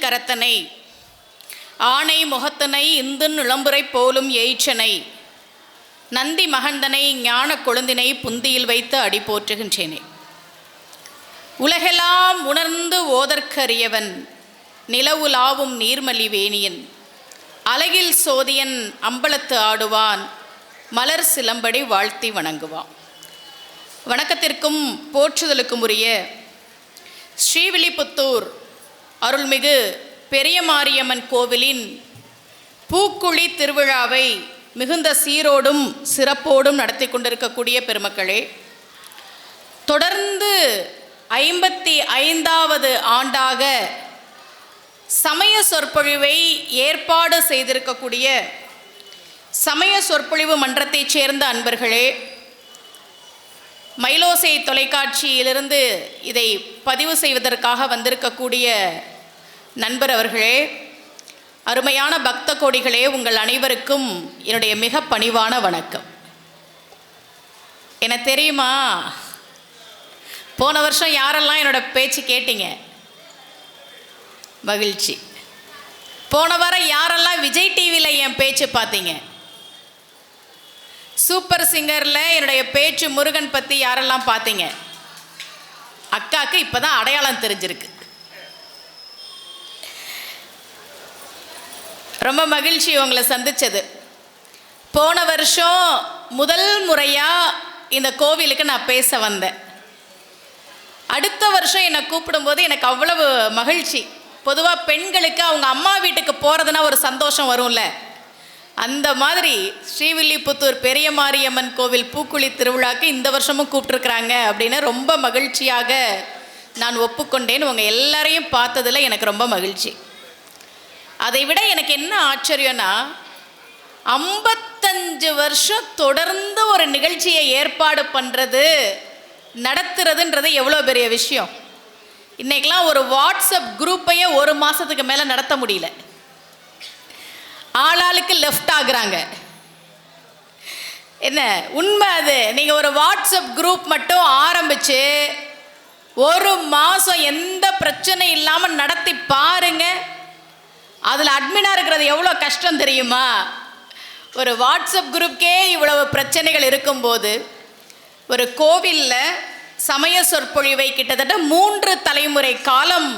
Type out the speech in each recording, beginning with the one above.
கரத்தனை ஆணை முகத்தனை இந்துன் இளம்புரை போலும் எயிற்றனை நந்தி மகந்தனை ஞான கொழுந்தினை புந்தியில் வைத்து அடி போற்றுகின்றேனே. உலகெல்லாம் உணர்ந்து ஓதற்கரியவன் நிலவுலாவும் நீர்மலி வேணியன் அலகில் சோதியன் அம்பலத்து ஆடுவான் மலர் சிலம்படி வாழ்த்தி வணங்குவான். வணக்கத்திற்கும் போற்றுதலுக்கும் உரிய ஸ்ரீவில்லிபுத்தூர் அருள்மிகு பெரிய மாரியம்மன் கோவிலின் பூக்குழி திருவிழாவை மிகுந்த சீரோடும் சிறப்போடும் நடத்தி கொண்டிருக்கக்கூடிய பெருமக்களே, தொடர்ந்து 55வது ஆண்டாக சமய சொற்பொழிவை ஏற்பாடு செய்திருக்கக்கூடிய சமய சொற்பொழிவு மன்றத்தைச் சேர்ந்த அன்பர்களே, மயிலோசை தொலைக்காட்சியிலிருந்து இதை பதிவு செய்வதற்காக வந்திருக்கக்கூடிய நண்பர் அவர்களே, அருமையான பக்த கோடிகளே, உங்கள் அனைவருக்கும் என்னுடைய மிக பணிவான வணக்கம். எனக்கு தெரியுமா, போன வருஷம் யாரெல்லாம் என்னோட பேச்சு கேட்டீங்க? மகிழ்ச்சி. போன வாரம் யாரெல்லாம் விஜய் டிவியில் என் பேச்சு பார்த்தீங்க? சூப்பர் சிங்கரில் என்னுடைய பேச்சு முருகன் பற்றி யாரெல்லாம் பார்த்தீங்க? அக்காவுக்கு இப்போ தான் அடையாளம் தெரிஞ்சிருக்கு. ரொம்ப மகிழ்ச்சி உங்களை சந்தித்தது. போன வருஷம் முதல் முறையாக இந்த கோவிலுக்கு நான் பேச வந்தேன். அடுத்த வருஷம் என்னை கூப்பிடும்போது எனக்கு அவ்வளவு மகிழ்ச்சி. பொதுவாக பெண்களுக்கு அவங்க அம்மா வீட்டுக்கு போகிறதுனா ஒரு சந்தோஷம் வரும்ல, அந்த மாதிரி ஸ்ரீவில்லிபுத்தூர் பெரிய மாரியம்மன் கோவில் பூக்குழி திருவிழாக்கு இந்த வருஷமும் கூப்பிட்ருக்குறாங்க அப்படின்னு ரொம்ப மகிழ்ச்சியாக நான் ஒப்புக்கொண்டேன். உங்கள் எல்லாரையும் பார்த்ததில் எனக்கு ரொம்ப மகிழ்ச்சி. அதை விட எனக்கு என்ன ஆச்சரியம்னா, 55 வருஷம் தொடர்ந்து ஒரு நிகழ்ச்சியை ஏற்பாடு பண்ணுறது நடத்துறதுன்றது எவ்வளோ பெரிய விஷயம். இன்றைக்கெலாம் ஒரு வாட்ஸ்அப் குரூப்பையே ஒரு மாதத்துக்கு மேலே நடத்த முடியல. ஆளாளுக்கு லெஃப்ட் ஆகுறாங்க. என்ன உண்மை அது? நீங்கள் ஒரு வாட்ஸ்அப் குரூப் மட்டும் ஆரம்பித்து ஒரு மாதம் எந்த பிரச்சனை இல்லாமல் நடத்தி பாருங்க. அதில் அட்மினாக இருக்கிறது எவ்வளோ கஷ்டம் தெரியுமா? ஒரு வாட்ஸ்அப் குரூப்கே இவ்வளவு பிரச்சனைகள் இருக்கும்போது, ஒரு கோவிலில் சமய சொற்பொழிவை கிட்டத்தட்ட 3 தலைமுறை காலம்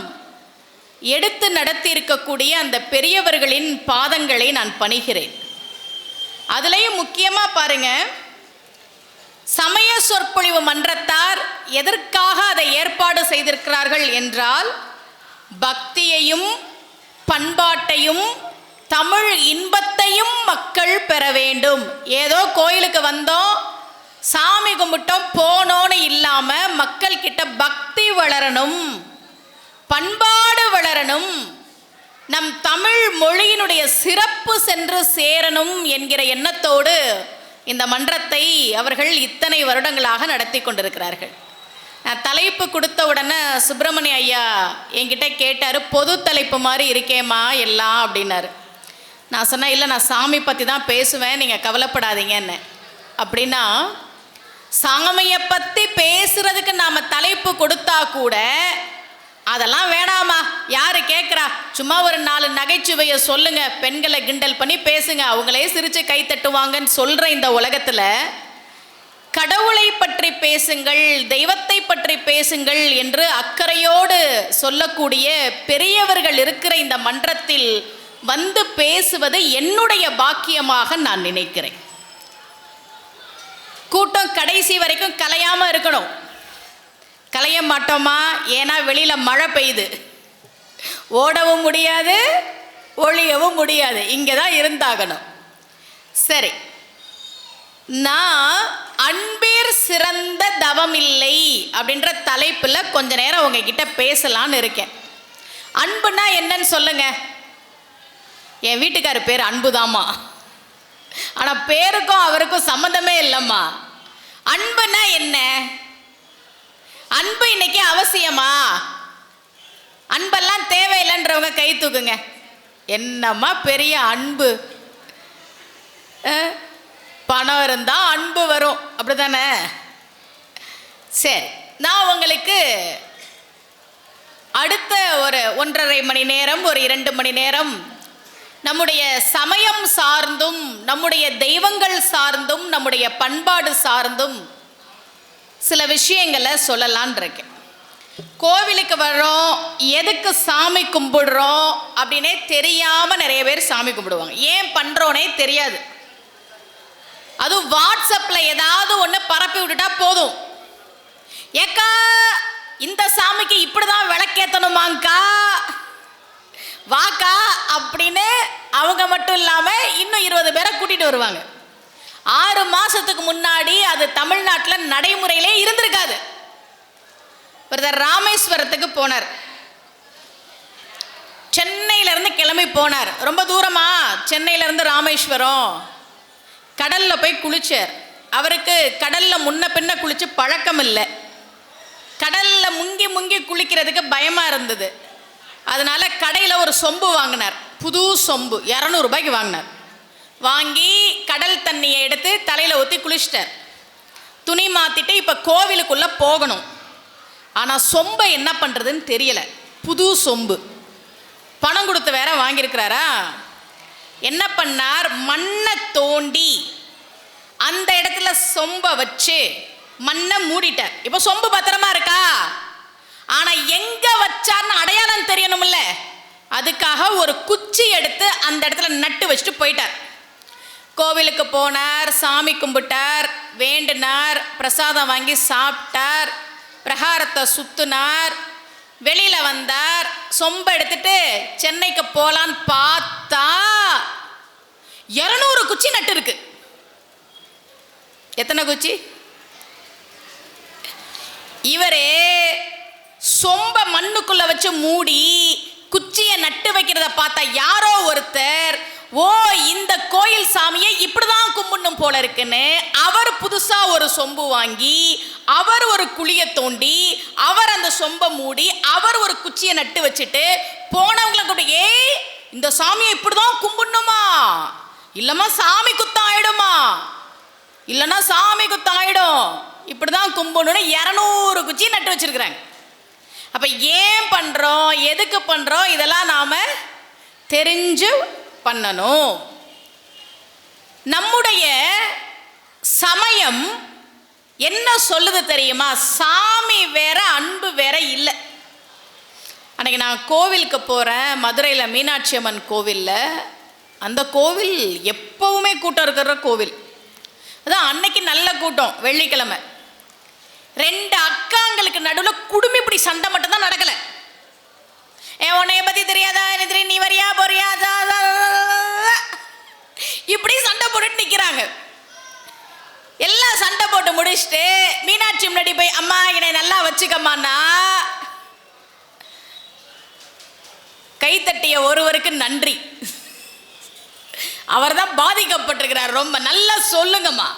எடுத்து நடத்தி இருக்கக்கூடிய அந்த பெரியவர்களின் பாதங்களை நான் பணிகிறேன். அதுலேயும் முக்கியமாக பாருங்க, சமய சொற்பொழிவு மன்றத்தார் எதற்காக அதை ஏற்பாடு செய்திருக்கிறார்கள் என்றால், பக்தியையும் பண்பாட்டையும் தமிழ் இன்பத்தையும் மக்கள் பெற வேண்டும். ஏதோ கோயிலுக்கு வந்தோம், சாமி கும்பிட்டோம், போனோன்னு இல்லாமல் மக்கள் கிட்ட பக்தி வளரணும், பண்பாடு வளரணும், நம் தமிழ் மொழியினுடைய சிறப்பு சென்று சேரணும் என்கிற எண்ணத்தோடு இந்த மன்றத்தை அவர்கள் இத்தனை வருடங்களாக நடத்தி கொண்டிருக்கிறார்கள். நான் தலைப்பு கொடுத்த உடனே சுப்பிரமணிய ஐயா என்கிட்ட கேட்டார், பொது தலைப்பு மாதிரி இருக்கேம்மா எல்லாம் அப்படின்னாரு. நான் சொன்னேன், இல்லை நான் சாமி பற்றி தான் பேசுவேன், நீங்கள் கவலைப்படாதீங்கன்னு. அப்படின்னா சாமியை பற்றி பேசுகிறதுக்கு நாம் தலைப்பு கொடுத்தா கூட அதெல்லாம் வேணாமா, யார் கேட்குறா, சும்மா ஒரு 4 நகைச்சுவையை சொல்லுங்கள், பெண்களை கிண்டல் பண்ணி பேசுங்க, அவங்களே சிரித்து கை தட்டுவாங்கன்னு சொல்கிற இந்த உலகத்தில் கடவுளை பற்றி பேசுங்கள், தெய்வத்தை பற்றி பேசுங்கள் என்று அக்கறையோடு சொல்லக்கூடிய பெரியவர்கள் இருக்கிற இந்த மன்றத்தில் வந்து பேசுவது என்னுடைய பாக்கியமாக நான் நினைக்கிறேன். கூட்டம் கடைசி வரைக்கும் கலையாமல் இருக்கணும். கலைய மாட்டோமா? ஏன்னா வெளியில் மழை பெய்யுது, ஓடவும் முடியாது, ஒழியவும் முடியாது, இங்கே தான் இருந்தாகணும். சரி, நான் அன்பீர் சிறந்த தவமில்லை அப்படின்ற தலைப்பில் கொஞ்ச நேரம் உங்ககிட்ட பேசலான்னு இருக்கேன். அன்புனா என்னன்னு சொல்லுங்க. என் வீட்டுக்காரர் பேர் அன்புதாம்மா, ஆனால் பேருக்கும் அவருக்கும் சம்மந்தமே இல்லைம்மா. அன்புனா என்ன? அன்பு இன்னைக்கு அவசியமா? அன்பெல்லாம் தேவையில்லைன்றவங்க கை தூக்குங்க. என்னம்மா பெரிய அன்பு? பணம் இருந்தால் அன்பு வரும், அப்படி தானே? சரி, நான் உங்களுக்கு அடுத்த ஒரு 1.5 மணி நேரம், ஒரு 2 மணி நேரம் நம்முடைய சமயம் சார்ந்தும், நம்முடைய தெய்வங்கள் சார்ந்தும், நம்முடைய பண்பாடு சார்ந்தும் சில விஷயங்களை சொல்லலான் இருக்கேன். கோவிலுக்கு வர்றோம், எதுக்கு சாமி கும்பிடுறோம் அப்படின்னே தெரியாமல் நிறைய பேர் சாமி கும்பிடுவாங்க. ஏன் பண்ணுறோன்னே தெரியாது. அதுவும் வாட்ஸ்அப்பில் ஏதாவது ஒன்று பரப்பி விட்டுட்டா போதும், ஏக்கா இந்த சாமிக்கு இப்படிதான் விளக்கேற்றணுமாங்க்கா, வாக்கா அப்படின்னு அவங்க மட்டும் இல்லாமல் இன்னும் 20 பேரை கூட்டிகிட்டு வருவாங்க. 6 மாதத்துக்கு முன்னாடி அது தமிழ்நாட்டில் நடைமுறையிலே இருந்திருக்காது. பிரதர் ராமேஸ்வரத்துக்கு போனார், சென்னையிலேருந்து கிளம்பி போனார். ரொம்ப தூரமா சென்னையிலேருந்து ராமேஸ்வரம். கடலில் போய் குளிச்சார். அவருக்கு கடலில் முன்ன பின்ன குளித்து பழக்கம் இல்லை. கடலில் முங்கி முங்கி குளிக்கிறதுக்கு பயமாக இருந்தது. அதனால் கடையில் ஒரு சொம்பு வாங்கினார், புது சொம்பு 200 ரூபாய்க்கு வாங்கினார். வாங்கி கடல் தண்ணியை எடுத்து தலையில் ஊற்றி குளிச்சிட்டார். துணி மாற்றிட்டு இப்போ கோவிலுக்குள்ளே போகணும். ஆனால் சொம்பை என்ன பண்ணுறதுன்னு தெரியலை. புது சொம்பு, பணம் கொடுத்து வேற வாங்கியிருக்கிறாரா. என்ன பண்ணார், மண்ணை தோண்டி அந்த இடத்துல சொம்பை வச்சு மண்ணை மூடிட்டார். இப்போ சொம்பு பத்திரமா இருக்கா, ஆனால் எங்கே வச்சார்னு அடையாளம் தெரியணும்ல, அதுக்காக ஒரு குச்சி எடுத்து அந்த இடத்துல நட்டு வச்சுட்டு போயிட்டார். கோவிலுக்கு போனார், சாமி கும்பிட்டார், வேண்டினார், பிரசாதம் வாங்கி சாப்பிட்டார், பிரகாரத்தை சுத்தினார், வெளியில் வந்தார். சொம்பை எடுத்துட்டு சென்னைக்கு போகலான்னு பார்த்தா 200 குச்சி நட்டு இருக்கு. எத்தனை குச்சி? இவரே சொம்ப மண்ணுக்குள்ள வச்சு மூடி குச்சியை நட்டு வைக்கிறத பார்த்தா யாரோ ஒருத்தர், ஓ இந்த கோயில் சாமியை இப்படிதான் கும்பிடணும் போல இருக்குன்னு அவர் புதுசா ஒரு சொம்பு வாங்கி, அவர் ஒரு குழியை தோண்டி, அவர் அந்த சொம்பை மூடி, அவர் ஒரு குச்சியை நட்டு வச்சுட்டு போனவங்களை கூட, ஏய் இந்த சாமியை இப்படிதான் கும்பிடணுமா, இல்லம்மா சாமி குத்தம் ஆயிடுமா, இல்லைன்னா சாமி குத்தம் ஆயிடும், இப்படிதான் கும்பிடணும்னு 200 குச்சி நட்டு வச்சிருக்கிறாங்க. அப்ப ஏன் பண்றோம், எதுக்கு பண்றோம், இதெல்லாம் நாம தெரிஞ்சு பண்ணணும். நம்முடைய சமயம் என்ன சொல்லுது தெரியுமா? சாமி வேற அன்பு வேற இல்லை. அன்னைக்கு நான் கோவிலுக்கு போறேன், மதுரையில் மீனாட்சி அம்மன் கோவிலில். அந்த கோவில் எப்பவுமே கூட்டம் இருக்கிற கோவில். அதான் அன்னைக்கு நல்ல கூட்டம், வெள்ளிக்கிழமை. 2 அக்காங்களுக்கு நடுவில் குடுமி இப்படி சண்டை மட்டும்தான் நடக்கலை. உன்னைய பத்தி தெரியாதா, நீ வரியா போறியா, இப்படி சண்டை போட்டுட்டு நிற்கிறாங்க. எல்லாம் சண்டை போட்டு முடிச்சுட்டு மீனாட்சி முன்னாடி போய், அம்மா என்னை நல்லா வச்சுக்கம்மான்னா, கைத்தட்டிய ஒருவருக்கு நன்றி, அவர் தான் பாதிக்கப்பட்டிருக்கிறார். ரொம்ப நல்லா சொல்லுங்கம்மா,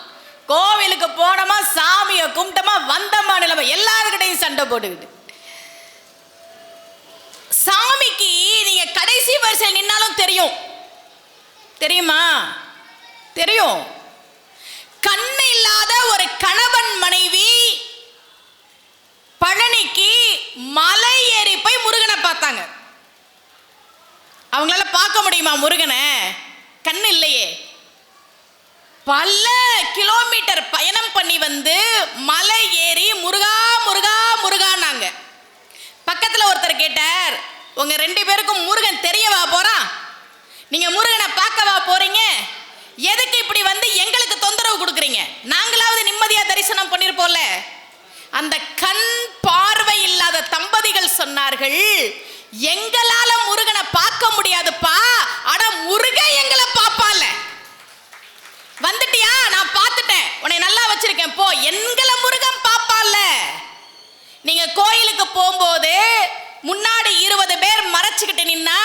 கோவிலுக்கு போனோமா, சாமியை கும்பிட்டோமா, வந்தமா நிலைமை, எல்லாருக்கிட்டையும் சண்டை போட்டுக்கிட்டு. சாமிக்கு நீங்க கடைசி வரிசையில் நின்னாலும் தெரியும், தெரியுமா? தெரியும். கண்ணு இல்லாத ஒரு கணவன் மனைவி பழனிக்கு மலை ஏறி போய் முருகனை பார்த்தாங்க. அவங்களால பார்க்க முடியுமா முருகனை? கண்ணு இல்லையே. பல கிலோமீட்டர் பயணம் பண்ணி வந்து மலை ஏறி முருகா முருகா முருகான்னாங்க. பக்கத்துல ஒருத்தர் கேட்டார், உங்க 2 பேருக்கும் முருகன் தெரியவா போறான், நீங்க முருகனை பார்க்கவா போறீங்க, எதுக்கு இப்படி வந்து எங்களுக்கு தொந்தரவு கொடுக்குறீங்க, நாங்களாவது நிம்மதியா தரிசனம் பண்ணிருப்போம்ல. அந்த கண் பார்வை இல்லாத தம்பதிகள் சொன்னார்கள், எங்களால முருகனை பார்க்க முடியாதுப்பா, ஆனா முருகன் எங்களை பார்ப்பால. வந்துட்டியா, நான் பார்த்துட்டேன், உன்னை நல்லா வச்சிருக்கேன் போ, எங்களை முருகன் பார்ப்பால. நீங்க கோயிலுக்கு போகும்போது முன்னாடி 20 பேர் மறைச்சுக்கிட்டு நின்னா,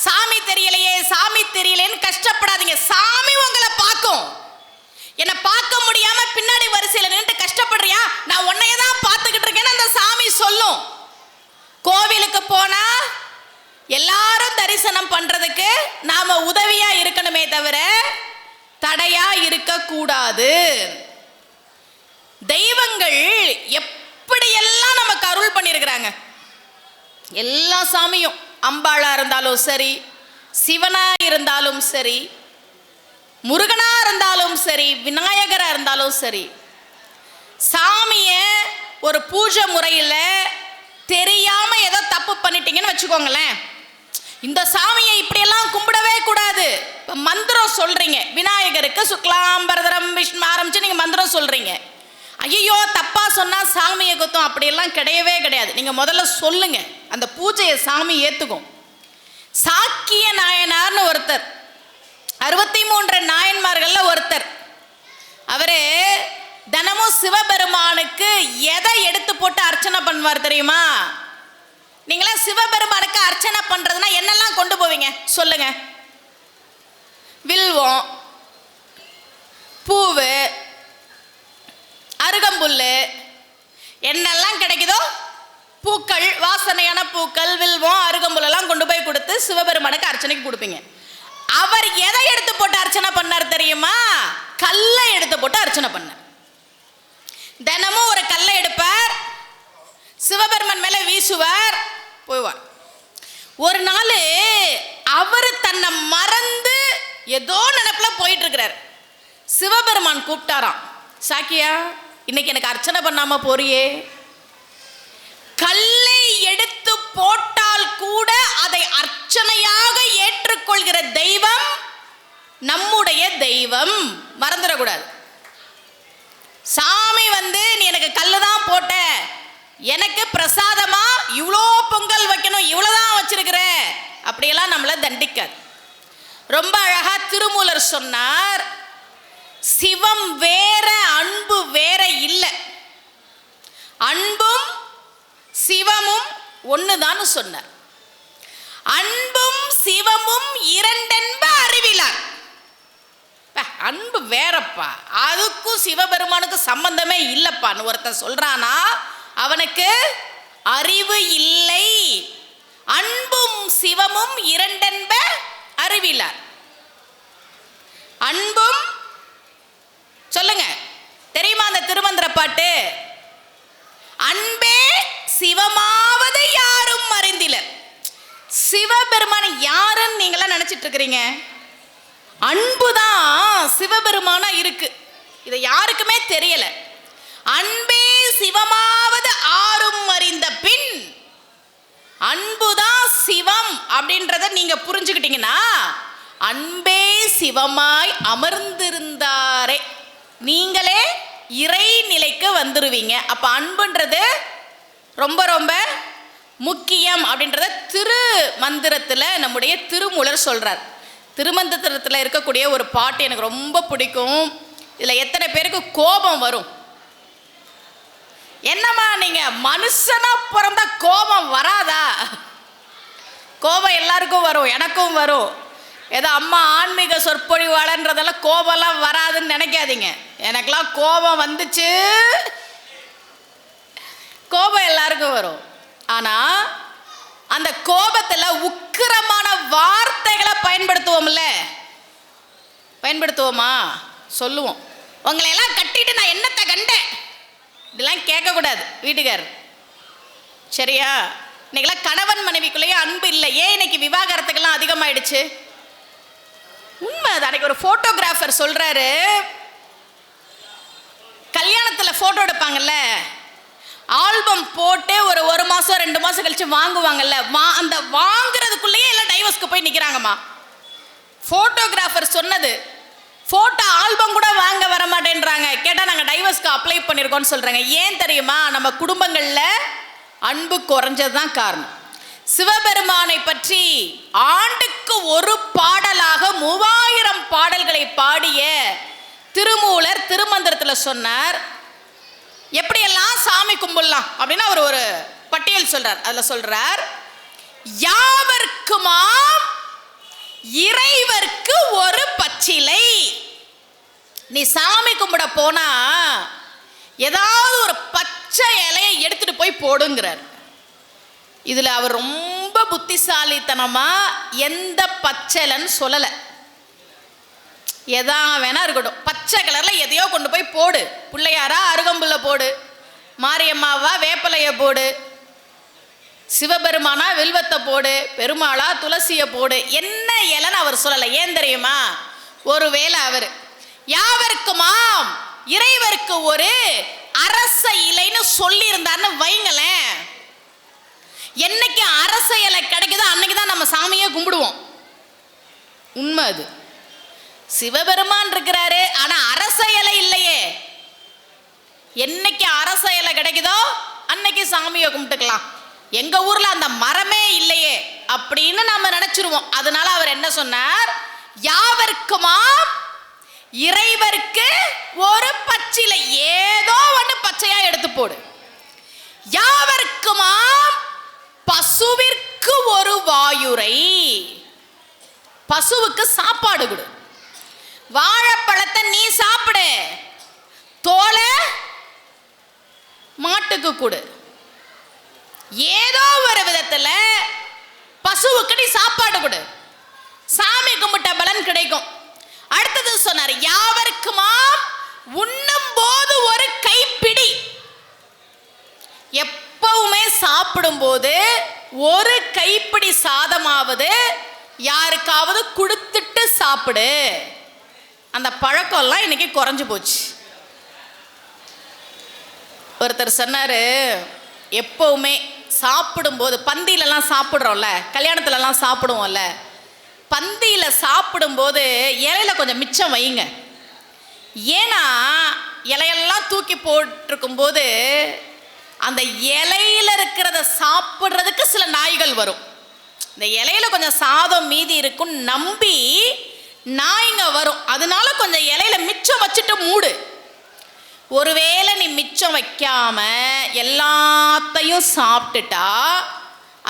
சாமி தெரியலையே சாமி தெரியலேன்னு கஷ்டப்படாதீங்க, சாமி உங்களை பார்க்கும். என்னை பார்க்க முடியாம பின்னாடி வரிசையில் நின்று கஷ்டப்படுறியா, நான் உன்னைய தான் பார்த்துக்கிட்டு இருக்கேன்னு அந்த சாமி சொல்லும். கோவிலுக்கு போனா எல்லாரும் தரிசனம் பண்றதுக்கு நாம உதவியா இருக்கணுமே தவிர தடையா இருக்க கூடாது. தெய்வங்கள் எப்படியெல்லாம் நமக்கு அருள் பண்ணியிருக்கிறாங்க. எல்லா சாமியும், அம்பாளா இருந்தாலும் சரி, சிவனா இருந்தாலும் சரி, முருகனா இருந்தாலும் சரி, விநாயகரா இருந்தாலும் சரி, சாமிய ஒரு பூஜை முறையில் தெரியாம ஏதோ தப்பு பண்ணிட்டீங்கன்னு வச்சுக்கோங்களேன், இந்த சாமியை இப்படியெல்லாம் கும்பிடவே கூடாது. இப்போ மந்திரம் சொல்றீங்க, விநாயகருக்கு சுக்லாம்பரதரம் விஷ்ணு ஆரம்பிச்சு நீங்க மந்திரம் சொல்றீங்க. ஐயோ தப்பா சொன்னா சாமியை குத்தம், அப்படியெல்லாம் கிடையவே கிடையாது. நீங்க முதல்ல சொல்லுங்க, அந்த பூஜையை சாமி ஏத்துக்கும். சாக்கிய நாயனார்னு ஒருத்தர், 63 நாயன்மார்கள்ல ஒருத்தர். அவரு தினமும் சிவபெருமானுக்கு எதை எடுத்து போட்டு அர்ச்சனை பண்ணுவார் தெரியுமா? நீங்களா சிவபெருமானுக்கு அர்ச்சனை பண்றதுன்னா என்னெல்லாம் கொண்டு போவீங்க சொல்லுங்க? வில்வம், பூவு, அருகம்புல்லு, என்னெல்லாம் கிடைக்குதோ பூக்கள், வாசனையான பூக்கள், வில்வம், அருகம்புல் எல்லாம் கொண்டு போய் கொடுத்து சிவபெருமானுக்கு அர்ச்சனைக்கு கொடுப்பீங்க. அவர் எதை எடுத்து போட்டு அர்ச்சனை பண்ணார் தெரியுமா? கல்லை எடுத்து போட்டு அர்ச்சனை பண்ணார். தினமும் ஒரு கல்லை எடுப்பார், சிவபெருமான் மேல வீசுவார், போய்வார். ஒரு நாள் அவர் தன்னை மறந்து ஏதோ நினைப்புல போயிட்டு இருக்கிறார். சிவபெருமான் கூப்பிட்டாராம், சாக்கியா இன்னைக்கு எனக்கு அர்ச்சனை பண்ணாம போறியே, கல்லை எடுத்து போட்டால் கூட அதை அர்ச்சனையாக ஏற்றுக்கொள்கிற தெய்வம் நம்முடைய தெய்வம், மறந்துடக்கூடாது. சாமி நீ எனக்கு கல்லு தான் போட்ட, எனக்கு பிரசாதமா இவ்வளோ பொங்கல் வைக்கணும், இவ்வளோதான் வச்சிருக்கிற, அப்படியெல்லாம் நம்மளை தண்டிக்காது. ரொம்ப அழகா திருமூலர் சொன்னார், சிவம் வேற அன்பு வேற இல்லை, அன்பும் சிவமும் ஒண்ணுதான் சொன்னார். அன்பும் சிவமும் இரண்டென்ப அறிவிலார். அன்பு வேறப்பா, அதுக்கும் சிவபெருமானுக்கும் சம்பந்தமே இல்லப்பான்னு ஒருத்தன் சொல்றானா அவனுக்கு அறிவு இல்லை. அன்பும் சிவமும் இரண்டென்ப அறிவிலார். அன்பும் சொல்லுங்க, தெரியுமா அந்த திருமந்திர பாட்டு? அன்பே சிவமாவது யாரும் அறிந்திலர். சிவபெருமான யாருன்னு நீங்களா நினைச்சிட்டு இருக்கிறீங்க? அன்புதான் சிவபெருமானா இருக்கு, இதை யாருக்குமே தெரியல. அன்பே சிவமாவது ஆறும் அறிந்த பின், அன்புதான் சிவம் அப்படின்றத நீங்க புரிஞ்சுக்கிட்டீங்கன்னா, அன்பே சிவமாய் அமர்ந்திருந்தாரே நீங்களே இறை நிலைக்கு வந்துருவீங்க. அப்ப அன்புன்றது ரொம்ப ரொம்ப முக்கியம் அப்படின்றத திரு மந்திரத்துல நம்முடைய திருமூலர் சொல்றார். திருமந்திரத்தில் இருக்கக்கூடிய ஒரு பாட்டு எனக்கு ரொம்ப பிடிக்கும். இதில் எத்தனை பேருக்கு கோபம் வரும்? என்னம்மா நீங்க மனுஷனா பிறந்தா கோபம் வராதா? கோபம் எல்லாருக்கும் வரும், எனக்கும் வரும். ஏதோ அம்மா ஆன்மீக சொற்பொழிவாளன்றதெல்லாம் கோபம்லாம் வராதுன்னு நினைக்காதீங்க. எனக்கெல்லாம் கோபம் வந்துச்சு, கோபம் எல்லாருக்கும் வரும். ஆனா அந்த கோபத்துல உக்கிரமான வார்த்தைகளை பயன்படுத்துவோம்ல, பயன்படுத்துவோமா? சொல்லுவோம், உங்களை எல்லாம் கட்டிட்டு நான் என்னத்தை கண்டேன், இதெல்லாம் கேட்கக்கூடாது வீட்டுக்காரர், சரியா? இன்னைக்கெல்லாம் கணவன் மனைவிக்குள்ளேயே அன்பு இல்லை. ஏன் இன்னைக்கு விவாகரத்துக்கெல்லாம் அதிகமாயிடுச்சு? உண்மை. அன்னைக்கு ஒரு போட்டோகிராஃபர் சொல்றாரு, கல்யாணத்துல போட்டோ எடுப்பாங்கல்ல, ஆல்பம் போட்டு ஒரு மாசம் 2 மாசம் கழிச்சு வாங்குவாங்கல்ல, அந்த வாங்குறதுக்குள்ளேயே எல்லாம் டைவர்ஸ்க்கு போய் நிக்கிறாங்கம்மா. போட்டோகிராஃபர் சொன்னது, போட்டோ ஆல்பம் கூட வாங்க வர மாட்டேன்றாங்க. கேட்டா நாங்க டைவர்ஸ்க்கு அப்ளை பண்ணிருக்கோம்னு சொல்றாங்க. ஏன் தெரியுமா? நம்ம குடும்பங்கள்ல அன்பு குறைஞ்சதுதான் காரணம். சிவபெருமானை பற்றி ஆண்டுக்கு ஒரு பாடலாக 3000 பாடல்களை பாடிய திருமூலர் திருமந்திரத்துல சொன்னார், எப்படியெல்லாம் சாமி கும்பிடலாம் அப்படின்னு அவர் ஒரு பட்டியல் சொல்றார். அதுல சொல்றார், யாவர்க்குமாம் இறைவர்க்கு ஒரு பச்சிலை. நீ சாமி கும்பிட போனா ஏதாவது ஒரு பச்சை இலையை எடுத்துட்டு போய் போடுங்கிறார். இதுல அவர் ரொம்ப புத்திசாலித்தனமா எந்த பச்சைலன்னு சொல்லல, எதா வேணா இருக்கட்டும், பச்சை கலர்ல எதையோ கொண்டு போய் போடு, பிள்ளையாரா அருகம்புல்ல போடு, மாரியம்மாவா வேப்பலைய போடு, சிவபெருமானா வில்வத்தை போடு, பெருமாளா துளசியை போடு, என்ன இலைன்னு அவர் சொல்லலை. ஏன் தெரியுமா? ஒருவேளை அவர் யாவருக்குமாம் இறைவருக்கு ஒரு அரச இலைன்னு சொல்லி இருந்தார்னு வைங்களேன், என்னைக்கு அரச இலை கிடைக்குதோ அன்னைக்கு தான் நம்ம சாமியை கும்பிடுவோம். உண்மை அது. சிவபெருமான் இருக்கிறாரு, ஆனா அரச இலை இல்லையே. என்னைக்கு அரச இலை கிடைக்குதோ அன்னைக்கு சாமியை கும்பிட்டுக்கலாம். எங்க ஊர்ல அந்த மரமே இல்லையே அப்படின்னு நாம நினைச்சிருவோம். அதனால அவர் என்ன சொன்னார்? யாவருக்குமாம் இறைவருக்கு ஒரு பச்சிலை, ஏதோ ஒன்று பச்சையா எடுத்து போடு. யாவருக்குமாம் பசுவிற்கு ஒரு வாயுரை, பசுவுக்கு சாப்பாடு கொடு. வாழைப்பழத்தை நீ சாப்பிடு, தோலை மாட்டுக்கு கொடு. ஏதோ ஒரு விதத்துல பசுவுக்கு நீ சாப்பாடு கொடு, சாமி கும்பிட்ட பலன் கிடைக்கும். அடுத்தது சொன்னார், யாவருக்குமாம் உண்ணும் போது ஒரு கைப்பிடி. எப்பவுமே சாப்பிடும் போது ஒரு கைப்பிடி சாதமாவது யாருக்காவது கொடுத்துட்டு சாப்பிடு. அந்த பழக்கம்லாம் இன்னைக்கு குறைஞ்சு போச்சு. ஒருத்தர் சொன்னாரு, எப்பவுமே சாப்பிடும்போது பந்தியிலலாம் சாப்பிட்றோம்ல, கல்யாணத்துலலாம் சாப்பிடுவோம்ல, பந்தியில் சாப்பிடும்போது இலையில கொஞ்சம் மிச்சம் வைங்க. ஏன்னா இலையெல்லாம் தூக்கி போட்டிருக்கும் போது அந்த இலையில இருக்கிறத சாப்பிட்றதுக்கு சில நாய்கள் வரும். இந்த இலையில கொஞ்சம் சாதம் மீதி இருக்கும் நம்பி நாய்ங்க வரும். அதனால கொஞ்சம் இலையில மிச்சம் வச்சுட்டு மூடு. ஒருவேளை நீ மிச்சம் வைக்காம எல்லாத்தையும் சாப்பிட்டுட்டா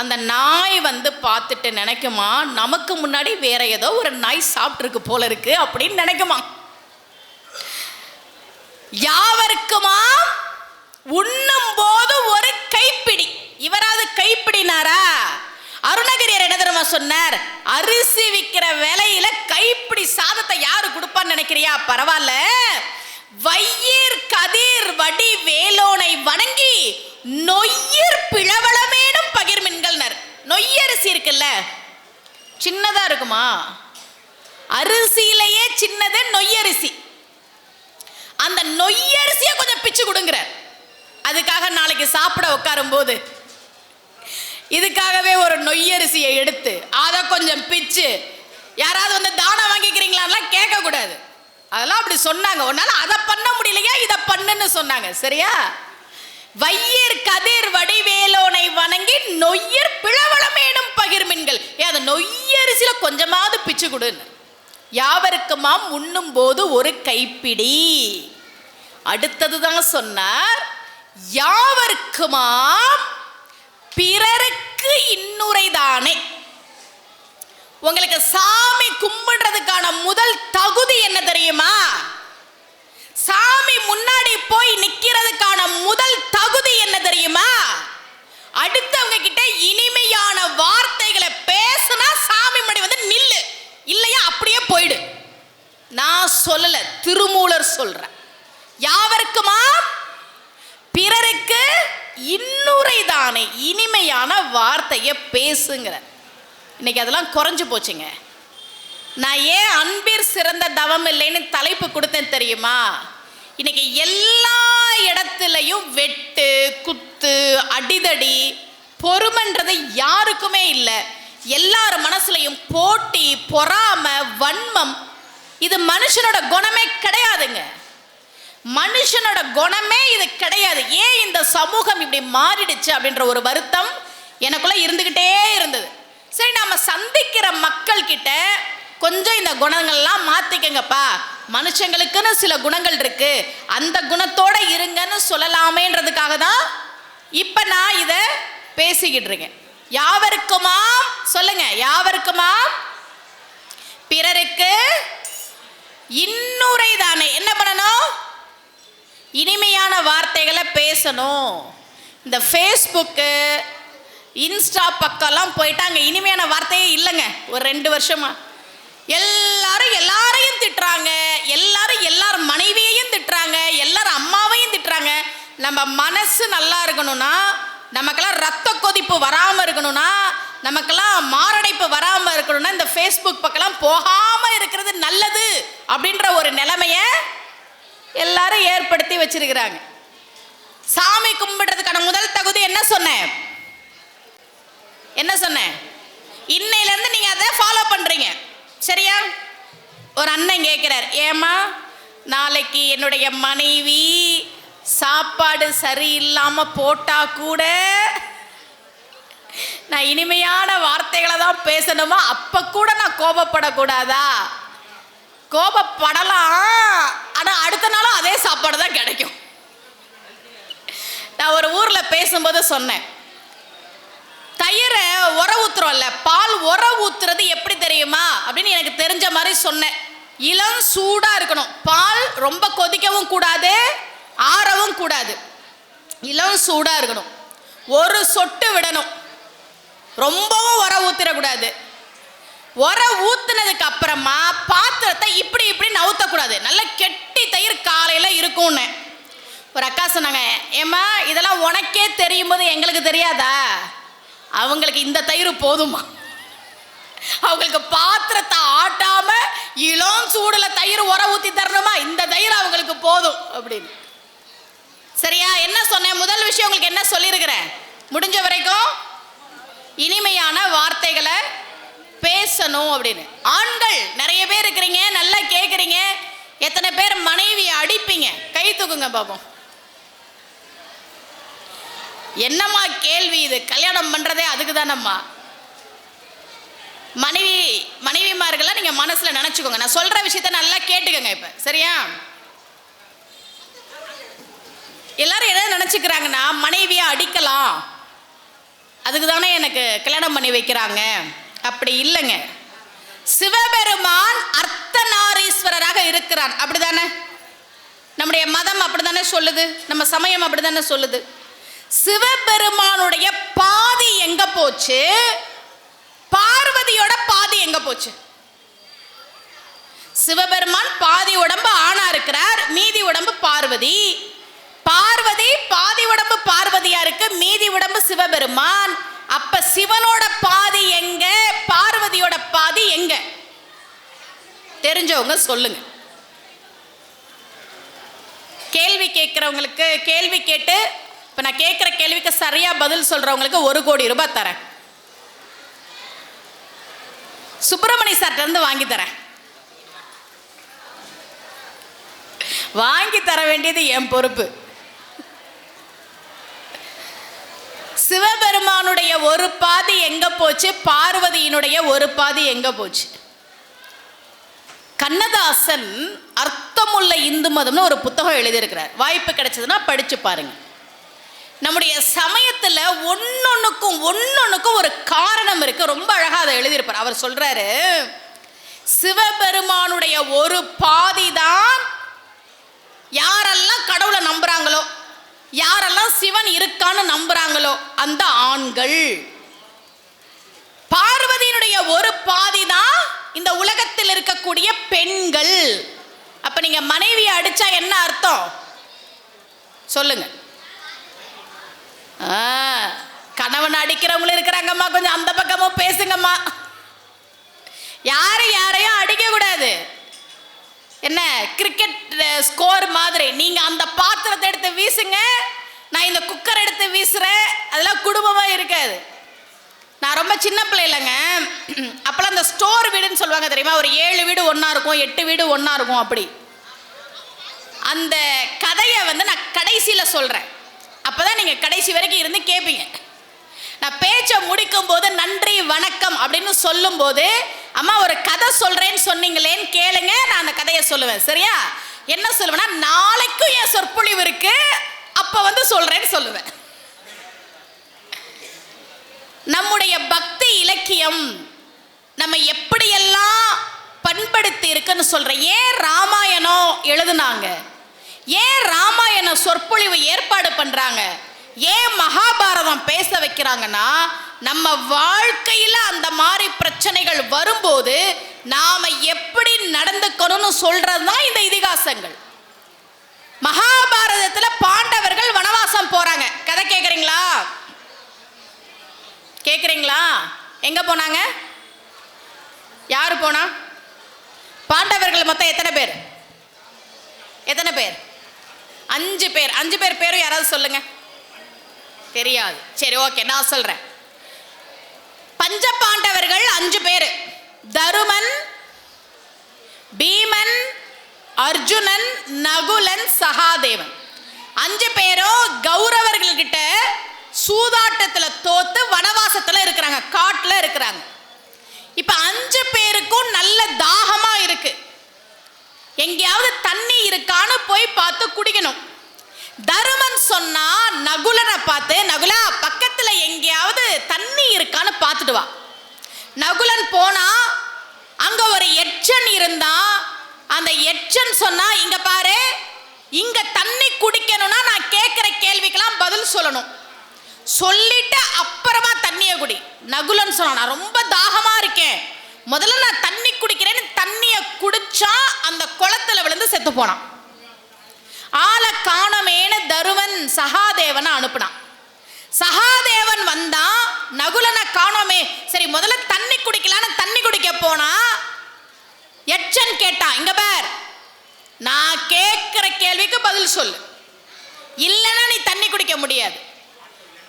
அந்த நாய் வந்து பார்த்துட்டு நினைக்குமா, நமக்கு முன்னாடி வேற ஏதோ ஒரு நாய் சாப்பிட்டுருக்கு போல இருக்கு அப்படின்னு நினைக்குமா. யாவருக்குமா உண்ணும் போது ஒரு கைப்பிடி. இவராது கைப்பிடினாரா? அருணகிரியார் என்ன தெரியுமா சொன்னார்? அரிசி விற்கிற விலையில கைப்பிடி சாதத்தை யாரு கொடுப்பான்னு நினைக்கிறியா? பரவாயில்ல, வையீர் கதிர் வடி வேலோனை வணங்கி நொய்யர் பிளவளமேனும் பகிர்மின்கள்னர். நொய்யரிசி இருக்குல்ல, சின்னதா இருக்குமா? அரிசியிலேயே சின்னது நொய்யரிசி. அந்த நொய்யரிசியை கொஞ்சம் பிச்சு கொடுங்கிற. அதுக்காக நாளைக்கு சாப்பிட உட்காரும் போது இதுக்காகவே ஒரு நொய்யரிசியை எடுத்து அதை கொஞ்சம் பிச்சு, யாராவது வந்து தானம் வாங்கிக்கிறீங்களான்லாம் கேட்கக்கூடாது. அதெல்லாம் அப்படி சொன்னாங்க. உன்னால அதை பண்ண முடியலையா, இதை பண்ணுன்னு சொன்னாங்க. சரியா? வையீர் கதிர் வடிவேலோனை வணங்கி நொய்யர் பிளவளமேனும் பகிர்மின்கள். அந்த நொய்யரிசியில கொஞ்சமாவது பிச்சு கொடுன்னு. யாவருக்குமாம் உண்ணும் போது ஒரு கைப்பிடி. அடுத்ததுதான் சொன்னார், யாவருக்குமாம் பிறருக்கு இன்னுரைதானே. உங்களுக்கு சாமி கும்பிடுறதுக்கான முதல் தகுதி என்ன தெரியுமா? சாமி முன்னாடி போய் நிக்கிறதுக்கான முதல் தகுதி என்ன தெரியுமா? அடுத்தவங்க கிட்ட இனிமையான வார்த்தைகளை பேசினா சாமி முன்னாடி வந்து நில்லு, இல்லையா அப்படியே போயிடு. நான் சொல்லல, திருமூலர் சொல்றேன். யாவருக்குமா பிறருக்கு இன்னுரைதானே, இனிமையான வார்த்தையை பேசுங்கிற. இன்னைக்கு அதெல்லாம் குறைஞ்சு போச்சுங்க. நான் ஏன் அன்பிற் சிறந்த தவம் இல்லைன்னு தலைப்பு கொடுத்தேன் தெரியுமா? இன்னைக்கு எல்லா இடத்துலையும் வெட்டு குத்து அடிதடி பொறுமைன்றது யாருக்குமே இல்லை. எல்லார் மனசுலையும் போட்டி பொறாமை வன்மம். இது மனுஷனோட குணமே கிடையாதுங்க. மனுஷனோட குணமே இது கிடையாது. ஏன் இந்த சமூகம் இப்படி மாறிடுச்சு அப்படின்ற ஒரு வருத்தம் எனக்குள்ள இருந்துகிட்டே இருந்தது. சரி, நாம சந்திக்கிற மக்கள் கிட்ட கொஞ்சம் இந்த குணங்கள்லாம் மாத்திக்கங்கப்பா, மனுஷங்களுக்குன்னு சில குணங்கள் இருக்கு, அந்த குணத்தோட இருங்கன்னு சொல்லலாமேன்றதுக்காக தான் இப்ப நான் இத பேசிக்கிட்டு இருக்கேன். யாவருக்குமாம் சொல்லுங்க, யாவருக்குமாம் பிறருக்கு இன்னுரைதானே. என்ன பண்ணணும்? இனிமையான வார்த்தைகளை பேசணும். இந்த ஃபேஸ்புக்கு இன்ஸ்டா பக்கம்லாம் போயிட்டு அங்கே இனிமையான வார்த்தையே இல்லைங்க. ஒரு 2 வருஷமா எல்லாரும் எல்லாரையும் திட்டுறாங்க, எல்லாரும் எல்லார் மனைவியையும் திட்டுறாங்க, எல்லாரும் அம்மாவையும் திட்டுறாங்க. நம்ம மனசு நல்லா இருக்கணும்னா நமக்கெல்லாம் ரத்த கொதிப்பு வராமல் இருக்கணும்னா, நமக்கெல்லாம் மாரடைப்பு வராமல் இருக்கணும்னா இந்த ஃபேஸ்புக் பக்கம்லாம் போகாமல் இருக்கிறது நல்லது அப்படின்ற ஒரு நிலைமையை எல்லாரும் ஏற்படுத்தி வச்சிருக்கிறாங்க. சாமி கும்பிடுறதுக்கான முதல் தகுதி என்ன சொன்னேன்? இன்னையிலேருந்து நீங்கள் அதை ஃபாலோ பண்ணுறீங்க, சரியா? ஒரு அண்ணன் கேட்குறார், ஏம்மா நாளைக்கு என்னுடைய மனைவி சாப்பாடு சரியில்லாமல் போட்டால் கூட நான் இனிமையான வார்த்தைகளை தான் பேசணுமா? அப்போ கூட நான் கோபப்படக்கூடாதா? கோபப்படலாம், ஆனால் அடுத்த நாளும் அதே சாப்பாடு தான் கிடைக்கும். நான் ஒரு ஊரில் பேசும்போது சொன்னேன், தயிரை உர ஊத்துறோம்ல, பால் உர ஊத்துறது எப்படி தெரியுமா அப்படின்னு எனக்கு தெரிஞ்ச மாதிரி சொன்னேன். இளம் சூடாக இருக்கணும், பால் ரொம்ப கொதிக்கவும் கூடாது, ஆறவும் கூடாது, இளம் சூடாக இருக்கணும். ஒரு சொட்டு விடணும், ரொம்பவும் உர ஊத்திடக்கூடாது. உர ஊத்துனதுக்கு அப்புறமா பாத்திரத்தை இப்படி இப்படி நவுத்தக்கூடாது, நல்ல கெட்டி தயிர் காலையில் இருக்கும்னு. ஒரு அக்கா சொன்னாங்க, ஏம்மா இதெல்லாம் உனக்கே தெரியும் போது எங்களுக்கு தெரியாதா? அவங்களுக்கு இந்த தயிர் போதுமா? அவங்களுக்கு பாத்திரத்தை ஆட்டாம இளம் சூடுல தயிர் உர ஊத்தி தரணுமா? இந்த தயிர் அவங்களுக்கு போதும் அப்படின்னு. சரியா? என்ன சொன்னேன்? முதல் விஷயம் உங்களுக்கு என்ன சொல்லியிருக்கிறேன்? முடிஞ்ச வரைக்கும் இனிமையான வார்த்தைகளை பேசணும் அப்படின்னு. ஆண்கள் நிறைய பேர் இருக்கிறீங்க, நல்லா கேட்குறீங்க. எத்தனை பேர் மனைவியை அடிப்பீங்க? கை தூக்குங்க பாப்போம். என்னம்மா கேள்வி இது? கல்யாணம் பண்றதே அதுக்கு தானம்மா. மனைவிமார்கள்லாம் நீங்க மனசுல நினைச்சுக்கோங்க. நான் சொல்ற விஷயத்த நல்லா கேட்டுக்கோங்க இப்ப, சரியா? எல்லாரும் என்ன நினைச்சுக்கிறாங்கன்னா, மனைவியை அடிக்கலாம், அதுக்கு தானே எனக்கு கல்யாணம் பண்ணி வைக்கிறாங்க. அப்படி இல்லைங்க. சிவபெருமான் அர்த்தநாரீஸ்வரராக இருக்கிறான், அப்படிதானே? நம்முடைய மதம் அப்படிதானே சொல்லுது, நம்ம சமயம் அப்படிதானே சொல்லுது. சிவபெருமானுடைய பாதி எங்க போச்சு? பார்வதியோட பாதி எங்க போச்சு? சிவபெருமான் பாதி உடம்பு ஆணா இருக்கிறார், மீதி உடம்பு பார்வதி. பார்வதி பாதி உடம்பு பார்வதியா இருக்கு, மீதி உடம்பு சிவபெருமான். அப்ப சிவனோட பாதி எங்க, பார்வதியோட பாதி எங்க? தெரிஞ்சவங்க சொல்லுங்க. கேள்வி கேட்கிறவங்களுக்கு, கேள்வி கேட்டு இப்ப நான் கேட்கிற கேள்விக்கு சரியா பதில் சொல்றவங்களுக்கு 1 கோடி ரூபாய் தரேன். சுப்பிரமணிய சார்ட்ட இருந்து வாங்கி தரேன். வாங்கி தர வேண்டியது என் பொறுப்பு. சிவபெருமானுடைய ஒரு பாதி எங்க போச்சு? பார்வதியினுடைய ஒரு பாதி எங்க போச்சு? கண்ணதாசன் அர்த்தமுள்ள இந்து மதம்னு ஒரு புத்தகம் எழுதியிருக்கிறார். வாய்ப்பு கிடைச்சதுன்னா படிச்சு பாருங்க. நம்முடைய சமயத்துல ஒன்னொன்னுக்கும் ஒரு காரணம் இருக்கு. ரொம்ப அழகா அதை எழுதியிருப்பார். அவர் சொல்றாரு, சிவபெருமானுடைய ஒரு பாதி தான் யாரெல்லாம் கடவுளை நம்புறாங்களோ, யாரெல்லாம் சிவன் இருக்கான்னு நம்புறாங்களோ அந்த ஆண்கள். பார்வதியினுடைய ஒரு பாதி தான் இந்த உலகத்தில் இருக்கக்கூடிய பெண்கள். அப்ப நீங்க மனைவியை அடிச்சா என்ன அர்த்தம் சொல்லுங்க? கணவன் அடிக்கிறவங்களும் இருக்கிறாங்கம்மா, கொஞ்சம் அந்த பக்கமும் பேசுங்கம்மா. யாரையும் அடிக்க கூடாது. என்ன கிரிக்கெட் ஸ்கோர் மாதிரி நீங்க அந்த பாத்திரத்தை எடுத்து வீசுங்க, நான் இந்த குக்கர் எடுத்து வீசுறேன், அதெல்லாம் குடும்பமா இருக்காது. நான் ரொம்ப சின்ன பிள்ளைலங்க, அப்பெல்லாம் அந்த ஸ்டோர் வீடுன்னு சொல்லுவாங்க தெரியுமா? ஒரு 7 வீடு ஒன்னா இருக்கும், 8 வீடு ஒன்னா இருக்கும். அப்படி அந்த கதையை நான் கடைசியில சொல்றேன், அப்பதான் நீங்க கடைசி வரைக்கும் இருந்து கேட்பீங்க. நான் பேச்சை முடிக்கும் போது நன்றி வணக்கம் அப்படின்னு சொல்லும் போது, அம்மா ஒரு கதை சொல்றேன்னு சொன்னீங்களேன்னு கேளுங்க, நான் அந்த கதையை சொல்லுவேன். சரியா? என்ன சொல்லுவேன்னா, நாளைக்கும் என் சொற்பொழிவு இருக்கு, அப்ப சொல்றேன்னு சொல்லுவேன். நம்முடைய பக்தி இலக்கியம் நம்ம எப்படியெல்லாம் பண்படுத்தி இருக்குன்னு சொல்றேன். ஏன் ராமாயணம் எழுதுனாங்க? ஏன் ராமாயண சொற்பொழிவு ஏற்பாடு பண்றாங்க? ஏன் மகாபாரதம் பேச வைக்கிறாங்கன்னா, நம்ம வாழ்க்கையில அந்த மாதிரி பிரச்சனைகள் வரும்போது நாம எப்படி நடந்துக்கணும்னு சொல்றதுதான் இந்த இதிகாசங்கள். மகாபாரதத்துல பாண்டவர்கள் வனவாசம் போறாங்க. கதை கேக்குறீங்களா? கேட்குறீங்களா? எங்கே போனாங்க? யார் போனா? பாண்டவர்கள் மொத்தம் எத்தனை பேர்? எத்தனை பேர்? 5 பேர். 5 பேர் பேரும் யாராவது சொல்லுங்க. தெரியாது. சரி, ஓகே, நான் சொல்றேன். பஞ்ச பாண்டவர்கள் 5 பேர். தருமன், பீமன், அர்ஜுனன், நகுலன், சகாதேவன். 5 பேரும் கௌரவர்கள் கிட்ட சூதாட்டத்துல தோத்து வனவாசத்துல இருக்கிறாங்க, காட்டுல இருக்கிறாங்க. இப்ப 5 பேருக்கும் நல்ல தாகமா இருக்கு. எங்கேயாவது தண்ணி இருக்கான்னு போய் பார்த்து குடிக்கணும். தருமன் சொன்னா நகுலனை பார்த்து, நகுலா பக்கத்துல எங்கேயாவது தண்ணி இருக்கான்னு பார்த்துட்டு வா. நகுலன் போனா அங்க ஒரு எச்சன் இருந்தா, அந்த எச்சன் சொன்னா, இங்க பாரு, இங்க தண்ணி குடிக்கணும்னா நான் கேட்கிற கேள்விக்கெல்லாம் பதில் சொல்லணும், சொல்லிட்டு அப்புறமா தண்ணியை குடி. நகுலன் சொன்னா, நான் ரொம்ப தாகமா இருக்கேன், முதல்ல நான் தண்ணி குடிக்கிறேன்னு தண்ணியை குடிச்சா அந்த குளத்துல விழுந்து செத்து போனான். ஆளை காணமேனு தருமன் சகாதேவனை அனுப்பினான். சகாதேவன் வந்தா, நகுலனை காணோமே, சரி முதல்ல தண்ணி குடிக்கலான்னு தண்ணி குடிக்க போனா, எச்சன் கேட்டான், இங்க பார், நான் கேட்கிற கேள்விக்கு பதில் சொல்லு, இல்லைன்னா நீ தண்ணி குடிக்க முடியாது.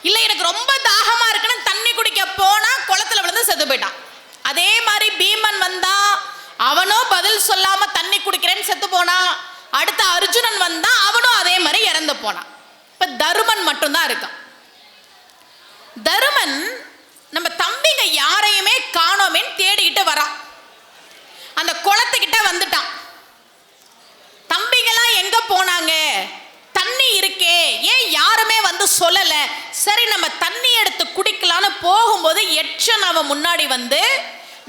இல்ல எனக்கு ரொம்ப தாகமா இருக்குன்னு தண்ணி குடிக்க போனா குளத்துல விழுந்து செத்து போயிட்டான். அதே மாதிரி பீமன் வந்தா, அவனும் பதில் சொல்லாம தண்ணி குடிக்கிறேன்னு செத்து போனான். அடுத்த அர்ஜுனன் வந்தா, அவனும் அதே மாதிரி இறந்து போனான். இப்ப தருமன் மட்டும்தான் இருக்கான். தருமன் நம்ம தம்பிங்க யாரையுமே காணோமேன்னு தேடிக்கிட்டு வரான். அந்த குளத்துக்கிட்ட வந்துட்டான். தம்பிங்கெல்லாம் எங்க போனாங்க? தண்ணி இருக்கே, ஏன் யாருமே வந்து சொல்லல? சரி நம்ம தண்ணி எடுத்து குடிக்கலான்னு போகும்போது எச்சன் அவன் முன்னாடி வந்து,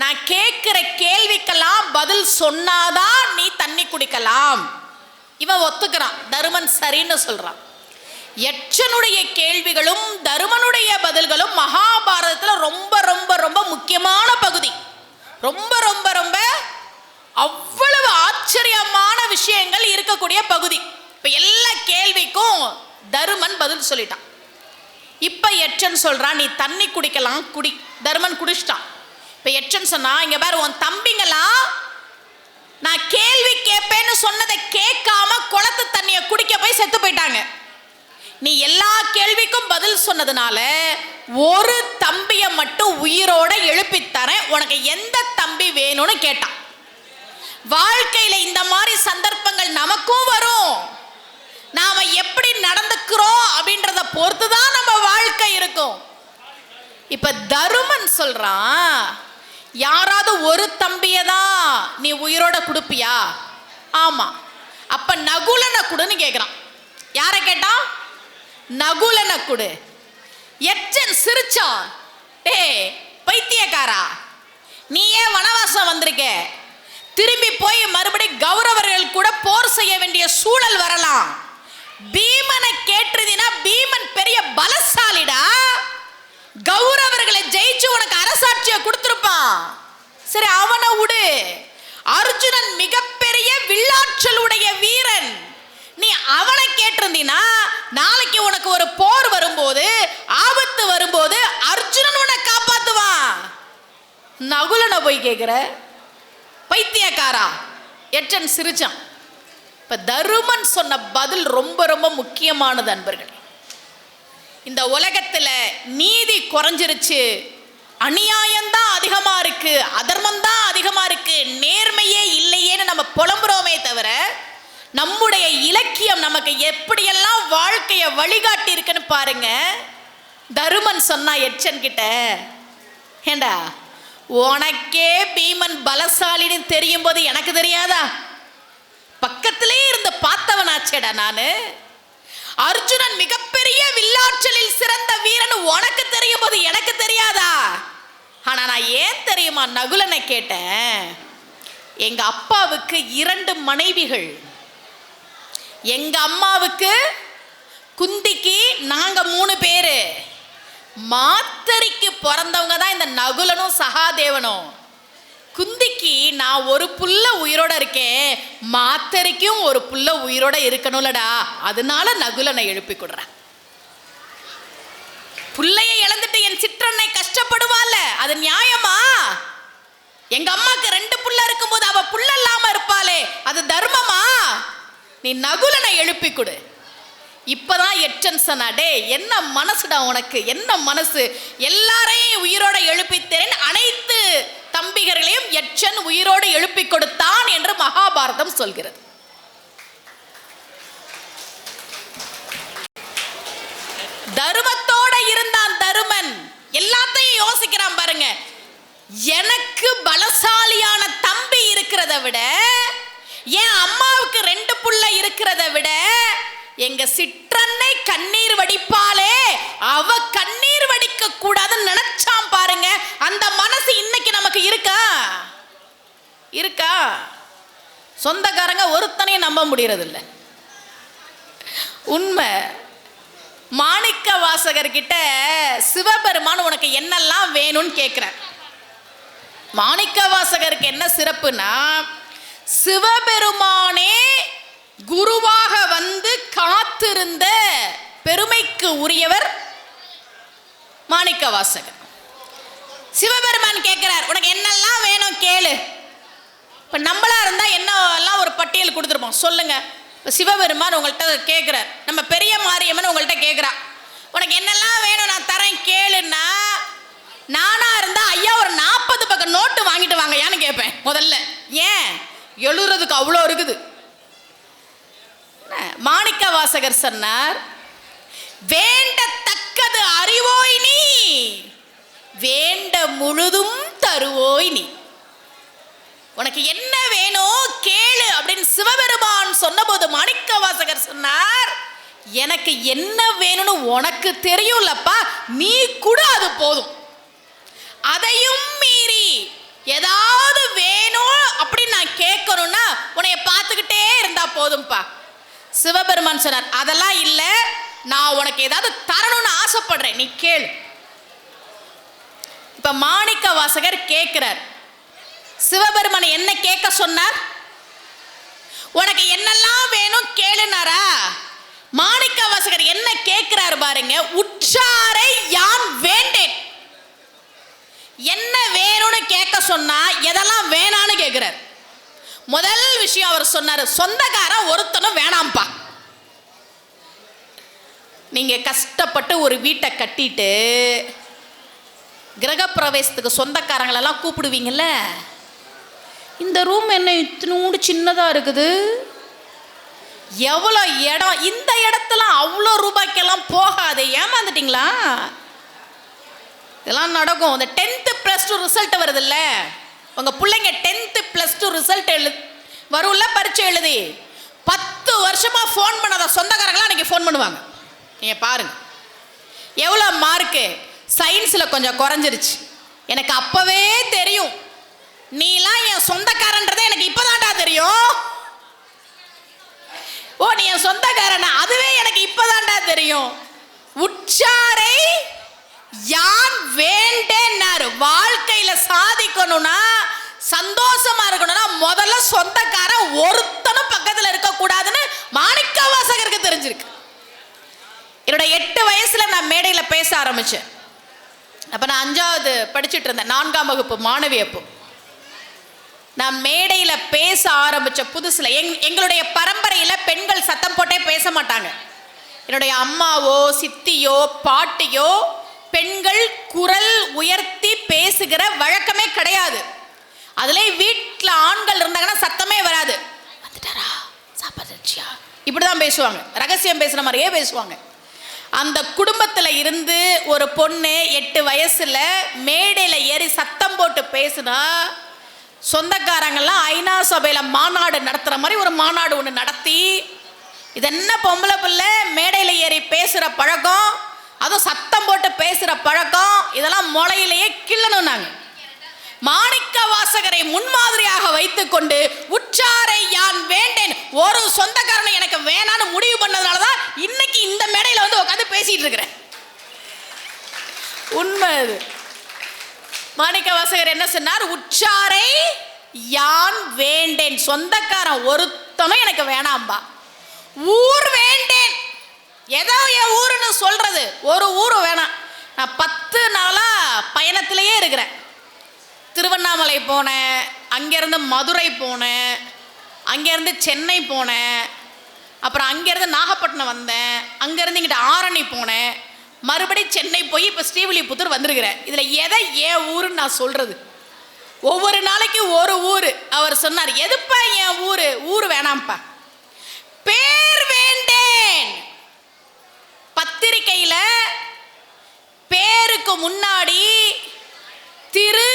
நான் கேட்கிற கேள்விக்கெல்லாம் பதில் சொன்னாதான் நீ தண்ணி குடிக்கலாம். இவன் ஒத்துக்கிறான். தருமன் சரின்னு சொல்றான். எச்சனுடைய கேள்விகளும் தருமனுடைய பதில்களும் மகாபாரதத்துல ரொம்ப ரொம்ப ரொம்ப முக்கியமான பகுதி. ரொம்ப ரொம்ப ரொம்ப அவ்வளவு ஆச்சரியமான விஷயங்கள் இருக்கக்கூடிய பகுதி. இப்ப எல்லா கேள்விக்கும் தருமன் பதில் சொல்லிட்டான். இப்ப எச்சன் சொல்றான், நீ தண்ணி குடிக்கலாம், குடி. தருமன் குடிச்சிட்டான். இப்ப எச்சன் சொன்னா, இங்க பாரு, உன் தம்பிங்களா நான் கேள்வி கேட்பேன்னு சொன்னதை கேட்காம குளத்து தண்ணியை குடிக்க போய் செத்து போயிட்டாங்க. நீ எல்லா கேள்விக்கும் பதில் சொன்னதுனால ஒரு தம்பியை மட்டும் உயிரோட எழுப்பி தரேன், உனக்கு எந்த தம்பி வேணும்னு கேட்டான். வாழ்க்கையில இந்த மாதிரி சந்தர்ப்பங்கள் நமக்கும் வரும். நாம எப்படி நடந்துக்கிறோம் அப்படின்றத பொறுத்துதான் நம்ம வாழ்க்கை இருக்கும். இப்ப தருமன் சொல்றான், யாராவது ஒரு தம்பியதான் நீ உயிரோட கொடுப்பியா? ஆமா. அப்ப நகுலனை குடுன்னு கேட்கிறான். யாரை கேட்டான்? நகுலனை குடு. எச்சன் சிரிச்சான், டேய் பைத்தியக்காரா, நீ ஏன் வனவாசம் வந்திருக்க? திரும்பி போய் மறுபடியும் கௌரவர்கள் கூட போர் செய்ய வேண்டிய சூழல் வரலாம். பீமனை கேட்டுறதுனா பீமன் பெரிய பலசாலிடா, கௌரவர்களை ஜெயிச்சு உனக்கு அரசாட்சியை கொடுத்திருப்பான். சரி அவனை விடு. அர்ஜுனன் மிகப்பெரிய வில்லாற்றலுடைய வீரன், நீ அவனை கேட்டிருந்தீனா நாளைக்கு உனக்கு ஒரு போர் வரும்போது, ஆபத்து வரும்போது அர்ஜுனன் உன்னை காப்பாத்துவான். நகுலனை போய் கேட்கிற பைத்தியக்காரா? எச்சன் சிரிச்சான். இப்ப தருமன் சொன்ன பதில் ரொம்ப ரொம்ப முக்கியமானது அன்பர்கள். இந்த உலகத்துல நீதி குறைஞ்சிருச்சு, அநியாயம்தான் அதிகமா இருக்கு, அதர்மம் தான் அதிகமா இருக்கு, நேர்மையே இல்லையேன்னு நம்ம புலம்புறோமே தவிர, நம்முடைய இலக்கியம் நமக்கு எப்படியெல்லாம் வாழ்க்கைய வழிகாட்டி இருக்குன்னு பாருங்க. தருமன் சொன்னா எச்சன் கிட்ட, ஏண்டா உனக்கே பீமன் பலசாலின்னு தெரியும் போது எனக்கு தெரியாதா? பக்கத்திலே இருந்து பார்த்தவனாச்சேடா நானு. அர்ஜுனன் மிகப்பெரிய வில்லாற்றலில் சிறந்த வீரன் உனக்கு தெரியும் போது எனக்கு தெரியாதா? ஆனா நான் ஏன் தெரியுமா நகுலனை கேட்டேன்? எங்க அப்பாவுக்கு 2 மனைவிகள். எங்க அம்மாவுக்கு குந்திக்கு நாங்க 3 பேரு. மாத்தரிக்கு பிறந்தவங்க தான் இந்த நகுலனும் சகாதேவனும். குந்திக்கு நான் ஒரு புள்ள உயிரோட இருக்கேன், மாத்தரிக்கும் ஒரு புள்ள உயிரோட இருக்கணும்லடா, அதனால நகுலனை எழுப்பி கொடுறேன். பிள்ளையை இழந்துட்டு என் சிற்றன்னை கஷ்டப்படுவாள், அது நியாயமா? எங்க அம்மாக்கு 2 புள்ள இருக்கும்போது அவ புள்ள இல்லாம இருப்பாளே, அது தர்மமா? நீ நகுலனை எழுப்பி கொடு. இப்பதான் எச்சன்சனா, டே என்ன மனசுடா உனக்கு, என்ன மனசு? எல்லாரையும் உயிரோட எழுப்பித்தேன், அனைத்து தம்பிகர்களையும் எச்சன் உயிரோடு எழுப்பி கொடுத்தான் என்று மகாபாரதம் சொல்கிறது. தருமத்தோட இருந்தான் தருமன். எல்லாத்தையும் யோசிக்கிறான் பாருங்க. எனக்கு பலசாலியான தம்பி இருக்கிறத விட, என் அம்மாவுக்கு 2 புள்ள இருக்கிறத விட, எங்க சிற்றன்னை கண்ணீர் வடிப்பாலே, அவ கண்ணீர் வடிக்க கூடாதுன்னு நினைச்சான் பாருங்க. அந்த மனசு இன்னைக்கு நமக்கு இருக்கா? இருக்கா? சொந்தக்காரங்க ஒருத்தனையும் நம்ப முடியறது இல்லை. உண்மை. மாணிக்க வாசகர் கிட்ட சிவபெருமான் உனக்கு என்னெல்லாம் வேணும்னு கேட்கிறார். மாணிக்க வாசகருக்கு என்ன சிறப்புனா, சிவபெருமானே குருவாக வந்து காத்திருந்த பெருமைக்கு உரியவர் மாணிக்க வாசகர். சிவபெருமான் கேட்கிறார், உனக்கு என்னெல்லாம் வேணும் கேளு. இப்ப நம்மளா இருந்தா என்னெல்லாம் ஒரு பட்டியல் கொடுத்துருப்போம், சொல்லுங்க. இப்போ சிவபெருமான் உங்கள்கிட்ட கேட்குறார், நம்ம பெரிய மாரியம்மன் உங்கள்கிட்ட கேட்குறா, உனக்கு என்னெல்லாம் வேணும் நான் தரேன் கேளுன்னா, நானா இருந்தா ஐயா ஒரு 40 பக்கம் நோட்டு வாங்கிட்டு வாங்க யான்னு கேட்பேன் முதல்ல. ஏன்? எழுதுறதுக்கு அவ்வளோ இருக்குது. மாணிக்க வாசகர் சொன்னார், வேண்டத்தக்கது அறிவோய் நீ, வேண்ட முழுதும் தருவோய் நீ. உனக்கு என்ன வேணும் கேளு அப்படின்னு சிவபெருமான் சொன்னபோது மாணிக்க வாசகர் சொன்னார், எனக்கு என்ன வேணும்னு உனக்கு தெரியும்லப்பா, நீ கூட அது போதும். அதையும் மீறி ஏதாவது வேணும் அப்படின்னு நான் கேட்கணும்னா உன்னைய பார்த்துக்கிட்டே இருந்தா போதும்பா. சிவபெருமான் சொன்னார், அதெல்லாம் இல்லை, நான் உனக்கு ஏதாவது தரணும்னு ஆசைப்படுறேன், நீ கேளு. இப்ப மாணிக்க வாசகர் கேட்கிறார், சிவபெருமான் என்ன கேட்க சொன்னார்? உனக்கு என்னெல்லாம் வேணும் கேளுனாரா? மாணிக்க வாசகர் என்ன கேட்கிறார் பாருங்க, உற்றாரை யான் வேண்டேன். என்ன வேணும்னு கேட்க சொன்னா எதெல்லாம் வேணான்னு கேட்கிறார். முதல் விஷயம் அவர் சொன்னார், சொந்தக்காரன் ஒருத்தனும் வேணாம்பா. நீங்க கஷ்டப்பட்டு ஒரு வீட்டை கட்டிட்டு கிரகப்பிரவேசத்துக்கு சொந்தக்காரங்களெல்லாம் கூப்பிடுவீங்கல்ல, இந்த ரூம் என்ன இத்தினூண்டு சின்னதாக இருக்குது, எவ்வளோ இடம், இந்த இடத்துல அவ்வளோ ரூபாய்க்கெல்லாம் போகாது, ஏமாந்துட்டீங்களா? இதெல்லாம் நடக்கும். இந்த 10th + 2 ரிசல்ட் வருது இல்ல, உங்கள் பிள்ளைங்க 10th + 2 ரிசல்ட் வரும்ல, பரீட்சை எழுதி 10 வருஷமாக ஃபோன் பண்ணாத சொந்தக்காரங்களாம் அன்றைக்கி ஃபோன் பண்ணுவாங்க. நீங்கள் பாருங்க எவ்வளோ மார்க்கு. சயின்ஸில் கொஞ்சம் குறைஞ்சிருச்சு, எனக்கு அப்போவே தெரியும், நீலாம் என் சொந்தக்காரன்றதே எனக்கு இப்போதான்டா தெரியும். ஓ நீ என் சொந்தக்காரனா, அதுவே எனக்கு இப்போதான்டா தெரியும். உற்றாரை யான் வேண்டேன்னாரு. வாழ்க்கையில சாதிக்கணும்னா, சந்தோஷமா இருக்கணும்னா முதல்ல சொந்தக்காரன் ஒருத்தனும் பக்கத்தில் இருக்கக்கூடாதுன்னு மாணிக்க வாசகருக்கு தெரிஞ்சிருக்கு. என்னோட 8 வயசுல நான் மேடையில் பேச ஆரம்பிச்சேன். அப்ப நான் 5வது படிச்சுட்டு இருந்தேன், 4ஆம் வகுப்பு மாணவி. அப்போ நான் மேடையில் பேச ஆரம்பிச்ச புதுசுல எங்களுடைய பரம்பரையில் பெண்கள் சத்தம் போட்டே பேச மாட்டாங்க. என்னுடைய அம்மாவோ சித்தியோ பாட்டியோ பெண்கள் குரல் உயர்த்தி பேசுகிற வழக்கமே கிடையாது. அதுல வீட்டில் ஆண்கள் இருந்தாங்கன்னா சத்தமே வராது. வந்துட்டாரா, சாப்பாடுச்சியா, இப்படிதான் பேசுவாங்க, ரகசியம் பேசுற மாதிரியே பேசுவாங்க. அந்த குடும்பத்தில் இருந்து ஒரு பொண்ணு 8 வயசுல மேடையில் ஏறி சத்தம் போட்டு பேசுனா, சொந்தக்காரங்கள்லாம் ஐநா சபையில் மாநாடு நடத்துகிற மாதிரி ஒரு மாநாடு ஒன்று நடத்தி, இது என்ன பொம்பளை பிள்ளை மேடையில் ஏறி பேசுகிற பழக்கம், அதுவும் சத்தம் போட்டு பேசுகிற பழக்கம், இதெல்லாம் முளையிலேயே கிள்ளணும். நாங்கள் மாணிக்க வாசகரை முன்மாதிரியாக வைத்துக்கொண்டு உற்றாரை யான் வேண்டேன், ஒரு சொந்தக்காரனை எனக்கு வேணான்னு முடிவு பண்ணதுனால தான் இன்னைக்கு இந்த மேடையில் வந்து உட்காந்து பேசிட்டு இருக்கிறேன். உண்மை அது. மாணிக்க வாசகர் என்ன சொன்னார்? உற்றாரை யான் வேண்டேன், சொந்தக்காரன் ஒருத்தனும் எனக்கு வேணாம்பா. ஊர் வேண்டேன், ஏதோ என் ஊருன்னு சொல்றது, ஒரு ஊரு வேணாம். நான் 10 நாளாக பயணத்திலேயே இருக்கிறேன். திருவண்ணாமலை போனேன், அங்கேருந்து மதுரை போனேன், அங்கேருந்து சென்னை போனேன், அப்புறம் அங்கேருந்து நாகப்பட்டினம் வந்தேன், அங்கேருந்து இங்கிட்ட ஆரணி போனேன், மறுபடியும் சென்னை போய் இப்போ ஸ்ரீவில்லிபுத்தூர் வந்திருக்கிறேன். இதில் எதை ஏன் ஊருன்னு நான் சொல்கிறது? ஒவ்வொரு நாளைக்கு ஒரு ஊர். அவர் சொன்னார், எதுப்பா என் ஊர்? ஊர் வேணாம்ப்பா, பேர் வேண்டேன். பத்திரிக்கையில் பேருக்கு முன்னாடி திரு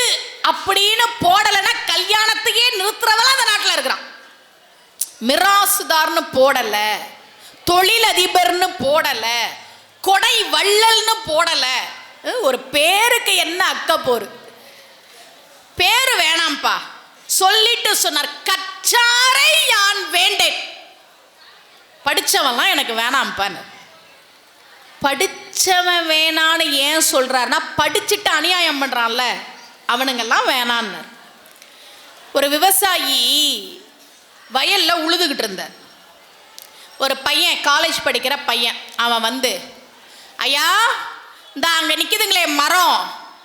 அப்படின்னு போடலைன்னா கல்யாணத்துக்கே நிறுத்துறவெல்லாம் அந்த நாட்டில் இருக்கிறான். மிராசுதார்னு போடலை, தொழிலதிபர்னு போடலை, கொடை வள்ளல்னு போடலை. ஒரு பேருக்கு என்ன அக்கப்போரு? பேரு வேணாம்ப்பா சொல்லிட்டு சொன்னார், கற்றாரை யான் வேண்டேன். படித்தவன்லாம் எனக்கு வேணாம்ப்பான்னு. படித்தவன் வேணான்னு ஏன் சொல்கிறாருன்னா, படிச்சுட்டு அநியாயம் பண்ணுறான்ல அவனுங்கெல்லாம் வேணான்னு. ஒரு விவசாயி வயலில் உழுதுகிட்டு இருந்தார். ஒரு பையன், காலேஜ் படிக்கிற பையன், அவன் வந்து, ஐயா இந்த அங்கே நிற்கிதுங்களே மரம்,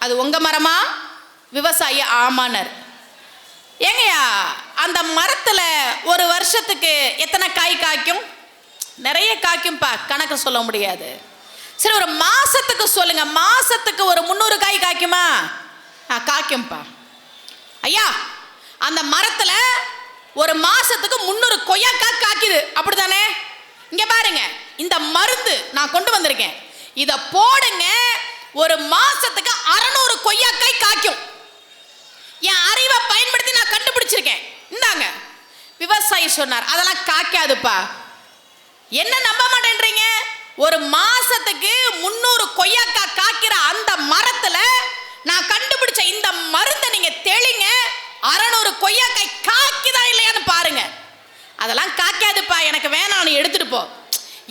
அது உங்கள் மரமா? விவசாயி ஆமானார். ஏங்கய்யா அந்த மரத்தில் ஒரு வருஷத்துக்கு எத்தனை காய் காய்க்கும்? நிறைய காய்க்கும்பா, கணக்கு சொல்ல முடியாது. சரி ஒரு மாதத்துக்கு சொல்லுங்க, மாதத்துக்கு ஒரு 300 காய் காய்க்குமா? காய்க்கும்பா. ஐயா அந்த மரத்தில் ஒரு மாதத்துக்கு 300 கொய்யாக்காய் காய்க்குது, அப்படி தானே? இங்கே பாருங்க, இந்த மருந்து நான் கொண்டு வந்திருக்கேன், இதை போடுங்க, ஒரு மாதத்துக்கு 600 கொய்யாக்காய் காய்க்கும். என் அறிவை பயன்படுத்தி நான் கண்டுபிடிச்சிருக்கேன், இந்தாங்க. விவசாயி சொன்னார், அதெல்லாம் காய்க்காதுப்பா. என்ன நம்ப மாட்டேன்றீங்க? ஒரு மாசத்துக்கு 300 கொய்யாக்காய் காய்க்கிற அந்த மரத்துல நான் கண்டுபிடிச்ச இந்த மருந்தை நீங்க தெளிங்க, 600 கொய்யாக்காய் காய்க்குதா இல்லையான்னு பாருங்க. அதெல்லாம் காய்க்காதுப்பா, எனக்கு வேணாம், எடுத்துட்டு போ.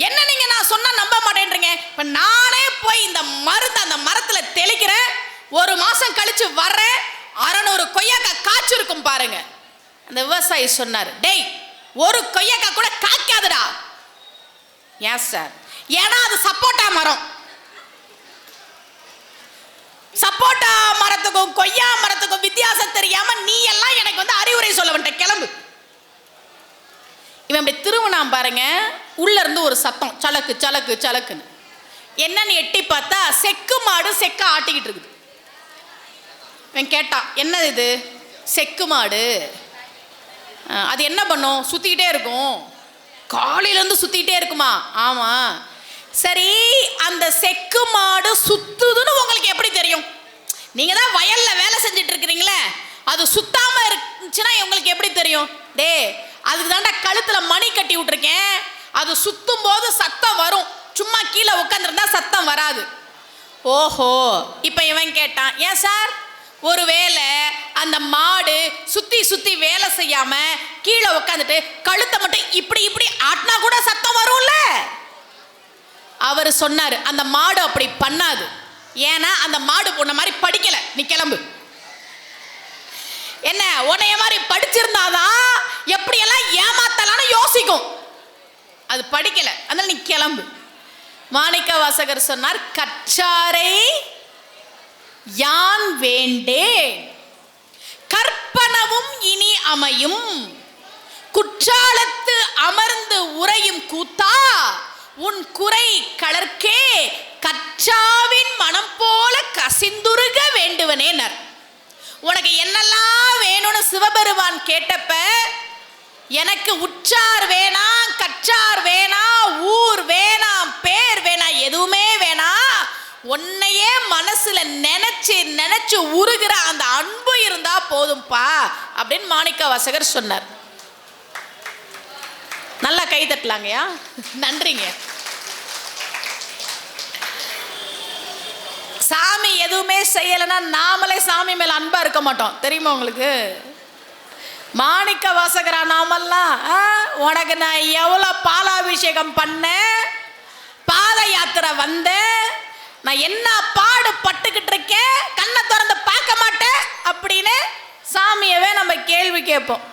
என்ன நீங்க நான் சொன்னா நம்ப மாட்டேன்றீங்க? இப்ப நானே போய் இந்த மருந்து அந்த மரத்துல தெளிக்கிறேன், ஒரு மாசம் கழிச்சு வர்றேன், 600 கொய்யாக்காய் காய்ச்சிருக்கும் பாருங்க. அந்த விவசாயி சொன்னார், டேய் ஒரு கொய்யாக்காய் கூட காய்க்காதுடா. ஏன் சார்? ஏன்னா அது சப்போட்டா மரம். சப்போட்டா மரத்துக்கும் கொய்யா மரத்துக்கும் வித்தியாசம் தெரியாம நீ எல்லாம் எனக்கு வந்து அறிவுரை சொல்ல வேண்ட, கிளம்பு. இவன் இப்படி திரும்பினான் பாருங்க, உள்ள இருந்து ஒரு சத்தம், சலக்கு சலக்கு சலக்குன்னு. என்னன்னு எட்டி பார்த்தா செக்கு மாடு செக்க ஆட்டிக்கிட்டு இருக்குது. இவன் கேட்டான், என்னது இது? செக்கு மாடு. அது என்ன பண்ணும்? சுத்திக்கிட்டே இருக்கும். காலையிலேருந்து சுத்திக்கிட்டே இருக்குமா? ஆமா. சரி, அந்த செக்கு மாடு சுத்துதுன்னு உங்களுக்கு எப்படி தெரியும்? நீங்க தான் வயல்ல வேலை செஞ்சுட்டு இருக்கிறீங்களே, அது சுத்தாம இருந்துச்சுன்னா உங்களுக்கு எப்படி தெரியும்? டே அதுக்கு தாண்டா கழுத்துல மணி கட்டி விட்டுருக்கேன், அது சுத்தும் போது சத்தம் வரும், சும்மா கீழே உட்காந்துருந்தா சத்தம் வராது. ஓஹோ. இப்ப இவன் கேட்டான், ஏன் சார் ஒருவேளை அந்த மாடு சுத்தி சுத்தி வேலை செய்யாம கீழே உட்காந்துட்டு கழுத்தை மட்டும் இப்படி இப்படி ஆட்டினா கூட சத்தம் வரும்ல? அவர் சொன்னாரு, அந்த மாடு அப்படி பண்ணாது, ஏன்னா அந்த மாடு உன்ன மாதிரி படிக்கல, நீ கிளம்பு. என்ன உன்னைய மாதிரி படிச்சிருந்தாதான் எப்படியெல்லாம் ஏமாத்தலான்னு யோசிக்கும், அது படிக்கல, அதனால நீ கிளம்பு. மாணிக்க வாசகர் சொன்னார், கற்றாரை யான் வேண்டேன், கற்பனவும் இனி அமையும், குற்றாலத்து அமர்ந்து உறையும் கூத்தா உன் குறை கலர்க்கே கற்றாவின் மனம் போல கசிந்துருக வேண்டுவனேனர். உனக்கு என்னெல்லாம் வேணும்னு சிவபெருமான் கேட்டப்ப, எனக்கு உற்றார் வேணாம், கற்றார் வேணாம், ஊர் வேணாம், பேர் வேணாம், எதுவுமே வேணாம், உன்னையே மனசுல நினைச்சு நினைச்சு உருகிற அந்த அன்பு இருந்தா போதும்பா அப்படின்னு மாணிக்க வாசகர் சொன்னார். நல்லா கை தட்டலாங்கய்யா, நன்றிங்க. சாமி எதுவுமே செய்யலைன்னா நாமளே சாமி மேல அன்பா இருக்க மாட்டோம், தெரியுமா உங்களுக்கு? மாணிக்க வாசகரா நாமெல்லாம், உனக்கு நான் எவ்வளவு பாலாபிஷேகம் பண்ணேன், பாத யாத்திரை வந்தேன், நான் என்ன பாடு பட்டுக்கிட்டு இருக்கேன், கண்ணை திறந்து பார்க்க மாட்டேன் அப்படின்னு சாமியவே நம்ம கேள்வி கேட்போம்.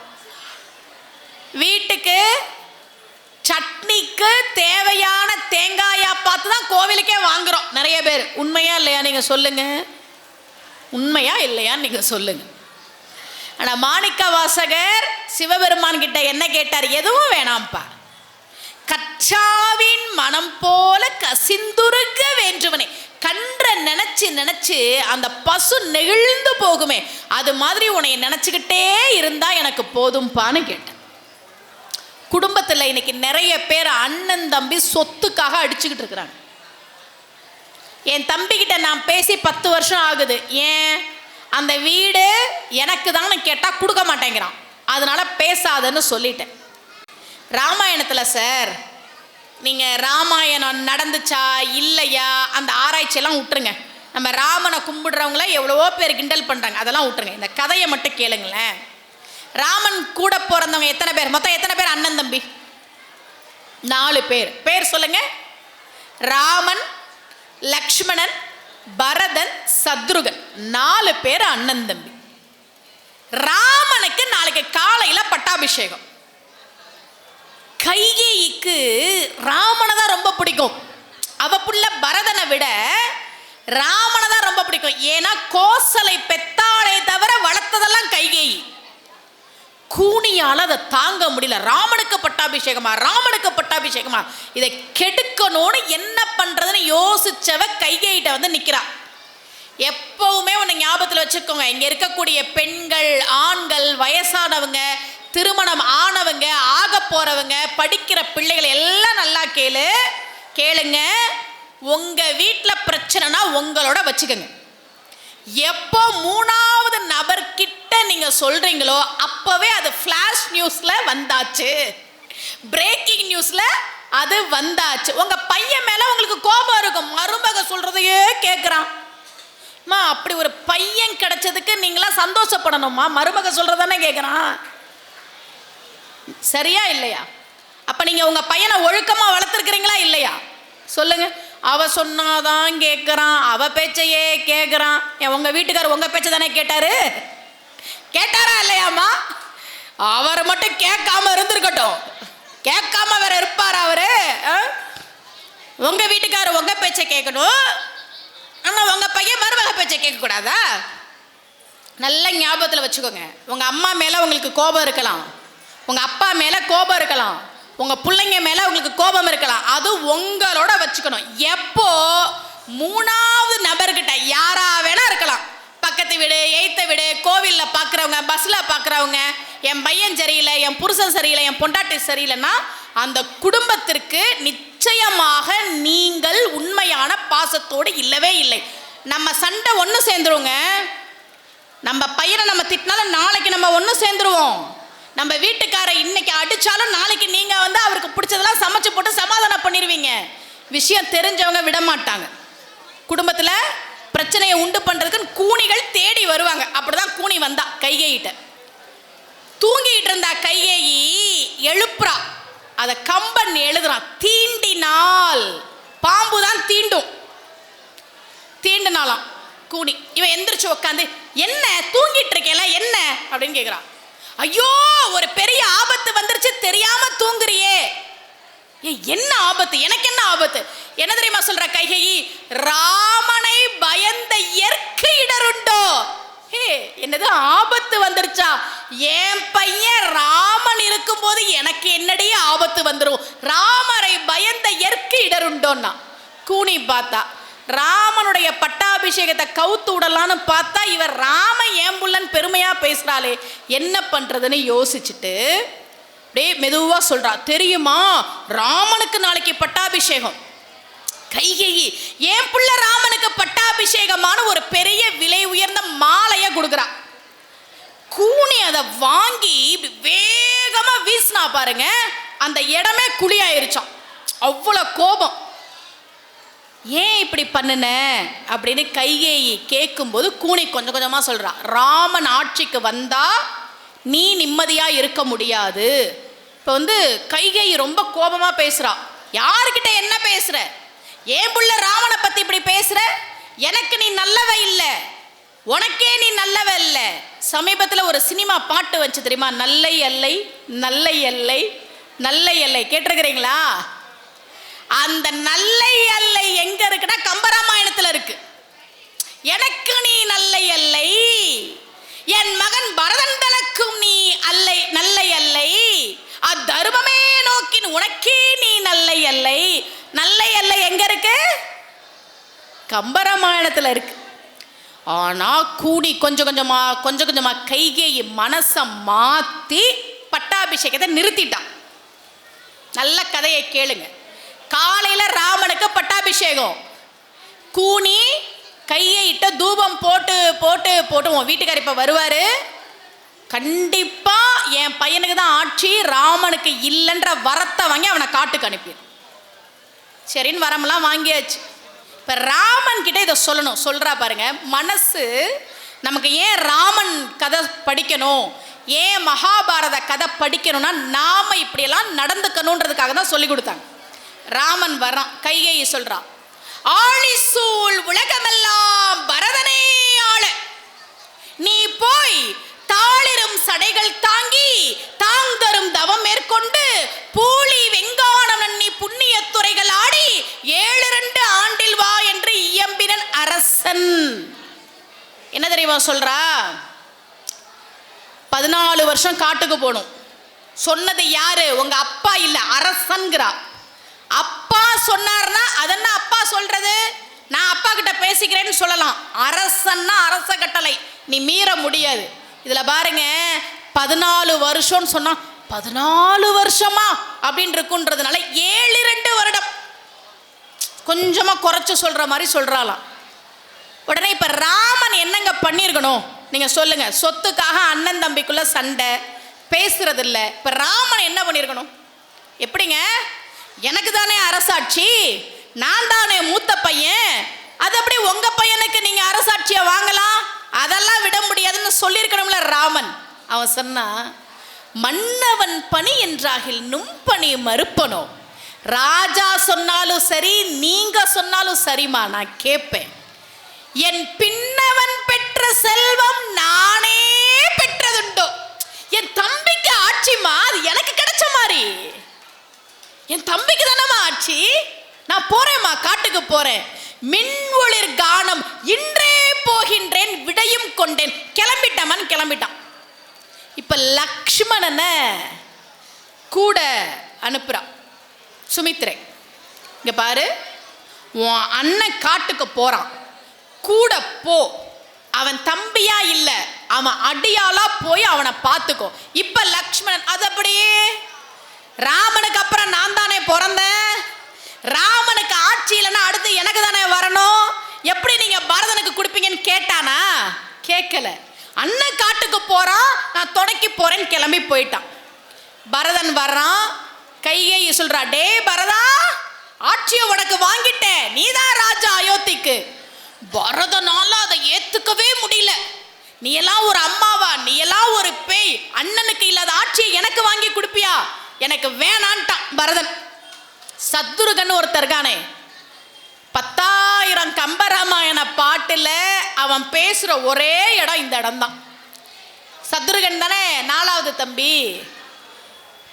வீட்டுக்கு சட்னிக்கு தேவையான தேங்காயாப்பா பார்த்து தான் கோவிலுக்கே வாங்குறோம் நிறைய பேர். உண்மையா இல்லையா நீங்க சொல்லுங்க, உண்மையா இல்லையான்னு நீங்க சொல்லுங்க. ஆனா மாணிக்க வாசகர் சிவபெருமான் கிட்ட என்ன கேட்டார்? எதுவும் வேணாம்ப்பா, கற்றாவின் மனம் போல கசிந்துருக வேண்டுவனே. கன்ற நினைச்சு நினைச்சு அந்த பசு நெகிழ்ந்து போகுமே, அது மாதிரி உன்னை நினைச்சுக்கிட்டே இருந்தா எனக்கு போதும்பான்னு கேட்டேன். குடும்பத்தில் இன்னைக்கு நிறைய பேர் அண்ணன் தம்பி சொத்துக்காக அடிச்சுக்கிட்டு இருக்கிறாங்க. என் தம்பிக்கிட்ட நான் பேசி 10 வருஷம் ஆகுது. ஏன் அந்த வீடு எனக்கு தான் கேட்டால் கொடுக்க மாட்டேங்கிறான், அதனால பேசாதன்னு சொல்லிட்டேன். ராமாயணத்தில் சார் நீங்கள் ராமாயணம் நடந்துச்சா இல்லையா அந்த ஆராய்ச்சியெல்லாம் விட்டுருங்க. நம்ம ராமனை கும்பிடுறவங்கள எவ்வளவோ பேர் கிண்டல் பண்ணுறாங்க, அதெல்லாம் விட்டுருங்க. இந்த கதையை மட்டும் கேளுங்களேன். ராமன் கூட பிறந்தவங்க எத்தனை பேர்? மொத்தம் எத்தனை பேர் அண்ணன் தம்பி? 4 பேர். பேர் சொல்லுங்க. ராமன், லக்ஷ்மணன், பரதன், சத்ருகன். 4 பேர் அண்ணன் தம்பி. ராமனுக்கு நாளைக்கு காலையில பட்டாபிஷேகம். கைகேயிக்கு ராமனை தான் ரொம்ப பிடிக்கும். அவ புள்ள பரதனை விட ராமனை தான் ரொம்ப பிடிக்கும். ஏன்னா கோசலை பெத்தாளே தவிர வளர்த்ததெல்லாம் கைகேயி. கூனியால் அதை தாங்க முடியல. ராமனுக்கு பட்டாபிஷேகமா, ராமனுக்கு பட்டாபிஷேகமா, இதை கெடுக்கணும்னு என்ன பண்றதுன்னு யோசிச்சவ கைகேயிட்ட வந்து நிக்கிறா. எப்பவுமே உன்னை ஞாபகத்தில் வச்சுக்கோங்க, இங்க இருக்கக்கூடிய பெண்கள், ஆண்கள், வயசானவங்க, திருமணம் ஆனவங்க, ஆக போறவங்க, படிக்கிற பிள்ளைகள் எல்லாம் நல்லா கேளுங்க. உங்க வீட்டில் பிரச்சனைனா உங்களோட வச்சுக்கோங்க. எப்போ 3வது நபர்கிட்ட நீங்க சொல்றீங்களோ அப்பவே அது ஃபிளாஷ் நியூஸ்ல வந்தாச்சு, பிரேக்கிங் நியூஸ்ல அது வந்தாச்சு. உங்க பையன் மேல உங்களுக்கு கோபம் இருக்கும், மருமக சொல்றதையே கேட்கிறான். அப்படி ஒரு பையன் கிடைச்சதுக்கு நீங்களா சந்தோஷப்படணுமா? மருமக சொல்றதானே கேட்கிறான். சரியா இல்லையா? அப்ப நீங்க உங்க பையனை ஒழுக்கமா வளர்த்துருக்கிறீங்களா இல்லையா? சொல்லுங்க. அவ சொன்னாதான் கேட்கறான், அவ பேச்சையே கேட்கறான். உங்க வீட்டுக்காரர் உங்க பேச்சை தானே கேட்டாரு, கேட்டாரா இல்லையாமா? அவர் மட்டும் கேட்காம இருந்திருக்கட்டும், கேட்காம வேற இருப்பார் அவரு? உங்க வீட்டுக்காரர் உங்க பேச்சை கேட்கணும், ஆனா உங்க பையன் மருமக பேச்சை கேட்க கூடாதா? நல்ல ஞாபகத்தில் வச்சுக்கோங்க. உங்க அம்மா மேல உங்களுக்கு கோபம் இருக்கலாம், உங்க அப்பா மேல கோபம் இருக்கலாம், உங்க பிள்ளைங்க மேல உங்களுக்கு கோபம் இருக்கலாம். அது உங்களோட வச்சுக்கணும். எப்போ 3வது நபர்கிட்ட யாரா வேணா இருக்கலாம், பக்கத்து வீடு, எய்த்த வீடு, கோவில்ல பாக்குறவங்க, பஸ்ல பாக்குறவங்க, என் பையன் சரியில்லை, என் புருஷன் சரியில்லை, என் பொண்டாட்டி சரியில்லைன்னா அந்த குடும்பத்திற்கு நிச்சயமாக நீங்கள் உண்மையான பாசத்தோடு இல்லவே இல்லை. நம்ம சண்டை ஒன்று சேர்ந்துருவோங்க. நம்ம பையனை நம்ம திட்டினாலும் நாளைக்கு நம்ம ஒன்று சேர்ந்துருவோம். நம்ம வீட்டுக்கார இன்னைக்கு அடிச்சாலும் நாளைக்கு நீங்க வந்து அவருக்கு பிடிச்சதெல்லாம் சமைச்சு போட்டு சமாதானம் பண்ணிடுவீங்க. விஷயம் தெரிஞ்சவங்க விட மாட்டாங்க. குடும்பத்துல பிரச்சனையை உண்டு பண்றதுக்கு கூனிகள் தேடி வருவாங்க. அப்படிதான் கூனி வந்தா கைகேயிட்ட. தூங்கிட்டு இருந்தா கைகேயி எழுப்புறா, அதை கம்பன் எழுதுறான். தீண்டினால் பாம்பு தான் தீண்டும், தீண்டினாலாம் கூனி. இவன் எந்திரிச்சு உட்காந்து என்ன தூங்கிட்டு இருக்கேல என்ன அப்படின்னு கேட்குறான். ஐயோ ஒரு பெரிய ஆபத்து வந்துருச்சு, தெரியாம தூங்குறியே. என்ன ஆபத்து? எனக்கு என்ன ஆபத்து? என்ன தெரியுமா சொல்ற கைகேயி? ராமனை பயந்த இயற்கை இடருண்டோ? என்னது ஆபத்து வந்துருச்சா? என் பையன் ராமன் இருக்கும் போது எனக்கு என்னடி ஆபத்து வந்துரும்? ராமரை பயந்த இயற்கை இடருண்டோன்னா கூனி பார்த்தா ராமனுடைய பட்டாபிஷேகத்தை கவுத்து விடலான்னு பார்த்தா இவர் ராம ஏம்புள்ளன் பெருமையா பேசுறாளே, என்ன பண்றதுன்னு யோசிச்சுட்டு அப்படியே மெதுவா சொல்றா. தெரியுமா ராமனுக்கு நாளைக்கு பட்டாபிஷேகம். கைகேயி என் புள்ள ராமனுக்கு பட்டாபிஷேகமான ஒரு பெரிய விலை உயர்ந்த மாலையை கொடுக்குறா. கூனி அதை வாங்கி வேகமா வீசினா பாருங்க, அந்த இடமே குழியாயிருச்சான். அவ்வளவு கோபம். ஏன் இப்படி பண்ணுன அப்படின்னு கைகேயி கேட்கும்போது கூனி கொஞ்சம் கொஞ்சமா சொல்றா. ராமன் ஆட்சிக்கு வந்தா நீ நிம்மதியா இருக்க முடியாது. இப்ப வந்து கைகேயி ரொம்ப கோபமா பேசுறா. யாருக்கிட்ட என்ன பேசுற? ஏன் புள்ள ராமனை பத்தி இப்படி பேசுற? எனக்கு நீ நல்லவ இல்ல, உனக்கே நீ நல்லவ இல்ல. சமீபத்துல ஒரு சினிமா பாட்டு வச்சு தெரியுமா? நல்லை எல்லை நல்லை எல்லை நல்லை எல்லை கேட்டிருக்கிறீங்களா? அந்த நல்லை அல்ல எனக்கு நீ நல்லை அல்லை, என் மகன் பரதன் தனக்கும் நீ அல்லை நல்லை அல்லை, அத்தர்மமே நோக்கின் உனக்கே நீ நல்லை அல்லை. நல்லை அல்லை எங்க இருக்கு? கம்பராமாயணத்துல இருக்கு. ஆனா கூடி கொஞ்சம் கொஞ்சமா கைகேயி மனசை மாத்தி பட்டாபிஷேகத்தை நிறுத்திட்டான். நல்ல கதையை கேளுங்க. காலையில ராமனுக்கு பட்டாபிஷேகம். கூனி கையை இட்ட தூபம் போட்டு போட்டு போட்டு உன் வீட்டுக்கார் இப்ப வருவாரு, கண்டிப்பா என் பையனுக்கு தான் ஆட்சி, ராமனுக்கு இல்லைன்ற வரத்தை வாங்கி அவனை காட்டுக்கு அனுப்பிடு. சரின்னு வரமெல்லாம் வாங்கியாச்சு. இப்ப ராமன் கிட்ட இதை சொல்லணும். சொல்றா பாருங்க, மனசு நமக்கு ஏன் ராமன் கதை படிக்கணும், ஏன் மகாபாரத கதை படிக்கணும்னா நாம இப்படியெல்லாம் நடந்துக்கணுன்றதுக்காக தான் சொல்லி கொடுத்தாங்க. ராமன் வரான், கைகேயி சொல்றான், ஆழிசூழ் உலகமெல்லாம் பரதனே ஆள, நீ போய் தாளிரும் சடைகள் தாங்கி தாங்கரும் தவம் மேற்கொண்டு பூலி வெங்கானம் நன்னி புண்ணிய துறைகள் ஆடி 7 ஆண்டில் வா என்று இயம்பினன் அரசன். என்ன தெரியுமா சொல்றா? 14 வருஷம் காட்டுக்கு போகணும். சொன்னது யாரு? உங்க அப்பா இல்ல, அரசன்கிறா. அப்பா சொன்னார்னா அதென்ன அப்பா சொல்றது, நான் அப்பா கிட்ட பேசிக்கிறேன்னு சொல்லலாம். அரசன்னா அரச கட்டளை, நீ மீற முடியாது. இதுல பாருங்க, 14 வருஷம் சொன்னா 14 வருஷமா அப்படின்னு இருக்குன்றதுனால 7 வருடம் கொஞ்சமா குறைச்சு சொல்ற மாதிரி சொல்றாளாம். உடனே இப்ப ராமன் என்னங்க பண்ணிருக்கணும் நீங்க சொல்லுங்க? சொத்துக்காக அண்ணன் தம்பிக்குள்ள சண்டை, பேசுறது இல்ல. இப்ப ராமன் என்ன பண்ணிருக்கணும்? எப்படிங்க, எனக்கு தானே அரசாட்சி, நான் தானே மூத்த பையன், அது அப்படி உங்க பையனுக்கு நீங்க அரசாட்சியை வாங்கலாம், அதெல்லாம் விட முடியாதுன்னு சொல்லியிருக்கணும்ல ராமன். அவன் சொன்னா, மன்னவன் பணி என்றாகில் நும்பணி மறுப்பனோ, ராஜா சொன்னாலும் சரி நீங்க சொன்னாலும் சரிமா நான் கேட்பேன். என் பின்னவன் பெற்ற செல்வம் நானே பெற்றதுண்டோ, என் தம்பிக்கு ஆட்சிமா அது எனக்கு கிடைச்ச மாதிரி, என் தம்பிக்கு தானமா ஆட்சி, நான் போறேம்மா, காட்டுக்கு போறேன், மின் ஒளிர் கானம் இன்றே போகின்றேன் விடையும் கொண்டேன், கிளம்பிட்டான் கிளம்பிட்டான். இப்ப லக்ஷ்மணனை கூட அனுப்புறான் சுமித்ரை. இங்க பாரு, உன் அண்ணன் காட்டுக்கு போறான், கூட போ, அவன் தம்பியா இல்ல, அவன் அடியாளா போய் அவனை பார்த்துக்கோ. இப்ப லக்ஷ்மணன் அது அப்படியே, ராமனுக்கு அப்புறம் நான் தானே பிறந்தேன், ராமனுக்கு ஆட்சி இல்லைன்னா அடுத்து எனக்கு தானே வரணும், எப்படி நீங்க பரதனுக்கு கொடுப்பீங்கன்னு கேட்டானா? கேட்கல. அண்ணன் காட்டுக்கு போறான், நான் தொடக்கி போறேன்னு கிளம்பி போயிட்டான். பரதன் வர்றான், கைகேயி சொல்றா, டே பரதா, ஆட்சியை உனக்கு வாங்கிட்டேன், நீதான் ராஜா அயோத்திக்கு. பரதனால அதை ஏத்துக்கவே முடியல. நீ எல்லாம் ஒரு அம்மாவா, நீ எல்லாம் ஒரு பேய், அண்ணனுக்கு இல்லாத ஆட்சியை எனக்கு வாங்கி கொடுப்பியா? எனக்கு வேணான்ட்டான் பரதன். சத்ருகன் ஒருத்தர் இருக்கானே, 10,000 கம்பராமாயண பாட்டுல அவன் பேசுற ஒரே இடம் இந்த இடம் தான். சத்ருகன் தானே 4வது தம்பி.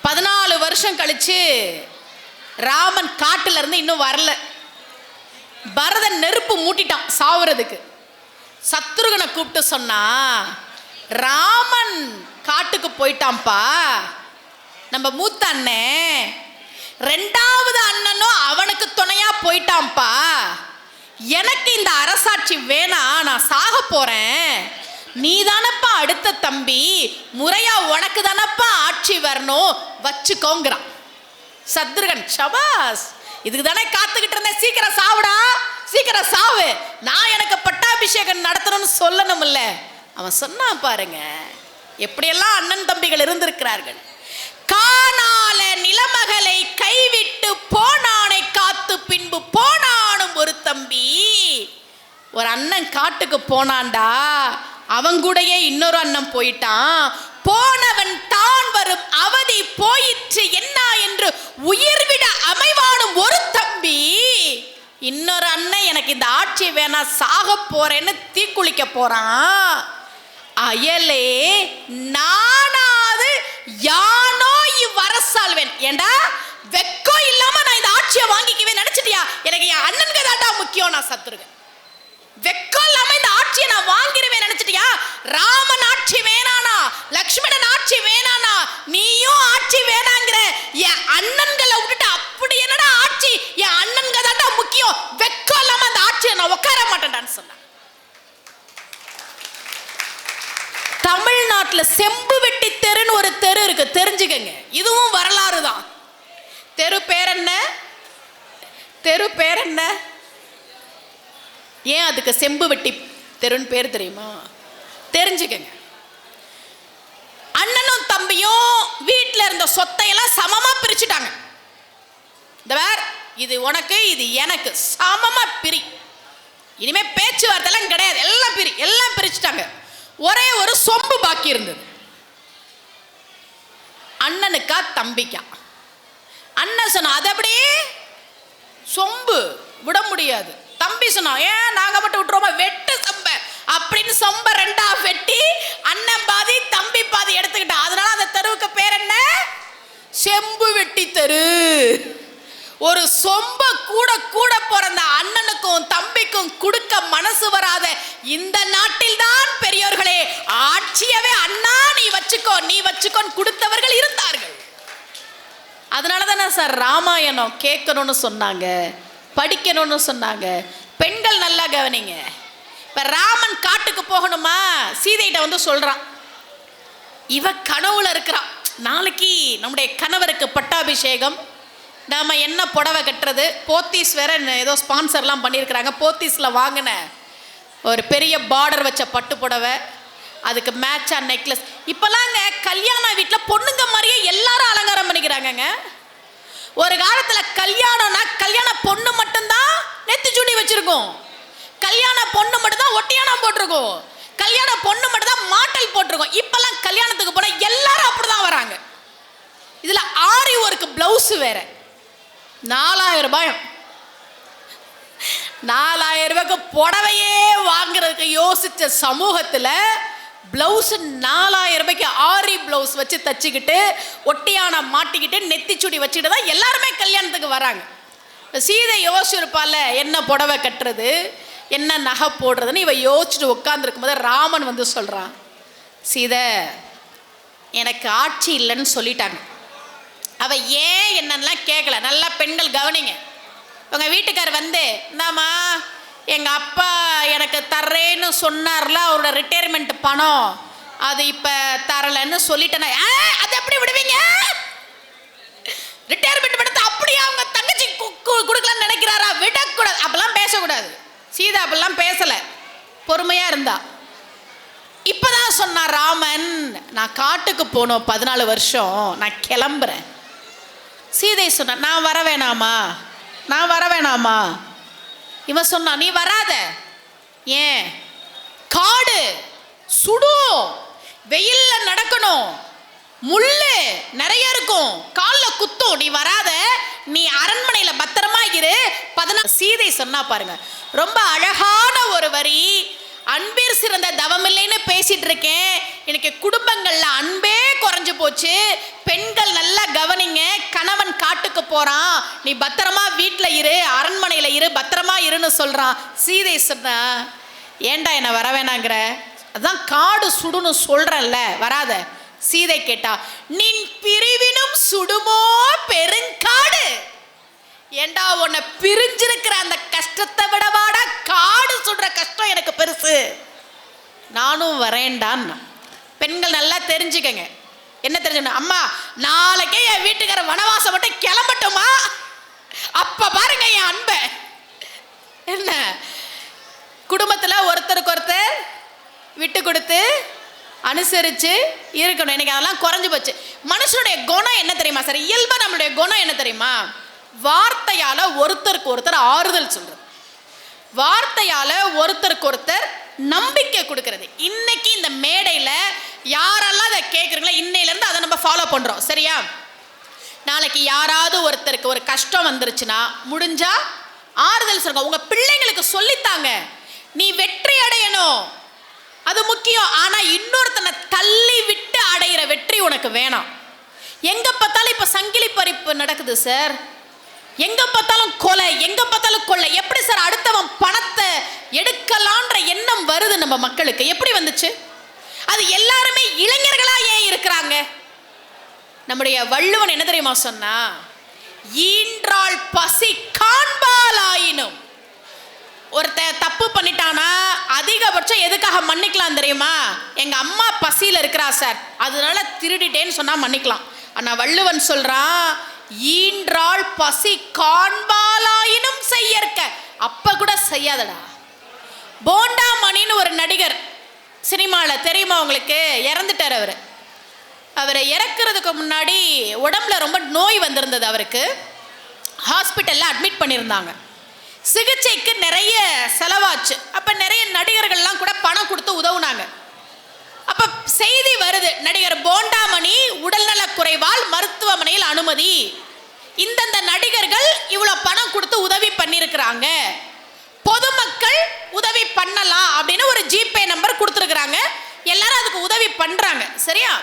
14 வருஷம் கழிச்சு ராமன் காட்டுல இருந்து இன்னும் வரல. பரதன் நெருப்பு மூட்டிட்டான் சாவுறதுக்கு. சத்ருகனை கூப்பிட்டு சொன்னா, ராமன் காட்டுக்கு போயிட்டான்பா, நம்ம மூத்த அண்ணன் 2வது அண்ணனும் அவனுக்கு துணையா போயிட்டான்பா, எனக்கு இந்த அரசாட்சி வேணாம், நான் சாக போறேன், நீ தானப்பா அடுத்த தம்பி, முறையா உனக்கு தானப்பா ஆட்சி வரணும், வச்சுக்கோங்கிறான். சத்ருகன் சபாஸ், இதுக்கு தானே காத்துக்கிட்டு இருந்தேன், சீக்கிரம் சாவுடா, சீக்கிரம் சாவு, நான் எனக்கு பட்டாபிஷேகம் நடத்தணும்னு சொல்லணும் இல்ல. அவன் சொன்னான் பாருங்க, எப்படியெல்லாம் அண்ணன் தம்பிகள் இருந்திருக்கிறார்கள். காணால நிலமகளை கைவிட்டு போனானை காத்து பின்பு போனானும் ஒரு தம்பி. ஒரு அண்ணன் காட்டுக்கு போனான்டா, அவன் கூடயே இன்னொரு அண்ணன் போயிட்டான். போனவன் தான் வரும் அவதி போயிற்று என்ன என்று உயிர்விட அமைவானும் ஒரு தம்பி. இன்னொரு அண்ணன் எனக்கு இந்த ஆட்சி வேணா, சாக போறேன்னு தீக்குளிக்க போறான். அயலே நானாது யானோ இவ்வரசால்வேன். ஏண்டா வெக்கம் இல்லாம நான் இந்த ஆட்சியை வாங்கிக்குவேன் நினைச்சிட்டியா? எனக்கு என் அண்ணனுக்கு தாண்டா முக்கியம். நான் சத்துருக்கேன், வெக்கம் இல்லாம இந்த ராமன் ஆட்சி வேணானா, லக்ஷ்மணன் ஆட்சி வேணானா, நீயும் ஆட்சி வேணாங்கிற. என் அண்ணன்களை விட்டுட்டு அப்படி என்னடா ஆட்சி, என் அண்ணன்க தான் முக்கியம், வெக்கம் இல்லாம அந்த ஆட்சியை நான் உட்கார மாட்டேன்டான்னு சொன்னான். தமிழ்நாட்டில் செம்பு வெட்டி தெருன்னு ஒரு தெரு இருக்கு, தெரிஞ்சுக்கங்க. இதுவும் வரலாறு தான். தெரு பேர் என்ன? தெரு பேர் என்ன? ஏன் அதுக்கு செம்பு வெட்டி தெருன்னு பேர் தெரியுமா? தெரிஞ்சுக்கங்க. அண்ணனும் தம்பியும் வீட்டில் இருந்த சொத்தையெல்லாம் சமமா பிரிச்சுட்டாங்க. இந்த வேற, இது உனக்கு இது எனக்கு, சமமா பிரி. இனிமே பேச்சுவார்த்தை எல்லாம் கிடையாது, எல்லாம் பிரி, எல்லாம் பிரிச்சுட்டாங்க. ஒரே ஒரு சொம்பு பாக்கி இருந்தது. அண்ணனுக்கா தம்பிக்கா? அண்ணன் சொன்னா அது அப்படியே சொம்பு விட முடியாது. தம்பி சொன்னா ஏன் நாங்க மட்டும் விட்டுருவோமா, வெட்டு சொம்ப அப்படின்னு சொம்ப ரெண்டா வெட்டி அண்ணன் பாதி தம்பி பாதி எடுத்துக்கிட்டான். அதனால அந்த தெருவுக்கு பேர் என்ன? செம்பு வெட்டி தெரு. ஒரு சொம்ப கூட கூட பிறந்த அண்ணனுக்கும் தம்பிக்கும் கொடுக்க மனசு வராத இந்த நாட்டில் தான் பெரியோர்களே ஆட்சியவே அண்ணா நீ வச்சுக்கோ நீ வச்சுக்கோன்னு கொடுத்தவர்கள் இருந்தார்கள். அதனால தானே சார் ராமாயணம் கேட்கணும்னு சொன்னாங்க, படிக்கணும்னு சொன்னாங்க. பெண்கள் நல்லா கவனிங்க. இப்போ ராமன் காட்டுக்கு போகணுமா, சீதையிட்ட வந்து சொல்றான். இவ கனவுல இருக்கிறான், நாளைக்கு நம்முடைய கணவருக்கு பட்டாபிஷேகம், நாம என்ன புடவை கட்டுறது. போத்தீஸ் வேற ஏதோ ஸ்பான்சர்லாம் பண்ணியிருக்கிறாங்க. போத்தீஸில் வாங்கின ஒரு பெரிய பார்டர் வச்ச பட்டு புடவை, அதுக்கு மேட்சா நெக்லஸ். இப்போலாங்க கல்யாண வீட்டில் பொண்ணுங்க மாதிரியே எல்லாரும் அலங்காரம் பண்ணிக்கிறாங்கங்க. ஒரு காலத்தில் கல்யாணம்னா கல்யாண பொண்ணு மட்டும்தான் நெத்திச்சுடி வச்சிருக்கோம், கல்யாண பொண்ணு மட்டும்தான் ஒட்டியானம் போட்டிருக்கோம், கல்யாண பொண்ணு மட்டும்தான் மாட்டல் போட்டிருக்கோம். இப்பெல்லாம் கல்யாணத்துக்கு போனால் எல்லாரும் அப்படிதான் வராங்க. இதில் ஆரி ஒர்க் பிளவுஸ் வேற 4000 ரூபாய். 4000 ரூபாய்க்கு புடவையே வாங்குறதுக்கு யோசிச்ச சமூகத்தில் பிளவுஸ் 4000 ரூபாய்க்கு ஆரி பிளவுஸ் வச்சு தச்சுக்கிட்டு ஒட்டியான மாட்டிக்கிட்டு நெத்திச்சுடி வச்சுக்கிட்டு தான் எல்லாருமே கல்யாணத்துக்கு வராங்க. சீதை யோசிச்சிருப்பால என்ன புடவை கட்டுறது, என்ன நகை போடுறதுன்னு இவ யோசிச்சுட்டு உட்காந்துருக்கும் போது ராமன் வந்து சொல்கிறான், சீதை எனக்கு ஆட்சி இல்லைன்னு சொல்லிட்டாங்க. அவள் ஏன் என்னென்னலாம் கேட்கல. நல்லா பெண்கள் கவனிங்க. உங்கள் வீட்டுக்கார் வந்து இந்தாம்மா எங்கள் அப்பா எனக்கு தர்றேன்னு சொன்னார்ல, அவரோட ரிட்டையர்மெண்ட் பணம் அது இப்போ தரலைன்னு சொல்லிட்டேன்னா அது எப்படி விடுவீங்க? ரிட்டையர்மெண்ட் பணத்தை அப்படியே அவங்க தங்கச்சி கொடுக்கலான்னு நினைக்கிறாரா? விடக்கூடாது, அப்பெல்லாம் பேசக்கூடாது. சீதா அப்படிலாம் பேசலை, பொறுமையாக இருந்தா. இப்போதான் சொன்னார் ராமன், நான் காட்டுக்கு போனோம் 14 வருஷம், நான் கிளம்புறேன். சீதை சொன்ன நான் வர வேணாமா, நான் வர வேணாமா? இவன் சொன்னா நீ வராத. ஏன்? காடு சுடும், வெயில்ல நடக்கணும், முள்ளு நிறைய இருக்கும், காலில் குத்தும், நீ வராத, நீ அரண்மனையில பத்திரமா இரு. சீதை சொன்னா பாருங்க, ரொம்ப அழகான ஒரு வரி. அன்பீர் சிறந்த தவமில்லைன்னு பேசிட்டு இருக்கேன், எனக்கு குடும்பங்கள்ல அன்பே குறைஞ்சு போச்சு. பெண்கள் நல்லா கவனிங்க, கணவன் காட்டுக்கு போறான், நீ பத்திரமா வீட்டில் இரு, அரண்மனையில் இரு, பத்திரமா இருன்னு சொல்றான். சீதை சொன்னா ஏண்டா என்ன வர வேணாங்கிற, அதான் காடு சுடுன்னு சொல்றேன்ல, வராத. சீதை கேட்டா நின் பிரிவினும் சுடுமோ பெருங்காடு. ஏண்டா உன்னை பிரிஞ்சிருக்கிற அந்த கஷ்டத்தை விடவாடா காடு சுடுற கஷ்டம் எனக்கு பெருசு, நானும் வரேன்டான்னா. பெண்கள் நல்லா தெரிஞ்சுக்கங்க. என்ன தெரிஞ்சுக்கணும்? அம்மா நாளைக்கே என் வீட்டுக்கார வனவாசம் மட்டும் கிளம்பட்டுமா, அப்ப பாருங்க என் அன்பை. என்ன குடும்பத்தில் ஒருத்தருக்கு ஒருத்தர் விட்டு கொடுத்து அனுசரித்து இருக்கணும். எனக்கு அதெல்லாம் குறைஞ்சு போச்சு. மனுஷனுடைய குணம் என்ன தெரியுமா சார்? இயல்பா நம்மளுடைய குணம் என்ன தெரியுமா? வார்த்தையால் ஒருத்தருக்கு ஒருத்தர் ஆறுதல் சொல்றது, வார்த்தையால் ஒருத்தருக்கு ஒருத்தர் நம்பிக்கை கொடுக்கறது. இன்னைக்கு இந்த மேடையில் யாரெல்லாம் அதை கேட்குறீங்களோ இன்னையிலேருந்து அதை நம்ம ஃபாலோ பண்ணுறோம், சரியா? நாளைக்கு யாராவது ஒருத்தருக்கு ஒரு கஷ்டம் வந்துருச்சுன்னா முடிஞ்சா ஆறுதல் சொல்லுங்க. உங்கள் பிள்ளைங்களுக்கு சொல்லித்தாங்க, நீ வெற்றி அடையணும், அது முக்கியம். ஆனால் இன்னொருத்தனை தள்ளி விட்டு அடையிற வெற்றி உனக்கு வேணாம். எங்கே பார்த்தாலும் இப்போ சங்கிலி பறிப்பு நடக்குது சார், எங்க பார்த்தாலும் கொலை, எங்க பார்த்தாலும் கொள்ளை. எப்படி சார் அடுத்தவன் பணத்தை எடுக்கலான்ற எண்ணம் வருது நம்ம மக்களுக்கு? எப்படி வந்துச்சு? அது எல்லாருமே இளைஞர்களா ஏன் இருக்கிறாங்க? நம்முடைய வள்ளுவன் என்ன தெரியுமா சொன்னா, ஈன்றாள் பசி காண்பாலாயினும். ஒருத்த தப்பு பண்ணிட்டானா அதிகபட்சம் எதுக்காக மன்னிக்கலாம் தெரியுமா? எங்க அம்மா பசியில இருக்கிறா சார், அதனால திருடிட்டேன்னு சொன்னா மன்னிக்கலாம். ஆனா வள்ளுவன் சொல்றான், ஈன்றாள் பசி காண்பாலாயினும் செய்யற்க. அப்ப கூட செய்யாதடா. போண்டாமணின்னு ஒரு நடிகர் சினிமாவில் தெரியுமா உங்களுக்கு? இறந்துட்டார். அவர் இறக்கிறதுக்கு முன்னாடி உடம்புல ரொம்ப நோய் வந்திருந்தது. அவருக்கு ஹாஸ்பிட்டலில் அட்மிட் பண்ணியிருந்தாங்க. சிகிச்சைக்கு நிறைய செலவாச்சு. அப்போ நிறைய நடிகர்கள்லாம் கூட பணம் கொடுத்து உதவுனாங்க. அப்போ செய்தி வருது, நடிகர் போண்டாமணி உடல்நல குறைவால் மருத்துவமனையில் அனுமதி, இந்தந்த நடிகர்கள் இவ்வளோ பணம் கொடுத்து உதவி பண்ணியிருக்கிறாங்க, பொதுமக்கள் உதவி பண்ணலாம் அப்படின்னு ஒரு ஜிபே நம்பர் கொடுத்துருக்குறாங்க. எல்லாரும் அதுக்கு உதவி பண்ணுறாங்க. சரியா?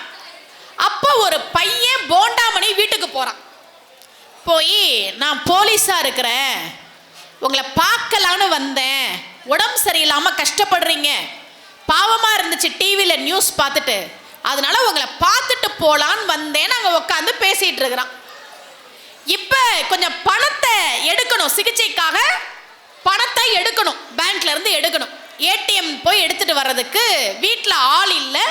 அப்போ ஒரு பையன் போண்டாமணி வீட்டுக்கு போகிறான். போய், நான் போலீஸாக இருக்கிறேன், உங்களை பார்க்கலான்னு வந்தேன், உடம்பு சரியில்லாமல் கஷ்டப்படுறீங்க, பாவமாக இருந்துச்சு டிவியில் நியூஸ் பார்த்துட்டு, அதனால உங்களை பார்த்துட்டு போகலான்னு வந்தேன். நாங்கள் உட்காந்து பேசிகிட்டு இருக்கிறோம். இப்போ கொஞ்சம் பணத்தை எடுக்கணும், சிகிச்சைக்காக பணத்தை எடுக்கணும், பேங்க்ல இருந்து எடுக்கணும். ஏடிஎம் போய் எடுத்துட்டு வர்றதுக்கு வீட்டில் ஆள் இல்லை.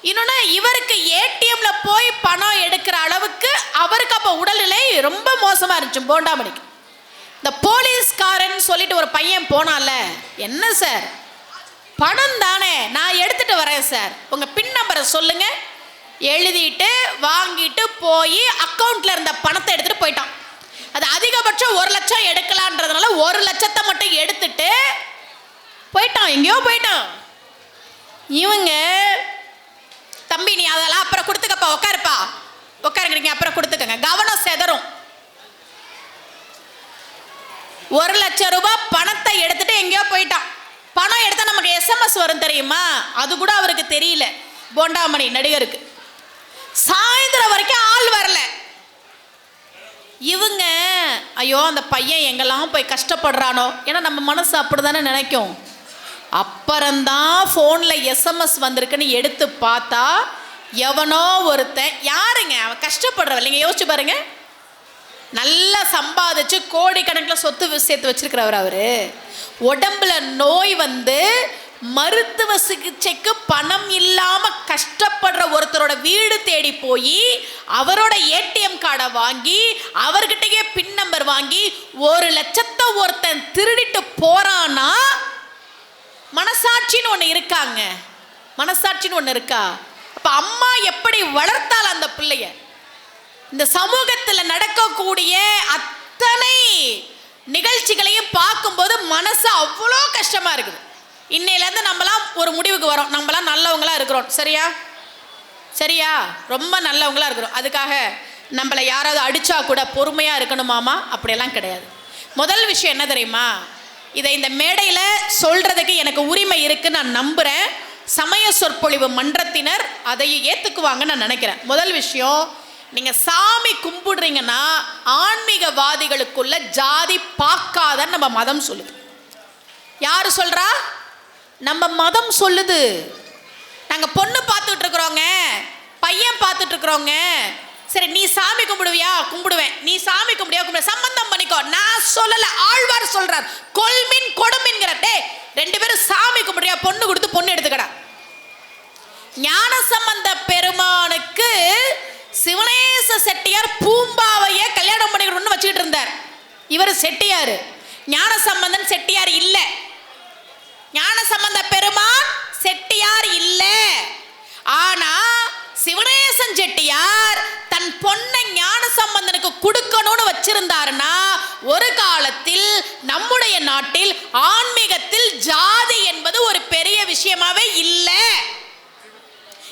இன்னொன்று, இவருக்கு ஏடிஎம்ல போய் பணம் எடுக்கிற அளவுக்கு அவருக்கு அப்போ உடல்நிலை ரொம்ப மோசமாக இருந்துச்சு போண்டாமணிக்கு. இந்த போலீஸ்காரன் சொல்லிட்டு ஒரு பையன் போனால, என்ன சார் பணம் தானே, நான் எடுத்துட்டு வரேன் சார், உங்கள் பின் நம்பரை சொல்லுங்க, எழுதிட்டு வாங்கிட்டு போய் அக்கௌண்ட்ல இருந்த பணத்தை எடுத்துட்டு போயிட்டான். அது அதிகபட்சம் 1 லட்சம் எடுக்கலான்றதுனால 1 லட்சத்தை மட்டும் எடுத்துட்டு போயிட்டான், எங்கேயோ போயிட்டான். இவங்க, தம்பி நீ அதெல்லாம் அப்புறம் கொடுத்துக்கப்பா, உட்காருப்பா, உட்காருங்க, அப்புறம் கொடுத்துக்கங்க, கவனம் செதறும். 1 லட்சம் ரூபாய் பணத்தை எடுத்துட்டு எங்கேயோ போயிட்டான். பணம் எடுத்தா நமக்கு எஸ்எம்எஸ் வரும் தெரியுமா? அது கூட அவருக்கு தெரியல, போண்டாமணி நடிகருக்கு. சாயந்தரம் வரைக்கும் ஆள் வரல. இவங்க, ஐயோ அந்த பையன் எங்கெல்லாம் போய் கஷ்டப்படுறானோ, ஏன்னா நம்ம மனசு அப்படிதானே நினைக்கும். அப்புறம்தான் ஃபோனில் எஸ்எம்எஸ் வந்திருக்குன்னு எடுத்து பார்த்தா, எவனோ ஒருத்தன், யாருங்க அவன் கஷ்டப்படுறவன், நீங்கள் யோசிச்சு பாருங்க, நல்லா சம்பாதிச்சு கோடிக்கணக்கில் சொத்து சேர்த்து வச்சிருக்கிறவர். அவரு உடம்புல நோய் வந்து மருத்துவ சிகிச்சைக்கு பணம் இல்லாம கஷ்டப்படுற ஒருத்தரோட வீடு தேடி போய் அவரோட ஏடிஎம் கார்டை வாங்கி அவர்கிட்டயே பின் நம்பர் வாங்கி 1 லட்சத்தை ஒருத்தன் திருடிட்டு போறானா, மனசாட்சின்னு ஒன்று இருக்காங்க, மனசாட்சின்னு ஒன்று இருக்கா? அப்ப அம்மா எப்படி வளர்த்தால் அந்த பிள்ளைய? இந்த சமூகத்தில் நடக்கக்கூடிய அத்தனை நிகழ்ச்சிகளையும் பார்க்கும்போது மனசு அவ்வளோ கஷ்டமா இருக்குது. இன்னையிலேருந்து நம்மளாம் ஒரு முடிவுக்கு வரோம், நம்மளாம் நல்லவங்களா இருக்கிறோம். சரியா? சரியா? ரொம்ப நல்லவங்களா இருக்கிறோம். அதுக்காக நம்மளை யாராவது அடிச்சா கூட பொறுமையாக இருக்கணுமாமா? அப்படியெல்லாம் கிடையாது. முதல் விஷயம் என்ன தெரியுமா? இதை இந்த மேடையில் சொல்றதுக்கு எனக்கு உரிமை இருக்குன்னு நான் நம்புகிறேன். சமய சொற்பொழிவு மன்றத்தினர் அதை ஏற்றுக்குவாங்கன்னு நான் நினைக்கிறேன். முதல் விஷயம், நீங்கள் சாமி கும்பிடுறீங்கன்னா ஆன்மீகவாதிகளுக்குள்ள ஜாதி பார்க்காதன்னு நம்ம மதம் சொல்லுது. யார் சொல்கிறா? நம்ம மதம் சொல்லுது. நாங்கள் பொண்ணு பார்த்துட்டு இருக்கிறோங்க, பையன் பார்த்துட்டு இருக்கிறோங்க. சரி, நீ சாமி கும்பிடுவியா? கும்பிடுவேன். நீ சாமி கும்பிடுவியா? கும்பிடு, சம்பந்தம் பண்ணிக்கோ. நான் சொல்லலை, ஆழ்வார் சொல்றார். கொல்மின் கொடுமின்கிற, டே 2 பேரும் சாமி கும்பிடுறியா? பொண்ணு கொடுத்து பொண்ணு எடுத்துக்கடா. ஞான சம்பந்த பெருமானுக்கு சிவனேச செட்டியார் பூம்பாவையே கல்யாணம் பண்ணிக்கணும்னு வச்சுக்கிட்டு இருந்தார். இவர் செட்டியார், ஞான சம்பந்தன் செட்டியார் இல்லை. ஞான சம்பந்த பெருமான் செட்டியார் இல்லை. ஆனா சிவனேசன் செட்டியார் தன் பொண்ணை ஞான சம்பந்தனுக்கு கொடுக்கணும்னு வச்சிருந்தாருன்னா, ஒரு காலத்தில் நம்முடைய நாட்டில் ஆன்மீகத்தில் ஜாதி என்பது ஒரு பெரிய விஷயமாவே இல்லை.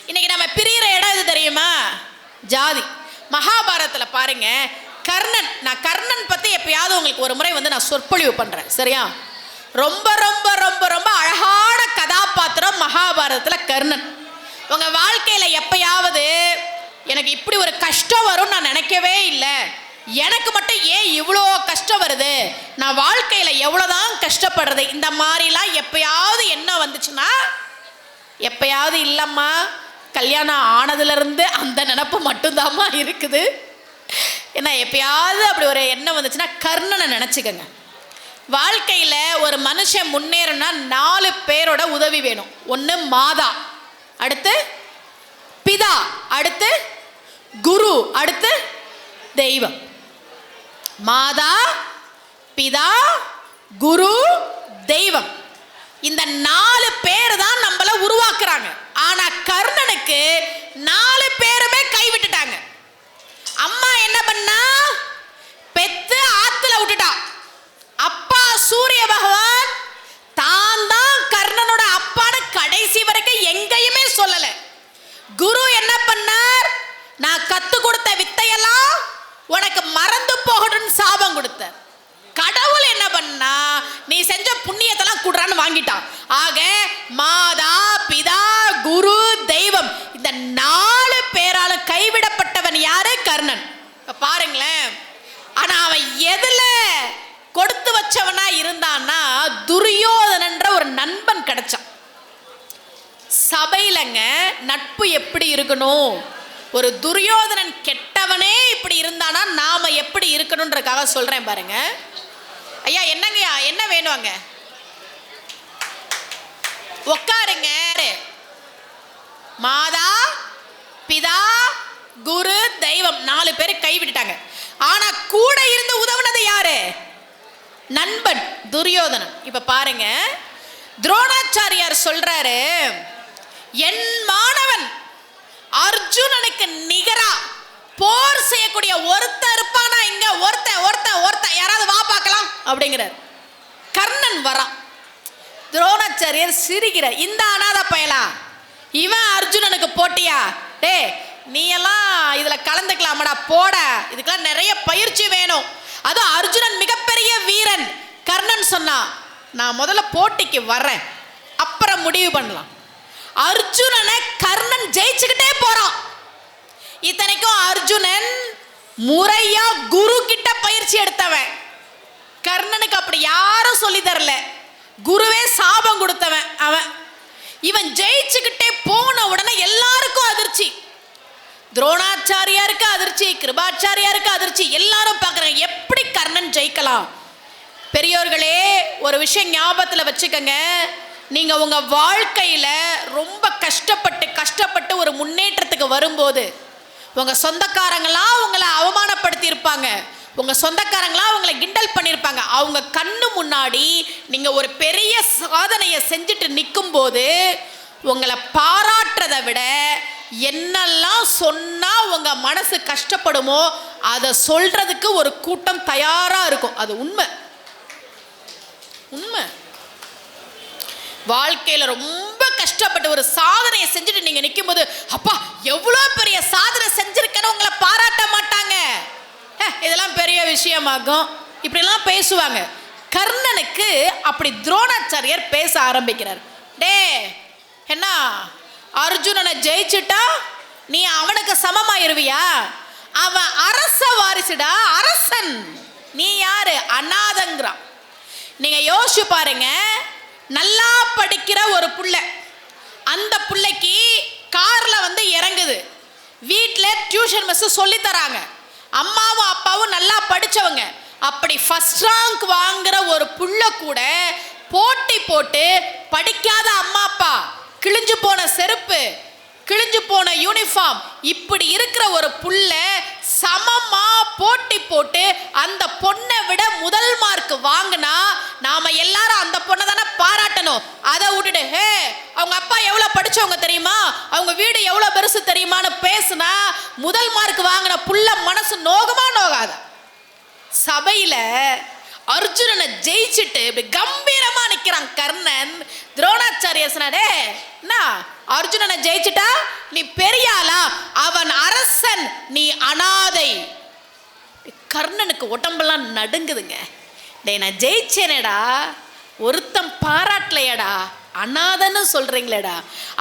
இன்னைக்கு நம்ம பிரிகிற இடம் எது தெரியுமா? ஜாதி. மகாபாரதத்தில் பாருங்க, கர்ணன், நான் கர்ணன் பத்தி எப்பயாவது உங்களுக்கு ஒரு முறை வந்து நான் சொற்பொழிவு பண்றேன். சரியா? ரொம்ப ரொம்ப ரொம்ப ரொம்ப அழகான கதாபாத்திரம் மகாபாரதத்தில் கர்ணன். உங்க வாழ்க்கையில எப்பயாவது எனக்கு இப்படி ஒரு கஷ்டம் வரும் நான் நினைக்கவே இல்லை, எனக்கு மட்டும் ஏன் இவ்வளோ கஷ்டம் வருது, நான் வாழ்க்கையில எவ்வளோதான் கஷ்டப்படுறது, இந்த மாதிரிலாம் எப்பயாவது என்ன வந்துச்சுன்னா எப்பயாவது இல்லைம்மா, கல்யாணம் ஆனதுலேருந்து அந்த நினப்பு மட்டும்தாம்மா இருக்குது. ஏன்னா எப்பயாவது அப்படி ஒரு எண்ணம் வந்துச்சுன்னா கர்ணனை நினச்சிக்கங்க. வாழ்க்கையில் ஒரு மனுஷன் முன்னேறணும்னா 4 பேரோட உதவி வேணும். ஒன்று மாதா, அடுத்து பிதா, அடுத்து குரு, அடுத்து தெய்வம். மாதா, பிதா, குரு, தெய்வம். இந்த 4 பேர் தான் நம்மள உருவாக்குறாங்க. ஆனா கர்ணனுக்கு 4 பேருமே கைவிட்டுட்டாங்க. அம்மா என்ன பண்ணா, பெத்து ஆத்துல விட்டுட்டா. அப்பா சூரிய பகவான் தான் தான் கர்ணனோட அப்பான்னு கடைசி வரைக்கும் எங்கேயுமே சொல்லல. குரு என்ன பண்ணார், நான் கத்து கொடுத்த வித்தையெல்லாம் உனக்கு மறந்து போகணும்னு சாபம் கொடுத்தார். கடவுள் என்ன பண்ணா, நீ செஞ்ச புண்ணியத்தெல்லாம் குடுறான்னு வாங்கிட்டான். ஆக மாதா, பிதா, குரு, தெய்வம், இந்த 4 பேரால கைவிடப்பட்டவன் யாரு? கர்ணன். பாருங்களேன். ஆனா அவன் எதுல கொடுத்து வச்சவனா இருந்தான்னா, துரியோதனன்ற ஒரு நண்பன் கிடைச்சான். சபையிலங்க நட்பு எப்படி இருக்கணும், ஒரு துரியோதனன் கெட்டவனே இப்படி இருந்தானா நாம எப்படி இருக்கணும்ன்றதுக்காக சொல்றேன் பாருங்க. ஐயா என்னங்கய்யா, என்ன வேணும் அங்க? உட்காருங்க. மாதா, பிதா, குரு, தெய்வம் 4 பேர் கைவிட்டுட்டாங்க. ஆனா கூட இருந்து உதவுனது யாரு? நண்பன் துரியோதனன். இப்ப பாருங்க, துரோணாச்சாரியார் சொல்றாரு, என் மாணவன் அர்ஜுனனுக்கு நிகரா போர் செய்யக்கூடிய ஒருத்தர் இருப்பானா இங்க? ஒருத்த யாராவது வா பார்க்கலாம் அப்படிங்கிறார். கர்ணன் வரான். துரோணாச்சாரியர் சிரிக்கிறார். இந்த அனாத பயலா, இவன் அர்ஜுனனுக்கு போட்டியா? டே நீ எல்லாம் இதுல கலந்துக்கலாமடா, போட, இதுக்கெல்லாம் நிறைய பயிற்சி வேணும். அதுவும் அர்ஜுனன் மிகப்பெரிய வீரன். கர்ணன் சொன்னா, நான் முதல்ல போட்டிக்கு வர்றேன், அப்புறம் முடிவு பண்ணலாம். அர்ஜுனனை கர்ணன் ஜெயிச்சுக்கிட்டே போறான். இத்தனைக்கும் அர்ஜுனன் முறையா குரு கிட்ட பயிற்சி எடுத்தவன். கர்ணனுக்கு அப்படி யாரும் சொல்லி தரல, குருவே சாபம் கொடுத்தவன் அவன். இவன் ஜெயிச்சுக்கிட்டே போன உடனே எல்லாருக்கும் அதிர்ச்சி. துரோணாச்சாரியாருக்கு அதிர்ச்சி, கிருபாச்சாரியாருக்கு அதிர்ச்சி. எல்லாரும் பார்க்குறாங்க எப்படி கர்ணன் ஜெயிக்கலாம். பெரியோர்களே, ஒரு விஷயம் ஞாபகத்தில் வச்சுக்கோங்க. நீங்கள் உங்கள் வாழ்க்கையில் ரொம்ப கஷ்டப்பட்டு ஒரு முன்னேற்றத்துக்கு வரும்போது உங்கள் சொந்தக்காரங்களாம் உங்களை அவமானப்படுத்தி இருப்பாங்க, உங்கள் சொந்தக்காரங்களாம் உங்களை கிண்டல் பண்ணியிருப்பாங்க. அவங்க கண்ணு முன்னாடி நீங்கள் ஒரு பெரிய சாதனையை செஞ்சுட்டு நிற்கும்போது உங்களை பாராட்டுறதை விட என்னெல்லாம் சொன்னால் உங்கள் மனசு கஷ்டப்படுமோ அதை சொல்கிறதுக்கு ஒரு கூட்டம் தயாராக இருக்கும். அது உண்மை. வாழ்க்கையில் ரொம்ப கஷ்டப்பட்டு ஒரு சாதனையை செஞ்சுட்டு நீங்கள் நிற்கும் போது, அப்பா எவ்வளோ பெரிய சாதனை செஞ்சுருக்கேன்னு உங்களை பாராட்ட மாட்டாங்க. இதெல்லாம் பெரிய விஷயமாகும், இப்படிலாம் பேசுவாங்க. கர்ணனுக்கு அப்படி துரோணாச்சாரியர் பேச ஆரம்பிக்கிறார். டே என்ன, அர்ஜுனனை ஜெயிச்சுட்டா நீ அவனுக்கு சமமாயிருவியா? அவன் அரச வாரிசுடா, அரசன். நீ யாரு? அநாதங்கிறான். நீங்க யோசிச்சு பாருங்க. நல்லா படிக்கிற ஒரு புள்ள, அந்த புள்ளைக்கு கார்ல வந்து இறங்குது, வீட்டில் டியூஷன் மிஸ் சொல்லி தராங்க, அம்மாவும் அப்பாவும் நல்லா படிச்சவங்க. அப்படி ஃபர்ஸ்ட் ரேங்க் வாங்குற ஒரு புள்ள கூட போட்டி போட்டு படிக்காத அம்மா அப்பா, கிழிஞ்சு போன செருப்பு, கிழிஞ்சு போன யூனிஃபார்ம், இப்படி இருக்கிற ஒரு புள்ள சமமா போட்டி போட்டு அந்த பொண்ணை விட முதல் மார்க் வாங்கினா நாம எல்லாரும் அந்த பொண்ணை தானே பாராட்டணும். அதை விட்டுட்டு ஹே அவங்க அப்பா எவ்வளவு படிச்சவங்க தெரியுமா, அவங்க வீடு எவ்வளவு பெருசு தெரியுமான்னு பேசுனா முதல் மார்க் வாங்கின புள்ள மனசு நோகுமா நோகாத? சபையில அர்ஜுனனை ஜெயிச்சுட்டு இப்படி கம்பீரமா நிக்கிறான் கர்ணன். துரோணாச்சாரியர் சொன்னாரே, என்ன அர்ஜுனனை ஜெயிச்சுட்டா நீ பெரிய ஆளா, அவன் அரசன், நீ அனாதை. கர்ணனுக்கு உடம்பெல்லாம் நடுங்குதுங்க. டே நான் ஜெயிச்சேனேடா, ஒருத்தன் பாராட்டலையடா, அனாதன்னு சொல்றீங்களேடா.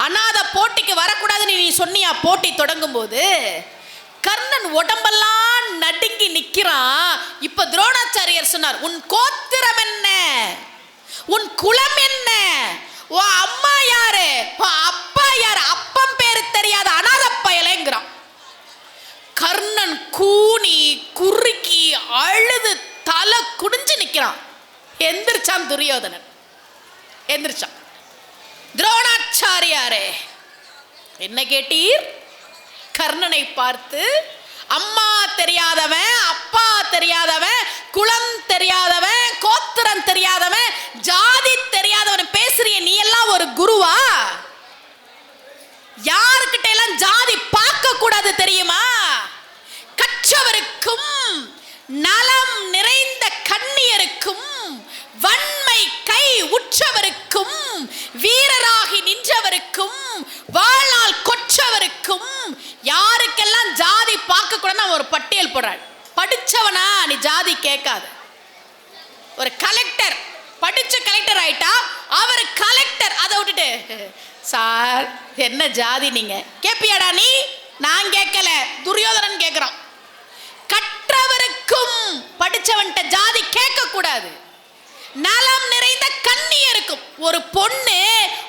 அனாதை போட்டிக்கு வரக்கூடாதுன்னு நீ சொன்னியா போட்டி தொடங்கும் போது? கர்ணன் உடம்பெல்லாம் நடுங்கி நிற்கிறான். இப்ப துரோணாச்சாரியர் சொன்னார், உன் கோத்திரம் என்ன, உன் குலம் என்ன, உன் அம்மா யாரு, பாரு, அப்பா யார்? அப்பன் பேரு தெரியாத அனாதை பயலேங்கிறான். கர்ணன் கூனி குறுக்கி அழுது தலை குடிஞ்சு நிக்கிறான். எந்திரிச்சான் துரியோதனன், எந்திரிச்சான். துரோணாச்சாரியாரே என்ன கேட்டீர்? கர்ணனை பார்த்து அம்மா தெரியாதவன், அப்பா தெரியாதவன், குலம் தெரியாதவன், கோத்திரம் தெரியாதவன், ஜாதி தெரியாதவன் பேசுறிய, நீ எல்லாம் ஒரு குருவா? யாருக்கிட்ட எல்லாம் ஜாதி பார்க்க கூடாது தெரியுமா? கற்றவருக்கும் நலம் நிறைந்த கண்ணியருக்கும் வன்மை கை உற்றவருக்கும் வீரராகி நின்றவருக்கும் வாழ்நாள் கொற்றவருக்கும் யாருக்கெல்லாம் ஜாதி பார்க்க கூட ஒரு பட்டியல் போடுறாள். படிச்சவனா நீ ஜாதி கேட்காது. ஒரு கலெக்டர் படிச்ச கலெக்டர் ஆயிட்டா அவர் கலெக்டர். அதை விட்டுட்டு சார் என்ன ஜாதி நீங்க கேப்பியாடா நீ? நான் கேட்கல, துரியோதனன் கேட்கிறான். கற்றவருக்கும் படிச்சவன்ட்ட ஜாதி கேட்க கூடாது. நலம் நிறைந்த கண்ணியருக்கும், ஒரு பொண்ணு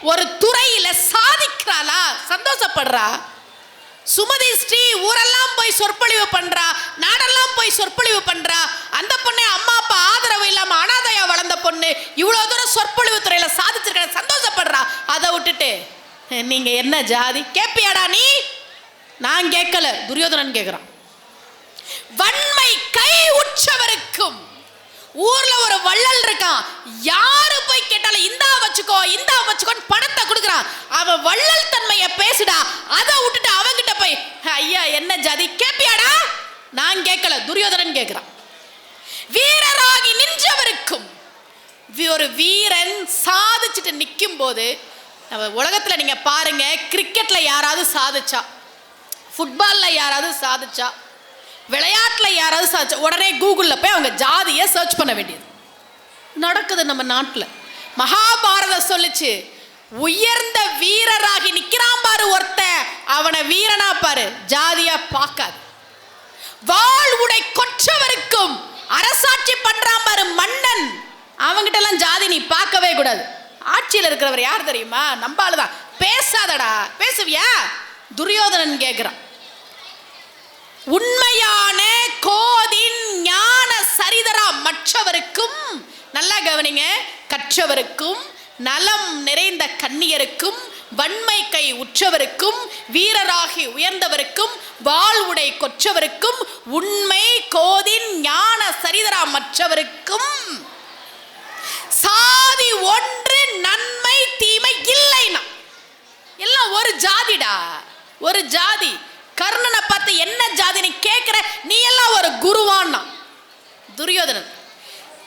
ஒரு துறையில சாதிக்கிறாளா சந்தோஷப்படுறா. சுமதி ஸ்ரீ ஊரெல்லாம் போய் சொற்பொழிவு பண்றா, நாடெல்லாம் போய் சொற்பொழிவு பண்றா. அந்த பொண்ணு அம்மா அப்பா ஆதரவு இல்லாம அனாதையா வளர்ந்த பொண்ணு இவ்வளவு தூரம் சொற்பொழிவு துறையில சாதிச்சிருக்க சந்தோஷப்படுறா. அதை விட்டுட்டு நீங்க என்ன ஜாதி கேப்பியாடா நீ? நான் கேட்கல, துரியோதனன் கேட்கிறான். வன்மை கை உற்றவருக்கும், ஊர்ல ஒரு வள்ளல் இருக்கான், யாரு போய் கேட்டாலும் இந்தா வச்சுக்கோ இந்தா வச்சுக்கோன்னு பணத்தை கொடுக்குறான். அவன் வள்ளல் தன்மையை பேசுடா. அதை விட்டுட்டு அவங்கிட்ட போய் ஐயா என்ன ஜாதி கேப்பியாடா? நான் கேட்கல, துரியோதனன் கேட்கிறான். வீரராகி நின்றவருக்கும், ஒரு வீரன் சாதிச்சுட்டு நிற்கும் போது, நம்ம உலகத்துல நீங்க பாருங்க, கிரிக்கெட்ல யாராவது சாதிச்சா, ஃபுட்பால்ல யாராவது சாதிச்சா, விளையாட்டில் யாராவது சாதிச்சா உடனே கூகுளில் போய் அவங்க ஜாதியை சர்ச் பண்ண வேண்டியது நடக்குது நம்ம நாட்டில். மகாபாரதம் சொல்லிச்சு, உயர்ந்த வீரராகி நிற்கிறான் பாரு ஒருத்த, அவனை வீரனா பாரு, ஜாதியா பார்க்காது. வாழ் உடை கொற்றவருக்கும், அரசாட்சி பண்றான் பாரு மன்னன், அவங்கிட்ட எல்லாம் ஜாதி நீ பார்க்கவே கூடாது. ஆட்சியில் இருக்கிறவர் யார் தெரியுமா? நம்பாளுதான். பேசாதடா, பேசுவியா? துரியோதனன் கேட்கிறான். உண்மையான கோதின் ஞான சரிதரா மற்றவருக்கும், நல்லா கவனிங்க, கற்றவருக்கும் நலம் நிறைந்த கண்ணியருக்கும் வன்மை கை உற்றவருக்கும் வீரராகி உயர்ந்தவருக்கும் வாழ்வுடை கொற்றவருக்கும் உண்மை கோதின் ஞான சரிதரா மற்றவருக்கும் சாதி ஒன்று நன்மை தீமை இல்லைனா எல்லாம் ஒரு ஜாதிடா, ஒரு ஜாதி. கர்ணனை பார்த்து என்ன ஜாதின்னு கேட்கிற, நீ எல்லாம் ஒரு குருவான்னா. துரியோதனன்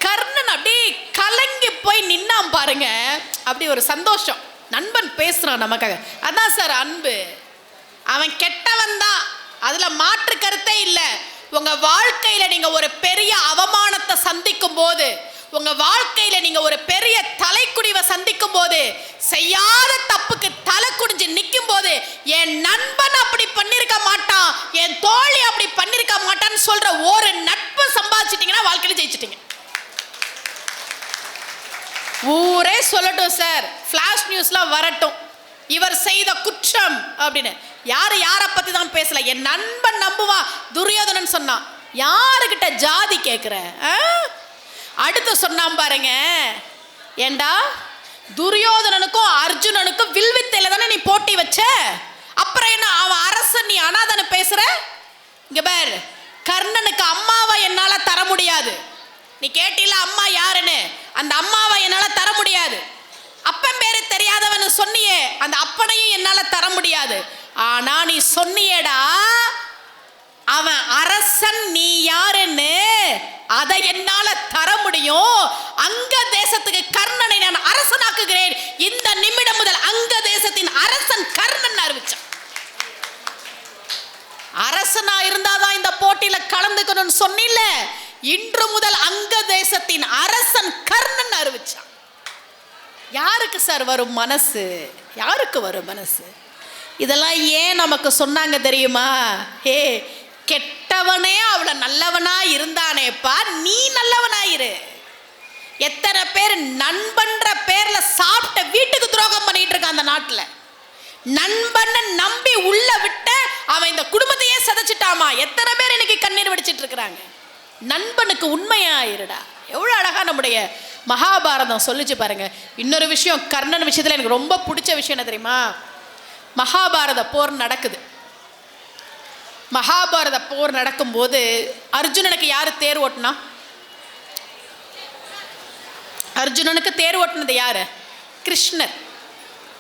கர்ணன் அப்படியே கலங்கி போய் நின்னான் பாருங்க. அப்படி ஒரு சந்தோஷம், நண்பன் பேசுறான் நமக்காக. அதான் சார் அன்பு. அவன் கெட்டவன் தான், அதுல மாற்று கருத்தே இல்லை. உங்க வாழ்க்கையில நீங்க ஒரு பெரிய அவமானத்தை சந்திக்கும் போது, உங்க வாழ்க்கையில நீங்க ஒரு பெரிய தலைக்குடிவை சந்திக்கும் போது, செய்யாத தப்புக்கு தலை குடிஞ்சு நிற்கும் போது, என் நண்பன் அப்படி பண்ணிருக்க மாட்டான், என் தோழி அப்படி பண்ணிருக்க மாட்டான்னு சொல்ற ஒரு நட்பு சம்பாதிச்சிட்டீங்கன்னா வாழ்க்கையில ஜெயிச்சிட்டீங்க. ஊரே சொல்லட்டும் சார், ஃபிளாஷ் நியூஸ்லாம் வரட்டும், இவர் செய்த குற்றம் அப்படின்னு. யாரு யாரை பத்தி தான் பேசல, என் நண்பன் நம்புவான். துரியோதனன் சொன்னான், யாருக்கிட்ட ஜாதி கேட்கிற? அடுத்து சொன்னான் பாருங்க, ஏண்டா துரியோதனனுக்கும் அர்ஜுனனுக்கும் வில்வித்தையில தானே நீ போட்டி வச்ச, அப்புறம் என்ன அவன் அரசன் நீ அனாதன பேசுற? இங்க பாரு, கர்ணனுக்கு அம்மாவை என்னால தர முடியாது. நீ கேட்டில அம்மா யாருன்னு, அந்த அம்மாவை என்னால தர முடியாது. அப்பன் பேரு தெரியாதவன்னு சொன்னியே, அந்த அப்பனையும் என்னால தர முடியாது. ஆனா நீ சொன்னியேடா அவன் அரசன் நீ யாருன்னு, அதை என்னால தர முடியும். அங்க தேசத்துக்கு கர்ணனை நான் அரசனாக்குகிறேன். இந்த நிமிடம் முதல் அங்க தேசத்தின் அரசன் கர்ணன் அறிவிச்சான். அரசனா இருந்தாதான் இந்த போட்டியில கலந்துக்கணும்னு சொன்னில, இன்று முதல் அங்க தேசத்தின் அரசன் கர்ணன் அறிவிச்சான். யாருக்கு சார் வரும் மனசு? யாருக்கு வரும் மனசு? இதெல்லாம் ஏன் நமக்கு சொன்னாங்க தெரியுமா? ஹே, கெட்டவனே அவளை நல்லவனா இருந்தானேப்பா, நீ நல்லவனாயிரு. எத்தனை பேர் நண்பன்ற பேர்ல சாப்பிட்ட வீட்டுக்கு துரோகம் பண்ணிட்டு இருக்கான் அந்த நாட்டுல. நண்பன் நம்பி உள்ள விட்ட அவன் இந்த குடும்பத்தையே சதைச்சிட்டாமா. எத்தனை பேர் இன்னைக்கு கண்ணீர் வடிச்சிட்டு இருக்கிறாங்க. நண்பனுக்கு உண்மையா இருடா. எவ்வளவு அழகா நம்முடைய மகாபாரதம் சொல்லிச்சு பாருங்க. இன்னொரு விஷயம், கர்ணன் விஷயத்துல எனக்கு ரொம்ப பிடிச்ச விஷயம் என்ன தெரியுமா? மகாபாரத போர் நடக்குது. மகாபாரத போர் நடக்கும்போது அர்ஜுனனுக்கு யாரு தேர் ஓட்டுனா? அர்ஜுனனுக்கு தேர் ஓட்டுனது யாரு? கிருஷ்ணர்.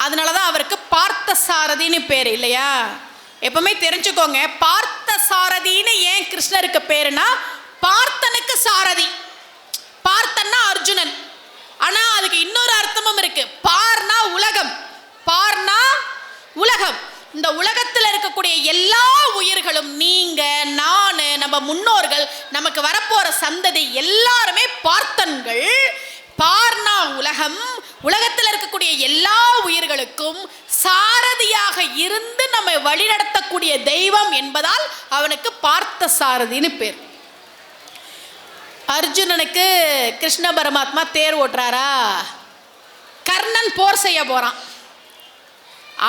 அதனாலதான் அவருக்கு பார்த்த சாரதின்னு பேர் இல்லையா? எப்பவுமே தெரிஞ்சுக்கோங்க, பார்த்த சாரதின்னு ஏன் கிருஷ்ணருக்கு பேருனா, பார்த்தனுக்கு சாரதி. பார்த்தன்னா அர்ஜுனன். ஆனா அதுக்கு இன்னொரு அர்த்தமும் இருக்கு. பார்னா உலகம், பார்னா உலகம். இந்த உலகத்தில் இருக்கக்கூடிய எல்லா உயிர்களும், நீங்க, நான், நம்ம முன்னோர்கள், நமக்கு வரப்போற சந்ததி எல்லாருமே பார்த்தன்கள். பார்னா உலகம். உலகத்தில் இருக்கக்கூடிய எல்லா உயிர்களுக்கும் சாரதியாக இருந்து நம்மை வழிநடத்தக்கூடிய தெய்வம் என்பதால் அவனுக்கு பார்த்த சாரதின்னு பேர். அர்ஜுனனுக்கு கிருஷ்ண பரமாத்மா தேர் ஓட்டுறாரா? கர்ணன் போர் செய்ய போறான்.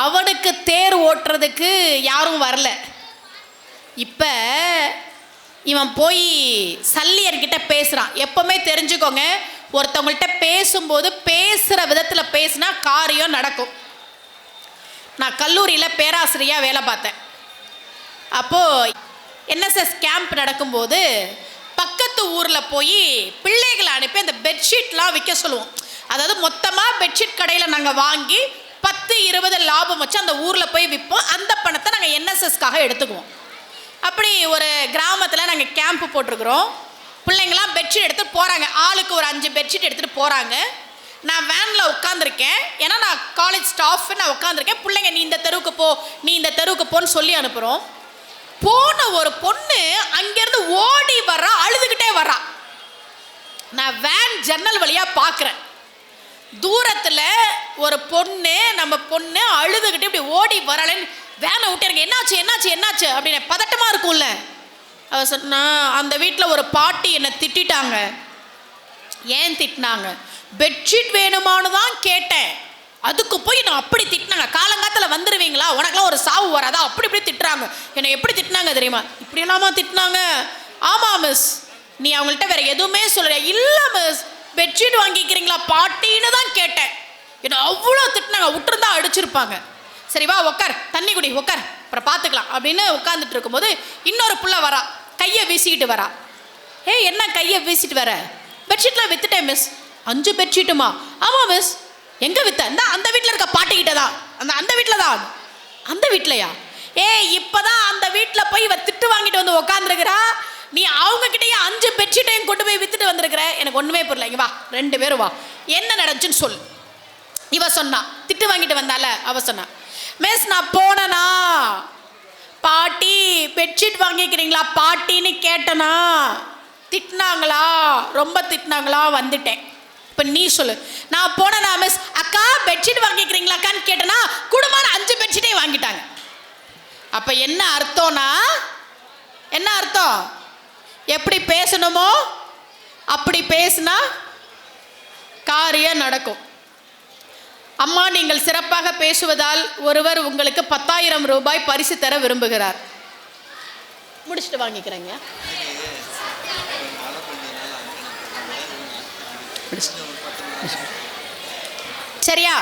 அவனுக்கு தேர் ஓட்டுறதுக்கு யாரும் வரல. இப்ப இவன் போய் சல்லியர்கிட்ட பேசுறான். எப்பவுமே தெரிஞ்சுக்கோங்க, ஒருத்தவங்கள்ட்ட பேசும்போது பேசுற விதத்துல பேசினா காரியம் நடக்கும். நான் கல்லூரியில பேராசிரியா வேலை பார்த்தேன். அப்போ NSS கேம்ப் நடக்கும்போது பக்கத்து ஊர்ல போய் பிள்ளைகளை அனுப்பி அந்த பெட்ஷீட்லாம் விற்க சொல்லுவோம். அதாவது மொத்தமா பெட்ஷீட் கடையில நாங்க வாங்கி 10-20 லாபம் வச்சு அந்த ஊர்ல போய் விற்போம். அந்த பணத்தை நாங்க NSSக்காக எடுத்துக்குவோம். அப்படி ஒரு கிராமத்துல நாங்க கேம்ப் போட்டிருக்கிறோம். பிள்ளைங்களாம் பெட்ஷீட் எடுத்துட்டு போறாங்க. ஆளுக்கு ஒரு 5 பெட்ஷீட் எடுத்துட்டு போறாங்க. நான் வேன்ல உட்காந்துருக்கேன். ஏன்னா நான் காலேஜ் ஸ்டாஃப், நான் உட்காந்துருக்கேன். பிள்ளைங்க நீ இந்த தெருவுக்கு போ, நீ இந்த தெருவுக்கு போன்னு சொல்லி அனுப்புறோம். போன ஒரு பொண்ணு அங்கிருந்து ஓடி வர்றா, அழுதுகிட்டே வர்றா. நான் வேன் ஜன்னல் வழியா பாக்குறேன். தூரத்துல ஒரு பொண்ணு, நம்ம பொண்ணு அழுதுகிட்டு இப்படி ஓடி வரலன்னு வேனை விட்டு, என்னாச்சு என்னாச்சு என்னாச்சு அப்படின்னு பதட்டமா இருக்கும்ல. அவ சொன்னா, அந்த வீட்டில் ஒரு பாட்டி என்னை திட்டாங்க. ஏன் திட்டினாங்க? பெட்ஷீட் வேணுமானு தான் கேட்டேன். அதுக்கு போய் நான் அப்படி திட்டினாங்க. காலங்காத்தில் வந்துடுவீங்களா, உனக்குலாம் ஒரு சாவு வராதா, அப்படி இப்படி திட்டுறாங்க. என்னை எப்படி திட்டினாங்க தெரியுமா? இப்படி எல்லாமா திட்டினாங்க? ஆமா மிஸ். நீ அவங்கள்ட்ட வேற எதுவுமே சொல்லல. இல்லை மிஸ், பெட்ஷீட் வாங்கிக்கிறீங்களா பாட்டின்னு தான் கேட்டேன். என்னை அவ்வளோ திட்டினாங்க. விட்டுருந்தா அடிச்சிருப்பாங்க. சரி வா உட்கார், தண்ணி குடி, உட்கார், அப்புறம் பார்த்துக்கலாம் அப்படின்னு உட்காந்துட்டு இருக்கும்போது இன்னொரு புள்ள வரா, கையை வீசிக்கிட்டு வரா. என்ன கையை வீசிட்டு வர? பெட்ஷீட்லாம் வித்துட்டேன் மிஸ். 5 பெட்ஷீட்டுமா? ஆமாம் மிஸ். எங்கே வித்த? அந்த வீட்டில் இருக்க பாட்டிக்கிட்ட தான். அந்த வீட்டில் தான். அந்த வீட்லையா? இப்போதான் அந்த வீட்டில் போய் இவ திட்டு வாங்கிட்டு வந்து உட்காந்துருக்கிறா. நீ அவங்க கிட்டேயே 5 பெட்ஷீட்டையும் கொண்டு போய் வித்துட்டு வந்திருக்கிற. எனக்கு ஒன்றுமே புரியல. இங்கே வா, 2 பேரும் வா, என்ன நடந்துச்சுன்னு சொல். இவ சொன்னா, திட்டு வாங்கிட்டு வந்தால அவ சொன்னா, மிஸ் நான் போனனா பாட்டி பெட்ஷீட் வாங்கிக்கிறீங்களா பாட்டின்னு கேட்டனா, திட்டினாங்களா, ரொம்ப திட்டினாங்களா, வந்துட்டேன். இப்போ நீ சொல்லு. நான் போனனா மிஸ், அக்கா பெட்ஷீட் வாங்கிக்கிறீங்களாக்கான்னு கேட்டனா, குடும்பம் 5 பெட்ஷீட்டையும் வாங்கிட்டாங்க. அப்போ என்ன அர்த்தம்னா, என்ன அர்த்தம்? எப்படி பேசணுமோ அப்படி பேசினா காரியம் நடக்கும். அம்மா நீங்கள் சிறப்பாக பேசுவதால் ஒருவர் உங்களுக்கு 10,000 ரூபாய் பரிசு தர விரும்புகிறார். முடிச்சுட்டு வாங்கிக்கிறேங்க. சரியா?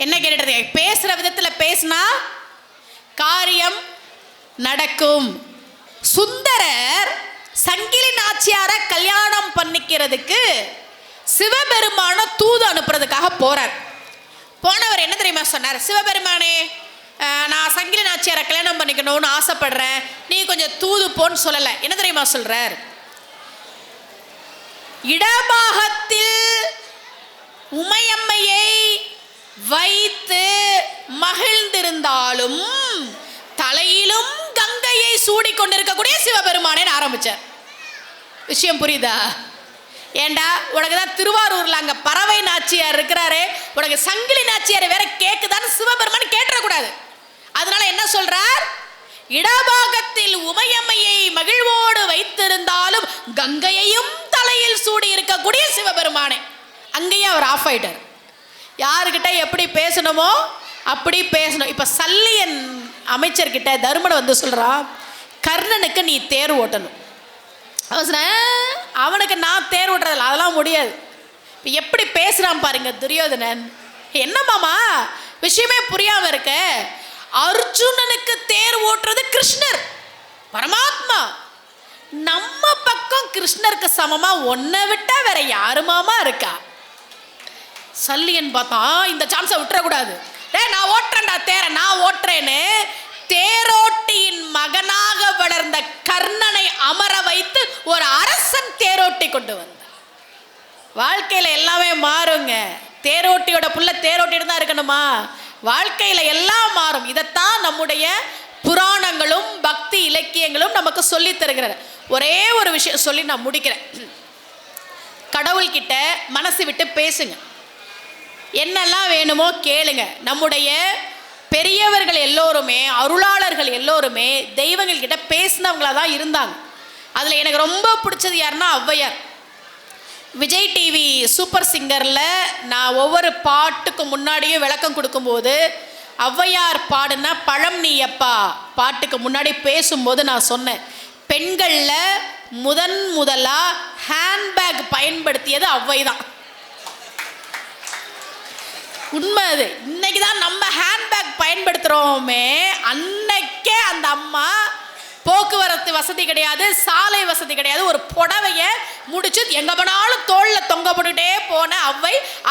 என்ன கேட்டுட்டு பேசுற விதத்துல பேசினா காரியம் நடக்கும். சுந்தரர் சங்கிலி நாச்சியார கல்யாணம் பண்ணிக்கிறதுக்கு சிவபெருமான தூது அனுப்புறதுக்காக போறார். போனவர் என்ன தெரியுமா சொன்னார்? சிவபெருமானே, நான் சங்கிலி நாச்சியாரை கல்யாணம் பண்ணிக்கணும்னு ஆசைப்படுறேன், நீ கொஞ்சம் தூது போன்னு சொல்லலை. என்ன தெரியுமா சொல்றார்? இடபாகத்தில் உமையம்மையை வைத்து மகிழ்ந்திருந்தாலும் தலையிலும் கங்கையை சூடிக்கொண்டிருக்கக்கூடிய சிவபெருமானே ஆரம்பிச்சார். விஷயம் புரியுதா? ஏண்டா உனக்கு தான் திருவாரூர்ல அங்க பறவை நாச்சியார் இருக்கிறாரு, உனக்கு சங்கிலி நாச்சியார் வேற கேக்குதான்னு சிவபெருமான் கேட்டக்கூடாது. அதனால என்ன சொல்றார்? இடபாகத்தில் உமையம்மையை மகிழ்வோடு வைத்திருந்தாலும் கங்கையையும் தலையில் சூடி இருக்கக்கூடிய சிவபெருமான் உடனே அவர் ஆஃப் ஆயிட்டார். யாருக்கிட்ட எப்படி பேசணுமோ அப்படி பேசணும். இப்போ சல்லியன் அமைச்சர்கிட்ட தருமன் வந்து சொல்கிறான், கர்ணனுக்கு நீ தேர் ஓட்டணும். அவனுக்கு நான் தேர் ஓட்டுறதில்ல, அதெல்லாம் முடியாது. இப்போ எப்படி பேசுகிறான் பாருங்க துரியோதனன். என்ன மாமா விஷயமே புரியாமல் இருக்க? அர்ஜுனனுக்கு தேர் ஓட்டுறது கிருஷ்ணர் பரமாத்மா. நம்ம பக்கம் கிருஷ்ணருக்கு சமமா ஒன்றை விட்டா வேற யாரு மாமா இருக்கா? சல்லியன் பார்த்தா இந்த சான்ஸை விட்டுறக்கூடாது. நான் ஓட்டுறேன்டா தேர, நான் ஓட்டுறேன்னு தேரோட்டியின் மகனாக வளர்ந்த கர்ணனை அமர வைத்து ஒரு அரசன் தேரோட்டி கொண்டு வந்தார். வாழ்க்கையில் எல்லாமே மாறுங்க. தேரோட்டியோட புள்ள தேரோட்டிட்டு தான் இருக்கணுமா? வாழ்க்கையில் எல்லாம் மாறும். இதைத்தான் நம்முடைய புராணங்களும் பக்தி இலக்கியங்களும் நமக்கு சொல்லி தருகிறது. ஒரே ஒரு விஷயம் சொல்லி நான் முடிக்கிறேன். கடவுள்கிட்ட மனசு விட்டு பேசுங்க, என்னெல்லாம் வேணுமோ கேளுங்க. நம்முடைய பெரியவர்கள் எல்லோருமே, அருளாளர்கள் எல்லோருமே தெய்வங்கள் கிட்ட பேசினவங்களா தான் இருந்தாங்க. அதில் எனக்கு ரொம்ப பிடிச்சது யாருன்னா ஔவையார். விஜய் டிவி சூப்பர் சிங்கரில் நான் ஒவ்வொரு பாட்டுக்கு முன்னாடியும் விளக்கம் கொடுக்கும்போது ஔவையார் பாடுனா பழம் நீ அப்பா பாட்டுக்கு முன்னாடி பேசும்போது நான் சொன்னேன், பெண்களில் முதலாக ஹேண்ட்பேக் பயன்படுத்தியது ஔவை தான். உண்மை அது. இன்னைக்கு தான் நம்ம ஹேண்ட்பேக் பயன்படுத்துகிறோமே, அன்னைக்கே அந்த அம்மா போக்குவரத்து வசதி கிடையாது, சாலை வசதி கிடையாது, ஒரு புடவைய முடிச்சு எங்க போனாலும் தோல்ல தொங்க போட்டுட்டே போன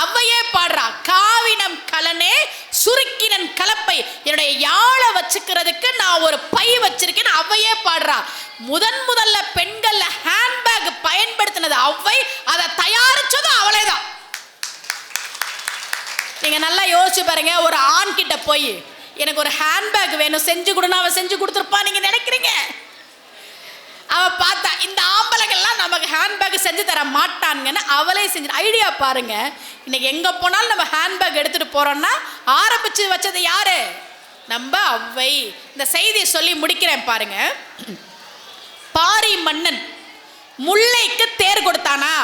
ஔவையே பாடுறா, காவினம் கலனே சுருக்கினன் கலப்பை, என்னுடைய யாழை வச்சுக்கிறதுக்கு நான் ஒரு பை வச்சிருக்கேன் ஔவையே பாடுறா. முதல்ல பெண்கள்ல ஹேண்ட்பேக் பயன்படுத்தினது ஔவை, அதை தயாரிச்சதும் அவளே தான். நீங்க நல்லா யோசிச்சு பாருங்க. ஒரு ஆண் கிட்ட போய் எனக்கு ஒரு ஹேண்ட்பேக் வேணும் செஞ்சு கொடுன்னு அவன் செஞ்சு கொடுத்துருப்பா நீங்க நினைக்கிறீங்க? அவன் பார்த்தா இந்த ஆம்பளைகள்லாம் நமக்கு ஹேண்ட்பேக் செஞ்சு தர மாட்டானுங்கன்னு அவளே செஞ்சு. ஐடியா பாருங்க. இன்னைக்கு எங்க போனாலும் நம்ம ஹேண்ட்பேக் எடுத்துட்டு போறோம்னா ஆரம்பிச்சு வச்சது யாரு? நம்ம ஔவை. இந்த செய்தியை சொல்லி முடிக்கிறேன் பாருங்க. பாரி மன்னன் முல்லைக்கு தேர் கொடுத்தானா?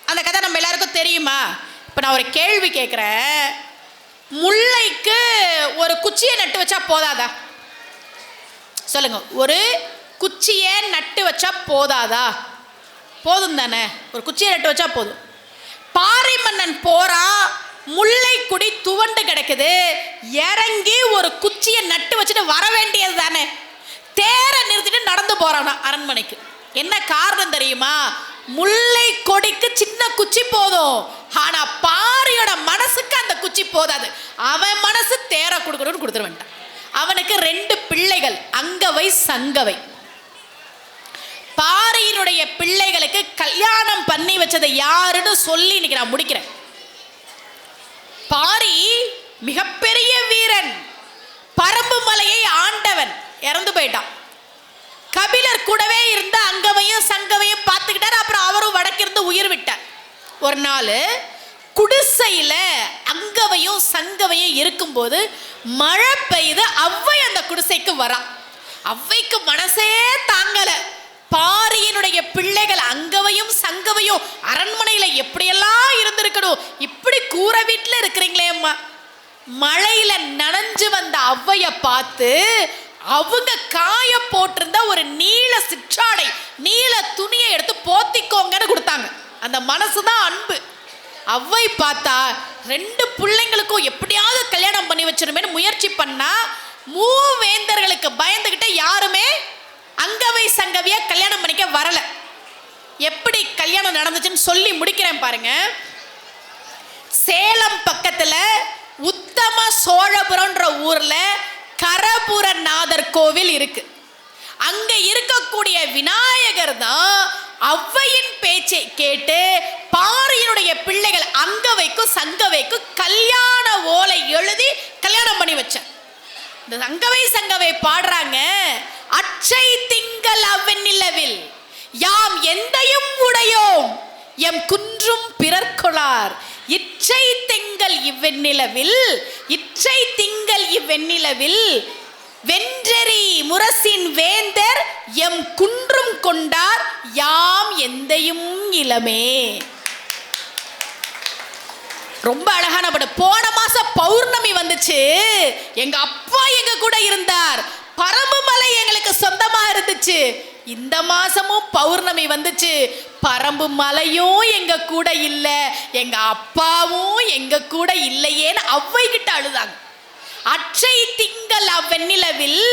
அந்த கதை நம்ம எல்லாருக்கும் தெரியுமா? இப்போ நான் ஒரு கேள்வி கேட்குறேன். முல்லைக்கு ஒரு குச்சியை நட்டு வச்சா போதாதா? சொல்லுங்க. ஒரு குச்சியை நட்டு வச்சா போதாதா? போதும் தானே? ஒரு குச்சியை நட்டு வச்சா போதும். பாரி மன்னன் போறா, முல்லை குடி துவண்டு கிடக்குது, இறங்கி ஒரு குச்சியை நட்டு வச்சுட்டு வர வேண்டியது தானே? தேரை நிறுத்திட்டு நடந்து போறானா அரண்மனைக்கு. என்ன காரணம் தெரியுமா? முல்லை கொடிக்கு சின்ன குச்சி போதும், ஆனா பாரியோட மனசுக்கு அந்த குச்சி போதாது. அவன் மனசு தேர கொடுக்கணும்னு கொடுத்துட வேண்டாம். அவனுக்கு 2 பிள்ளைகள், அங்கவை சங்கவை. பாரியினுடைய பிள்ளைகளுக்கு கல்யாணம் பண்ணி வச்சதை யாருன்னு சொல்லி இன்னைக்கு நான் முடிக்கிறேன். பாரி மிகப்பெரிய வீரன், பரம்பு மலையை ஆண்டவன், இறந்து போயிட்டான். கபிலர் கூடவே இருந்த அங்கவையும் சங்கவையும் பார்த்துக்கிட்டார். அப்புறம் அவரும் வடக்கிருந்து உயிர் விட்டார். ஒரு நாள் குடிசையில அங்கவையும் சங்கவையும் இருக்கும்போது மழை பெய்து ஔவை அந்த குடிசைக்கு வரா. ஔவைக்கு மனசே தாங்கல. பாரியினுடைய பிள்ளைகள் அங்கவையும் சங்கவையும் அரண்மனையில எப்படியெல்லாம் இருந்திருக்கணும், இப்படி கூரை வீட்டில் இருக்கிறீங்களே அம்மா. மழையில நனைஞ்சு வந்த ஔவைய பார்த்து அவங்க காய போட்டிருந்த ஒரு நீல சிற்றாடை, நீல துணியை எடுத்து போத்திக்கோங்கன்னு கொடுத்தாங்க. அந்த மனசுதான் அன்பு. ஔவை பார்த்தா 2 பிள்ளைங்களுக்கும் எப்படியாவது கல்யாணம் பண்ணி வச்சிருமேன்னு முயற்சி பண்ணா, மூவேந்தர்களுக்கு பயந்துகிட்ட யாருமே அங்கவை சங்கவிய கல்யாணம் பண்ணிக்க வரல. எப்படி கல்யாணம் நடந்துச்சுன்னு சொல்லி முடிக்கிறேன் பாருங்க. சேலம் பக்கத்துல உத்தம சோழபுரம்ன்ற ஊர்ல கரபுரநாதர் கோவில் இருக்கு. அங்க இருக்கக்கூடிய விநாயகர் தான் ஔவையின் பேச்சை கேட்டு பாரியினுடைய பிள்ளைகள் அங்கவைக்கும் சங்கவைக்கும் கல்யாண ஓலை எழுதி கல்யாணம் பண்ணி வச்சார். இந்த அங்கவை சங்கவை பாடுறாங்க, அச்சை திங்கள் அவ்வெண்ணிலவில் யாம் எந்தையும் உடையோம் எம் குன்றும் பிறர்கொளார், இச்சை திங்கள் இவ்வெண்ணிலவில், இச்சை திங்கள் இவ்வெண்ணிலவில் வென்றெறி முரசின் வேந்தர் எம் குன்றும் கொண்டார் யாம் எந்தையும் இளமே. ரொம்ப அழகான பாட்டு. போன மாசம் பௌர்ணமி வந்துச்சு, எங்க அப்பா எங்க கூட இருந்தார், பரம்பு மலை எங்களுக்கு சொந்தமா இருந்துச்சு. இந்த மாசமும் பௌர்ணமி வந்துச்சு, பரம்பு மலையும் எங்க கூட இல்ல, எங்க அப்பாவும் எங்க கூட இல்லையேன்னு அவ்வை கிட்ட அழுதாங்க. அற்றை திங்கள் அவ்வெண்ணிலவில்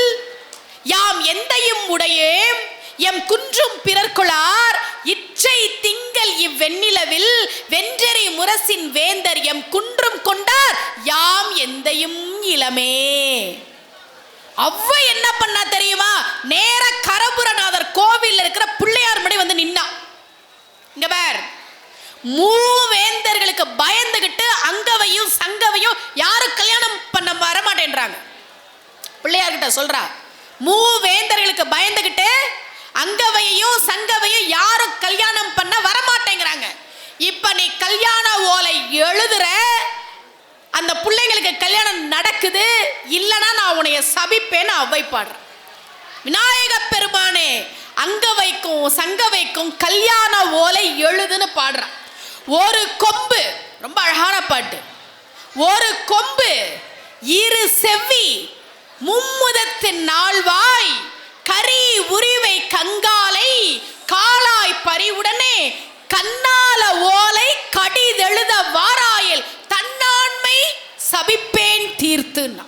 யாம் எந்தையும் உடையேம் எம் குன்றும் பிறர்கொளார், இற்றை திங்கள் இவ்வெண்ணிலவில் வென்றெறி முரசின் வேந்தர் எம் குன்றும் கொண்டார், யாம் எந்தையும் இளமே. அவ்வை என்ன பண்ணா தெரியுமா? நேர கரபுரநாதர் கோவில் இருக்கிற பிள்ளையார் மணி வந்து நின்னா. இங்க பார், மூவேந்தர்களுக்கு பயந்துகிட்டு அங்கவையும் சங்கவையும் யாரும் கல்யாணம் பண்ண வர மாட்டேன்றாங்க. பிள்ளையார்கிட்ட சொல்றா, மூவேந்தர்களுக்கு பயந்துகிட்டு அங்கவையும் சங்கவையும் யாரும் கல்யாணம் பண்ண வரமாட்டேங்கிறாங்க. இப்ப நீ கல்யாண ஓலை எழுதுற, அந்த பிள்ளைங்களுக்கு கல்யாணம் நடக்குது, இல்லைன்னா நான் உன்னைய சபிப்பேன்னு அவ்வை பாடுற. விநாயக பெருமானே, அங்கவைக்கும் சங்கவைக்கும் கல்யாண ஓலை எழுதுன்னு பாடுறான். ஒரு கொம்பு, ரொம்ப அழகான பாட்டு. ஒரு கொம்பு இரு செவ்வி மும்முதத்தின் நாள்வாய் கரி உரிவை கங்காலை காலாய் பறிவுடனே கண்ணால ஓலை கடிதெழுத வாராயில் தன்னாண்மை சபிப்பேன் தீர்த்துன்னா.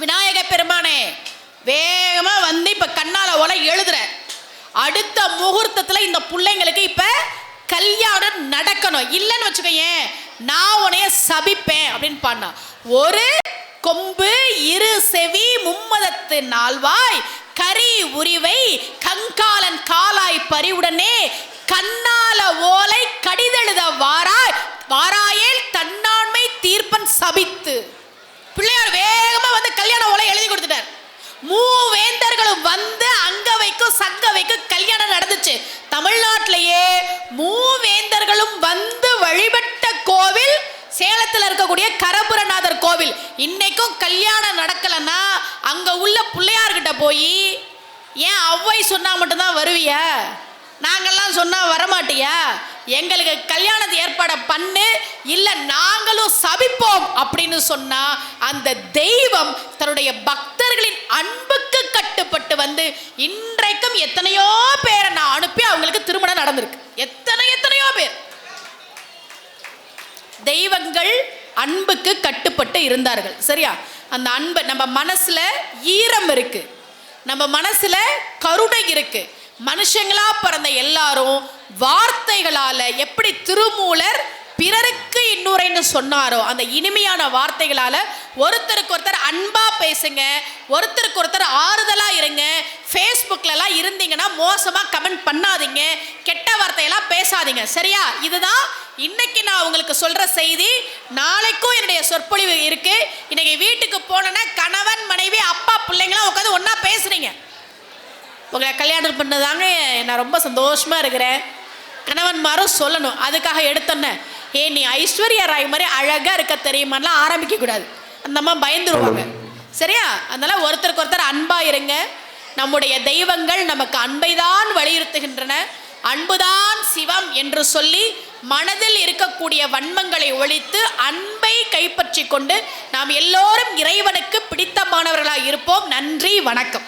விநாயக பெருமானே, வேகமா வந்து இப்ப கண்ணால ஓலை எழுதுற, அடுத்த முகூர்த்தத்துல இந்த பிள்ளைங்களுக்கு இப்ப கல்யாணம் நடக்கணும், இல்லைன்னு வச்சுக்கோயேன் நான் உன்னைய சபிப்பேன் அப்படின்னு பாடினா. ஒரு கொம்பு இரு செவி மும்மதத்து நாள்வாய் கரி உரிவை கங்காலன் காலாய் பறிவுடனே கண்ணால ஓலை கடிதெழுத வாராயேல் தன்னாண்மை தீர்ப்பன் சபித்து. பிள்ளையார் வேகமா வந்து கல்யாண ஓலை எழுதி கொடுத்துட்டார். மூவேந்தர்களும் வந்து அங்கவைக்கும் சங்கவைக்கும் கல்யாணம் நடந்துச்சு. தமிழ்நாட்டிலேயே மூவேந்தர்களும் வந்து வழிபட்ட கோவில் சேலத்தில் இருக்கக்கூடிய கரபுரநாதர் கோவில். இன்னைக்கும் கல்யாணம் நடக்கலன்னா அங்க உள்ள பிள்ளையார்கிட்ட போய், ஏன் அவ்வை சொன்னா மட்டும்தான் வருவியா, நாங்கெல்லாம் சொன்னா வரமாட்டியா, எங்களுக்கு கல்யாணத்தை ஏற்பாடு பண்ணு, இல்ல நாங்களும் சபிப்போம் அப்படின்னு சொன்னா அந்த தெய்வம் தன்னுடைய பக்தர்களின் அன்புக்கு கட்டுப்பட்டு வந்து இன்றைக்கும் எத்தனையோ பேரை நான் அனுப்பி அவங்களுக்கு திருமணம் நடந்திருக்கு. எத்தனையோ பேர் தெய்வங்கள் அன்புக்கு கட்டுப்பட்டு இருந்தார்கள். சரியா? அந்த அன்பு நம்ம மனசுல ஈரம் இருக்கு, நம்ம மனசுல கருணை இருக்கு. மனுஷங்களா பிறந்த எல்லாரும் வார்த்தைகளால எப்படி திருமூலர் பிறருக்கு இன்னுரைன்னு சொன்னாரோ அந்த இனிமையான வார்த்தைகளால ஒருத்தருக்கு ஒருத்தர் அன்பா பேசுங்க, ஒருத்தருக்கு ஒருத்தர் ஆறுதலா இருங்க. ஃபேஸ்புக்லலாம் இருந்தீங்கன்னா மோசமா கமெண்ட் பண்ணாதீங்க, கெட்ட வார்த்தையெல்லாம் பேசாதீங்க. சரியா? இதுதான் இன்னைக்கு நான் உங்களுக்கு சொல்ற செய்தி. நாளைக்கும் என்னுடைய சொற்பொழிவு இருக்கு. இன்னைக்கு வீட்டுக்கு போனேன்னா கணவன் மனைவி அப்பா பிள்ளைங்களாம் உட்காந்து ஒன்னா பேசுறீங்க. உங்களை கல்யாணம் பண்ணதாங்க நான் ரொம்ப சந்தோஷமா இருக்கிறேன், கணவன்மாரும் சொல்லணும். அதுக்காக எடுத்தோன்னே நீ ஐஸ்வர்யா ராய் மாதிரி அழகா இருக்க தெரியுமாலாம் ஆரம்பிக்க கூடாது, அந்த அம்மா பயந்துருவாங்க. சரியா? அதனால ஒருத்தருக்கு ஒருத்தர் அன்பா இருங்க. நம்முடைய தெய்வங்கள் நமக்கு அன்பை தான் வலியுறுத்துகின்றன. அன்புதான் சிவம் என்று சொல்லி மனதில் இருக்கக்கூடிய வன்மங்களை ஒழித்து அன்பை கைப்பற்றி கொண்டு நாம் எல்லோரும் இறைவனுக்கு பிடித்தமானவர்களாக இருப்போம். நன்றி, வணக்கம்.